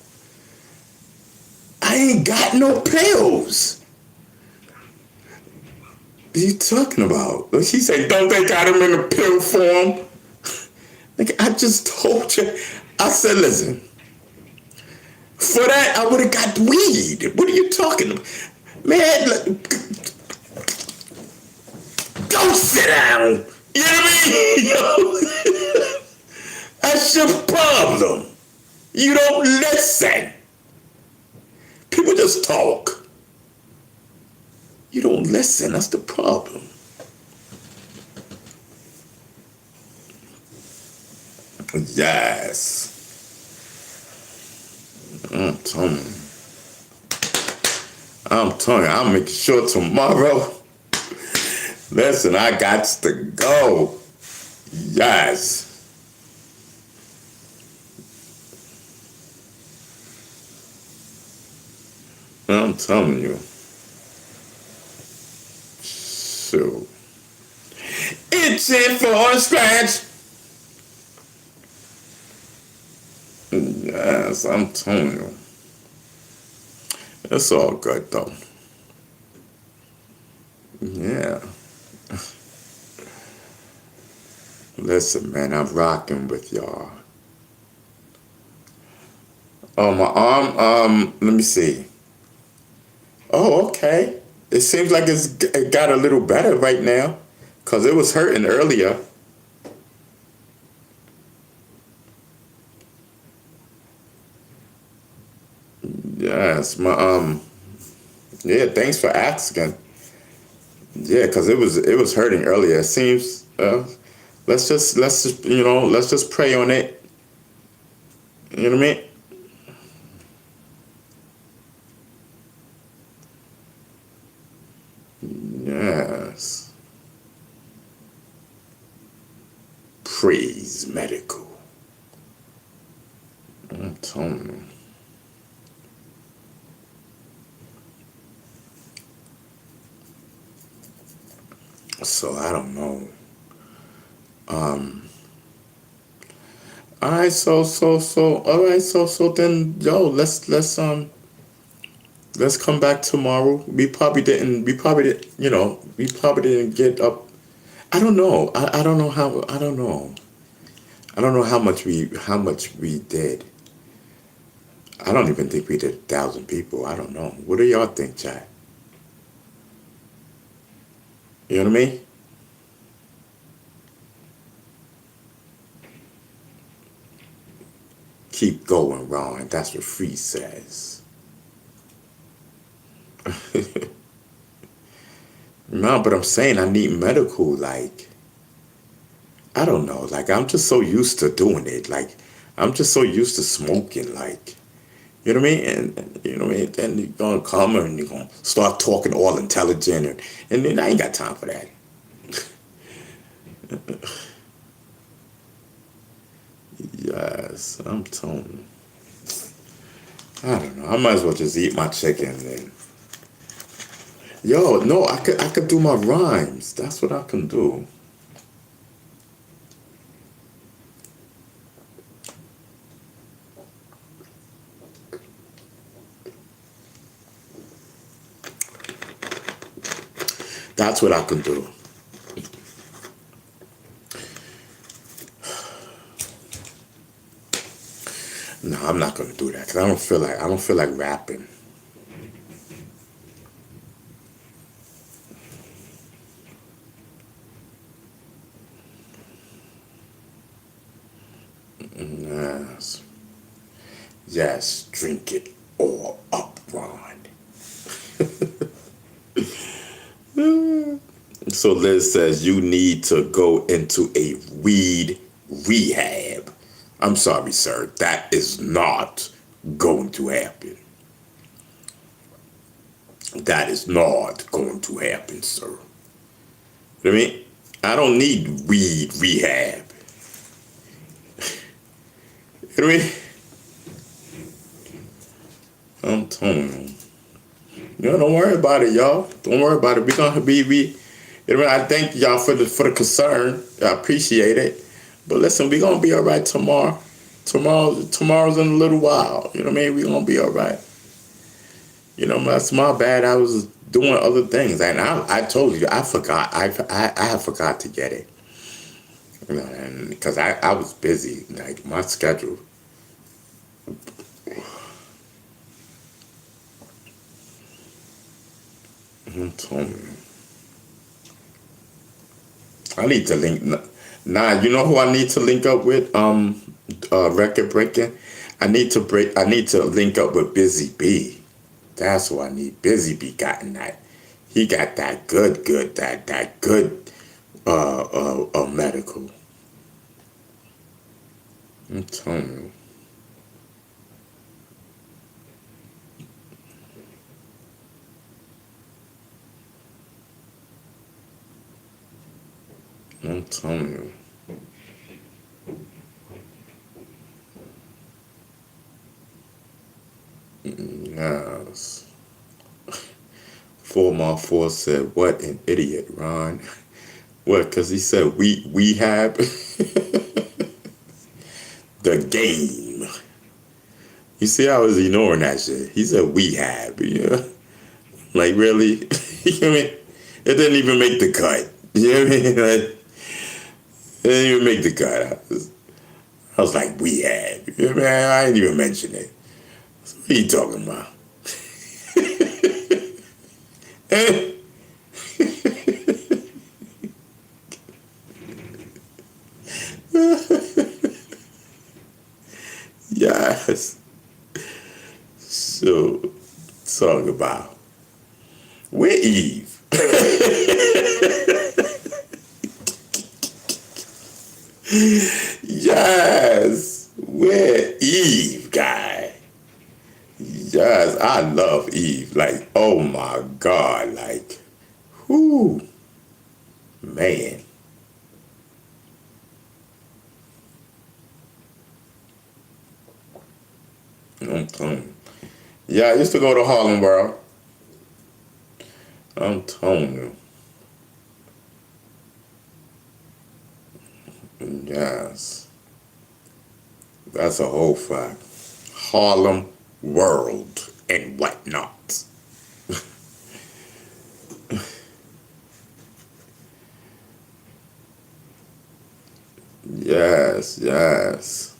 Speaker 1: I ain't got no pills. What are you talking about? She said, don't they got them in a pill form? Like, I just told you. I said, listen, for that, I would have got weed. What are you talking about? Man, go sit down. You know what I mean? That's your problem. You don't listen. People just talk. You don't listen. That's the problem. Yes. I'm telling you, I'll make sure tomorrow. Listen, I got to go. Yes. I'm telling you. So, itching for a scratch. Yes, I'm telling you. It's all good though. Yeah. Listen, man, I'm rocking with y'all. Oh, my arm, let me see. Oh, okay. It seems like it got a little better right now, cause it was hurting earlier. Yes, my yeah. Thanks for asking. Yeah, cause it was hurting earlier. It seems. Let's just let's just pray on it. You know what I mean? Yes. Praise medical. I'm telling you. So I don't know. All right, all right, so then yo, let's come back tomorrow. We probably didn't get up. I don't know. I don't know how I don't know. I don't know how much we did. I don't even think we did 1,000 people. I don't know. What do y'all think, Chad? You know what I mean? Keep going, Ron. That's what Free says. No, but I'm saying I need medical, like, I don't know. Like, I'm just so used to doing it. Like, I'm just so used to smoking. Like, you know what I mean? And you know what I mean? Then you're going to come and you're going to start talking all intelligent. And then I ain't got time for that. Yes, I'm telling you. I don't know. I might as well just eat my chicken then. Yo, no, I could do my rhymes. That's what I can do. That's what I can do. No, I'm not gonna do that because I don't feel like rapping. Yes, yes, drink it all up, Ron. So Liz says you need to go into a weed rehab. I'm sorry, sir. That is not going to happen. That is not going to happen, sir. You know what I mean? I don't need weed rehab. You know what I mean? I'm telling you. Don't worry about it, y'all. Don't worry about it. We're gonna be you know what I mean? I thank y'all for the concern. I appreciate it. But listen, we're gonna be all right tomorrow. Tomorrow's in a little while. You know what I mean? We're gonna be all right. That's my bad. I was doing other things, and I told you I forgot. I forgot to get it. And because I was busy, like my schedule. I'm telling you. I need to link. Nah, you know who I need to link up with? Record breaking. I need to link up with Busy B. That's who I need. Busy B gotten that. He got that that good medical. I'm telling you. I'm telling you. Yes. 4 said, "What an idiot, Ron." What? Because he said we have the game. You see, I was ignoring that shit. He said we have. Like really? You know what I mean? It didn't even make the cut. You know what I mean? Like, it didn't even make the cut. I was like, we have. You know what I mean? I didn't even mention it. What are you talking about? Yes. So, talk about where Eve. Yes, where Eve, guy. Yes, I love Eve. Like, oh my God, like, whoo, man. I'm telling you. Yeah, I used to go to Harlem World. I'm telling you. Yes, that's a whole fact. Harlem World and whatnot. Yes, yes.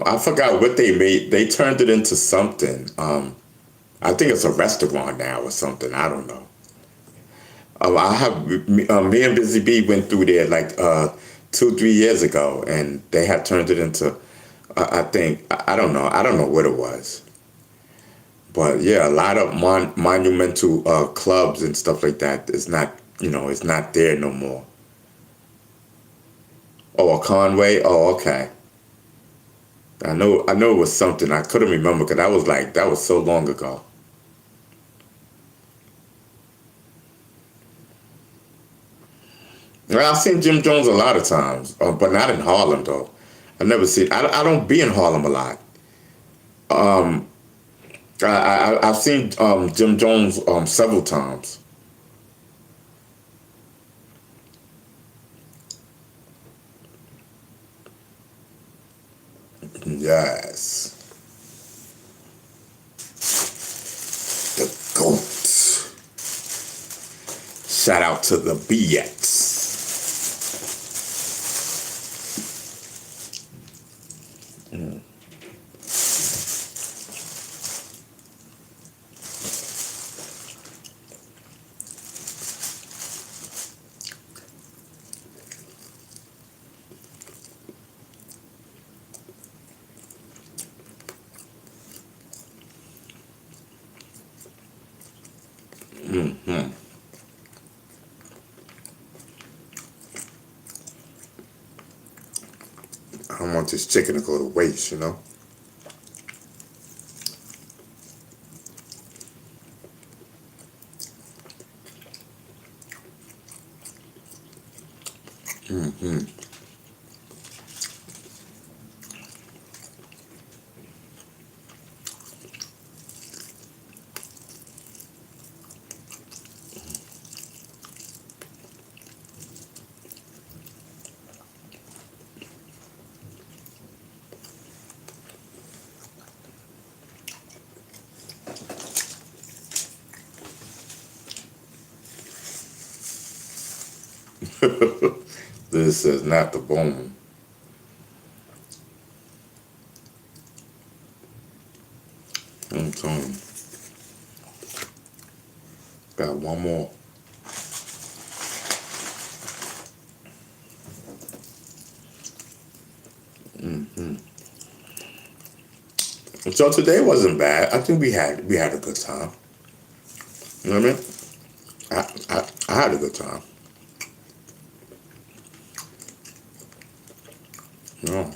Speaker 1: I forgot what they made. They turned it into something. I think it's a restaurant now or something. I don't know. I have me and Busy Bee went through there like 2, 3 years ago, and they had turned it into. I think I don't know. I don't know what it was, but yeah, a lot of monumental clubs and stuff like that is not. It's not there no more. Oh, a Conway. Oh, okay. I know it was something. I couldn't remember because that was so long ago. Well, I've seen Jim Jones a lot of times, but not in Harlem though. I never see. I don't be in Harlem a lot. I've seen Jim Jones several times. Yes, the goat. Shout out to the BX. I don't want this chicken to go to waste. This is not the bone. I'm telling you. Got one more. So today wasn't bad. I think we had a good time. You know what I mean? I had a good time. No,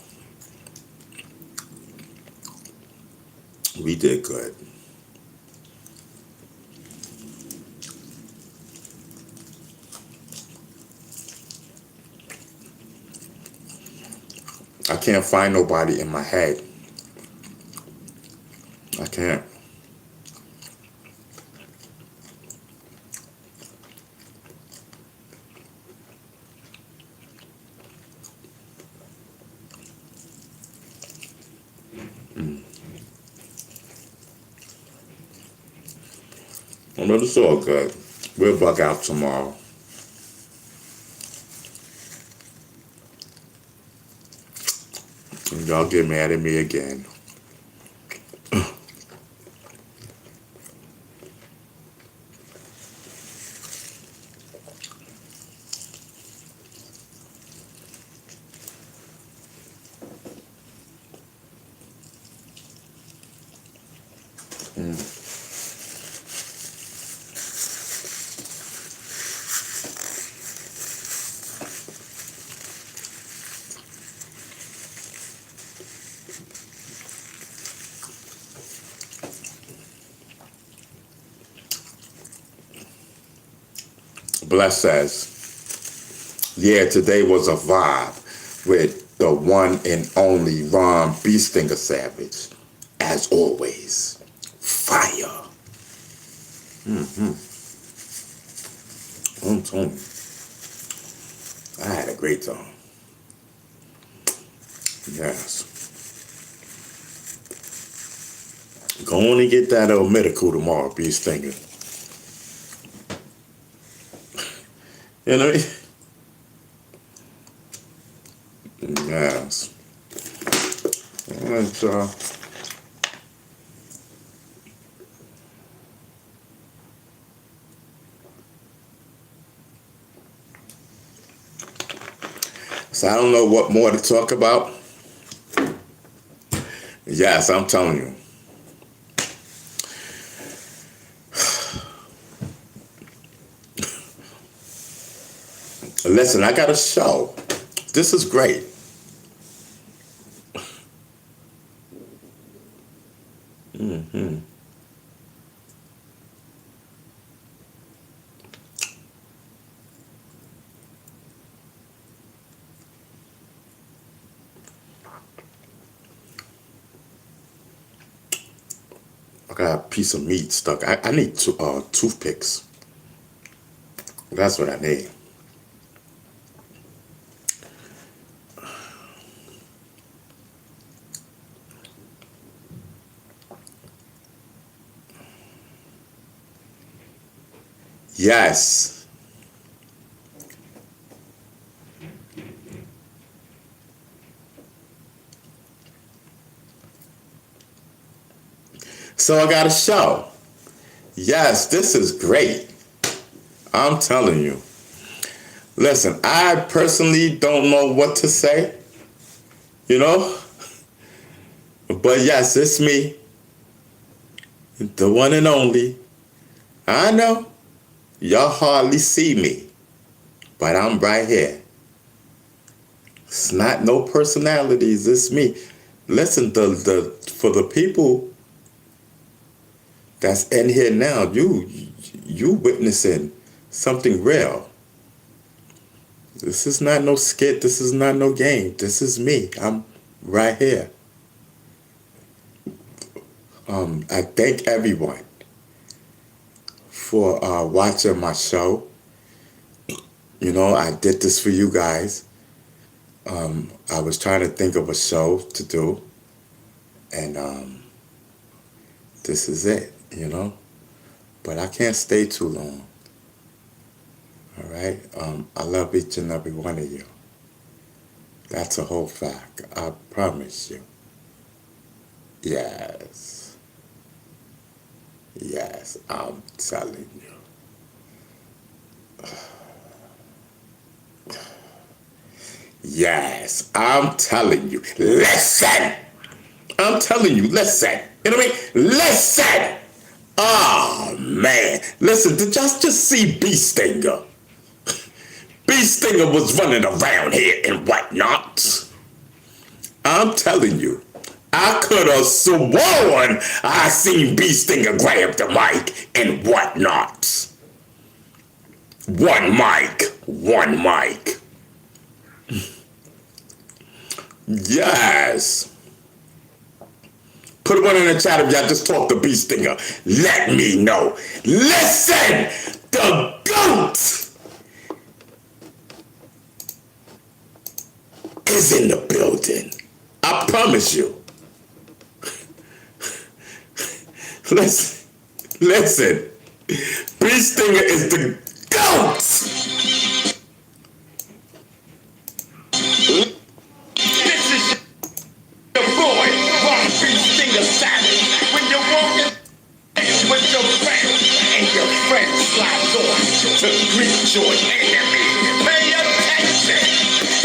Speaker 1: we did good. I can't find nobody in my head. I can't. But it's all good. We'll bug out tomorrow. And y'all get mad at me again. Bless says, yeah, today was a vibe with the one and only Ron B. Stinger Savage. As always, fire. I'm telling you, I had a great time. Yes. Go on and get that medical tomorrow, B. Stinger. You know what I mean? Yes. All right, y'all. So I don't know what more to talk about. Yes, I'm telling you. Listen, I got a show. This is great. I got a piece of meat stuck. I need toothpicks. That's what I need. Yes. So I got a show. Yes, this is great. I'm telling you. Listen, I personally don't know what to say, you know? But yes, it's me, the one and only. I know y'all hardly see me, but I'm right here. It's not no personalities, it's me. Listen, for the people that's in here now, you witnessing something real. This is not no skit, this is not no game. This is me. I'm right here. I thank everyone for watching my show. You know, I did this for you guys. I was trying to think of a show to do, and this is it, you know. But I can't stay too long. All right? I love each and every one of you. That's a whole fact. I promise you. Yes. Yes, I'm telling you. Yes, I'm telling you. Listen! I'm telling you, listen. You know what I mean? Listen! Oh, man. Listen, did y'all just see B. Stinger? B. Stinger was running around here and whatnot. I'm telling you. I could have sworn I seen B. Stinger grab the mic and whatnot. One mic. Yes. Put one in the chat if y'all just talk to B. Stinger. Let me know. Listen, the GOAT is in the building. I promise you. Listen. B. Stinger is the GOAT.
Speaker 2: This is your boy, Ron B. Stinger Savage. When you're walking with your friend and your friend slides on to greet your enemy, pay attention.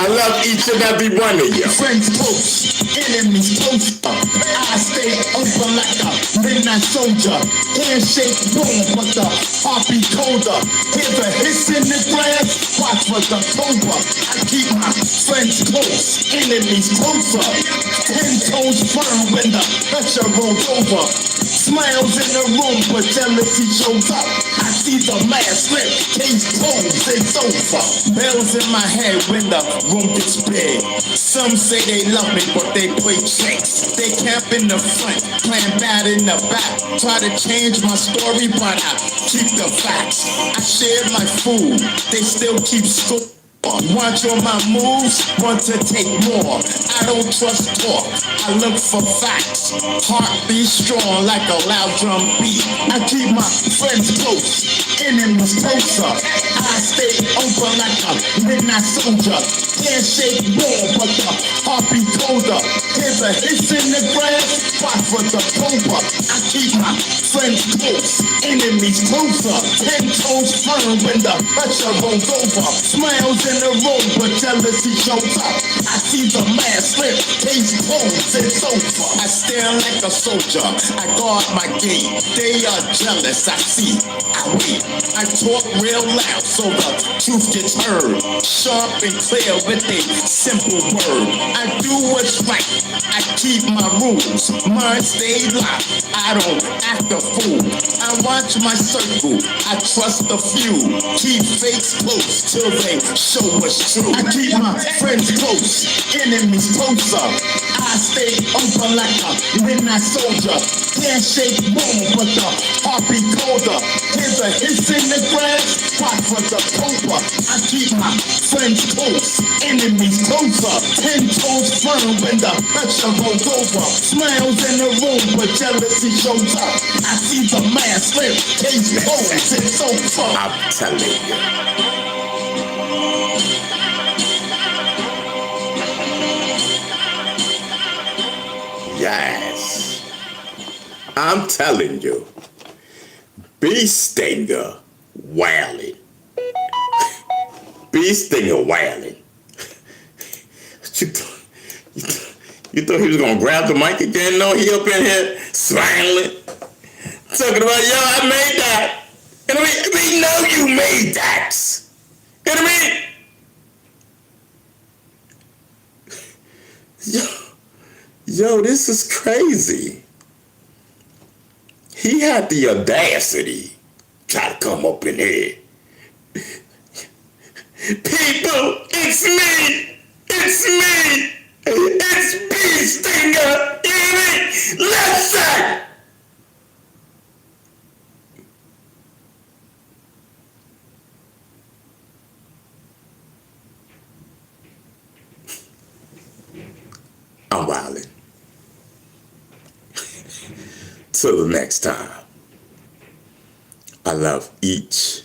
Speaker 1: I love each and every one of you.
Speaker 2: Friends close, enemies closer. I stay open like a midnight soldier. Handshake warm, but the heart be colder. Hear the hiss in the glass, watch for the cobra. I keep my friends close, enemies closer. 10 toes firm when the pressure rolls over. Smiles in the room, but jealousy shows up. I see the mask slip, case closed, it's over. Bells in my head when the room gets big. Some say they love me, but they play tricks. They camp in the front, playing bad in the back. Try to change my story, but I keep the facts. I share my food, they still keep score. Watch on my moves, want to take more. I don't trust talk, I look for facts. Heart be strong like a loud drum beat. I keep my friends close, enemies closer. I stay open like a midnight soldier. Can't shake warm, but the heart be colder. Here's a hiss in the grass, spot for the cobra. I keep my friends close, enemies closer. 10 toes firm when the pressure rolls over. Smiles in the room, but jealousy shows up. I see the mask slip, case closed, it's over. I stare like a soldier, I guard my gate. They are jealous, I see, I wait. I talk real loud so the truth gets heard. Sharp and clear with a simple word. I do what's right, I keep my rules. Mine stay locked, I don't act a fool. I watch my circle, I trust a few. Keep fakes close till they show what's true. I keep my friends close, enemies closer. I stay open like a midnight soldier. Can't shake warm, but the heart be colder. Here's a hiss in the grass, spot for the cobra. I keep my friends close, enemies closer. 10 toes firm when the pressure rolls over. Smiles in the room, but jealousy shows up. I see the mask slip, case closed, it's over.
Speaker 1: I'm telling you. Yes. I'm telling you. Bee Stinger wailing. Bee Stinger wailing. You thought he was gonna grab the mic again? No, he up in here smiling. Talking about, yo, I made that. You know what I mean? We know you made that. You know what I mean? Yo, this is crazy. He had the audacity try to come up in here. People, it's me. It's me. It's Bee Stinger. You know what I mean? Listen. I'm wildin'. Till the next time, I love each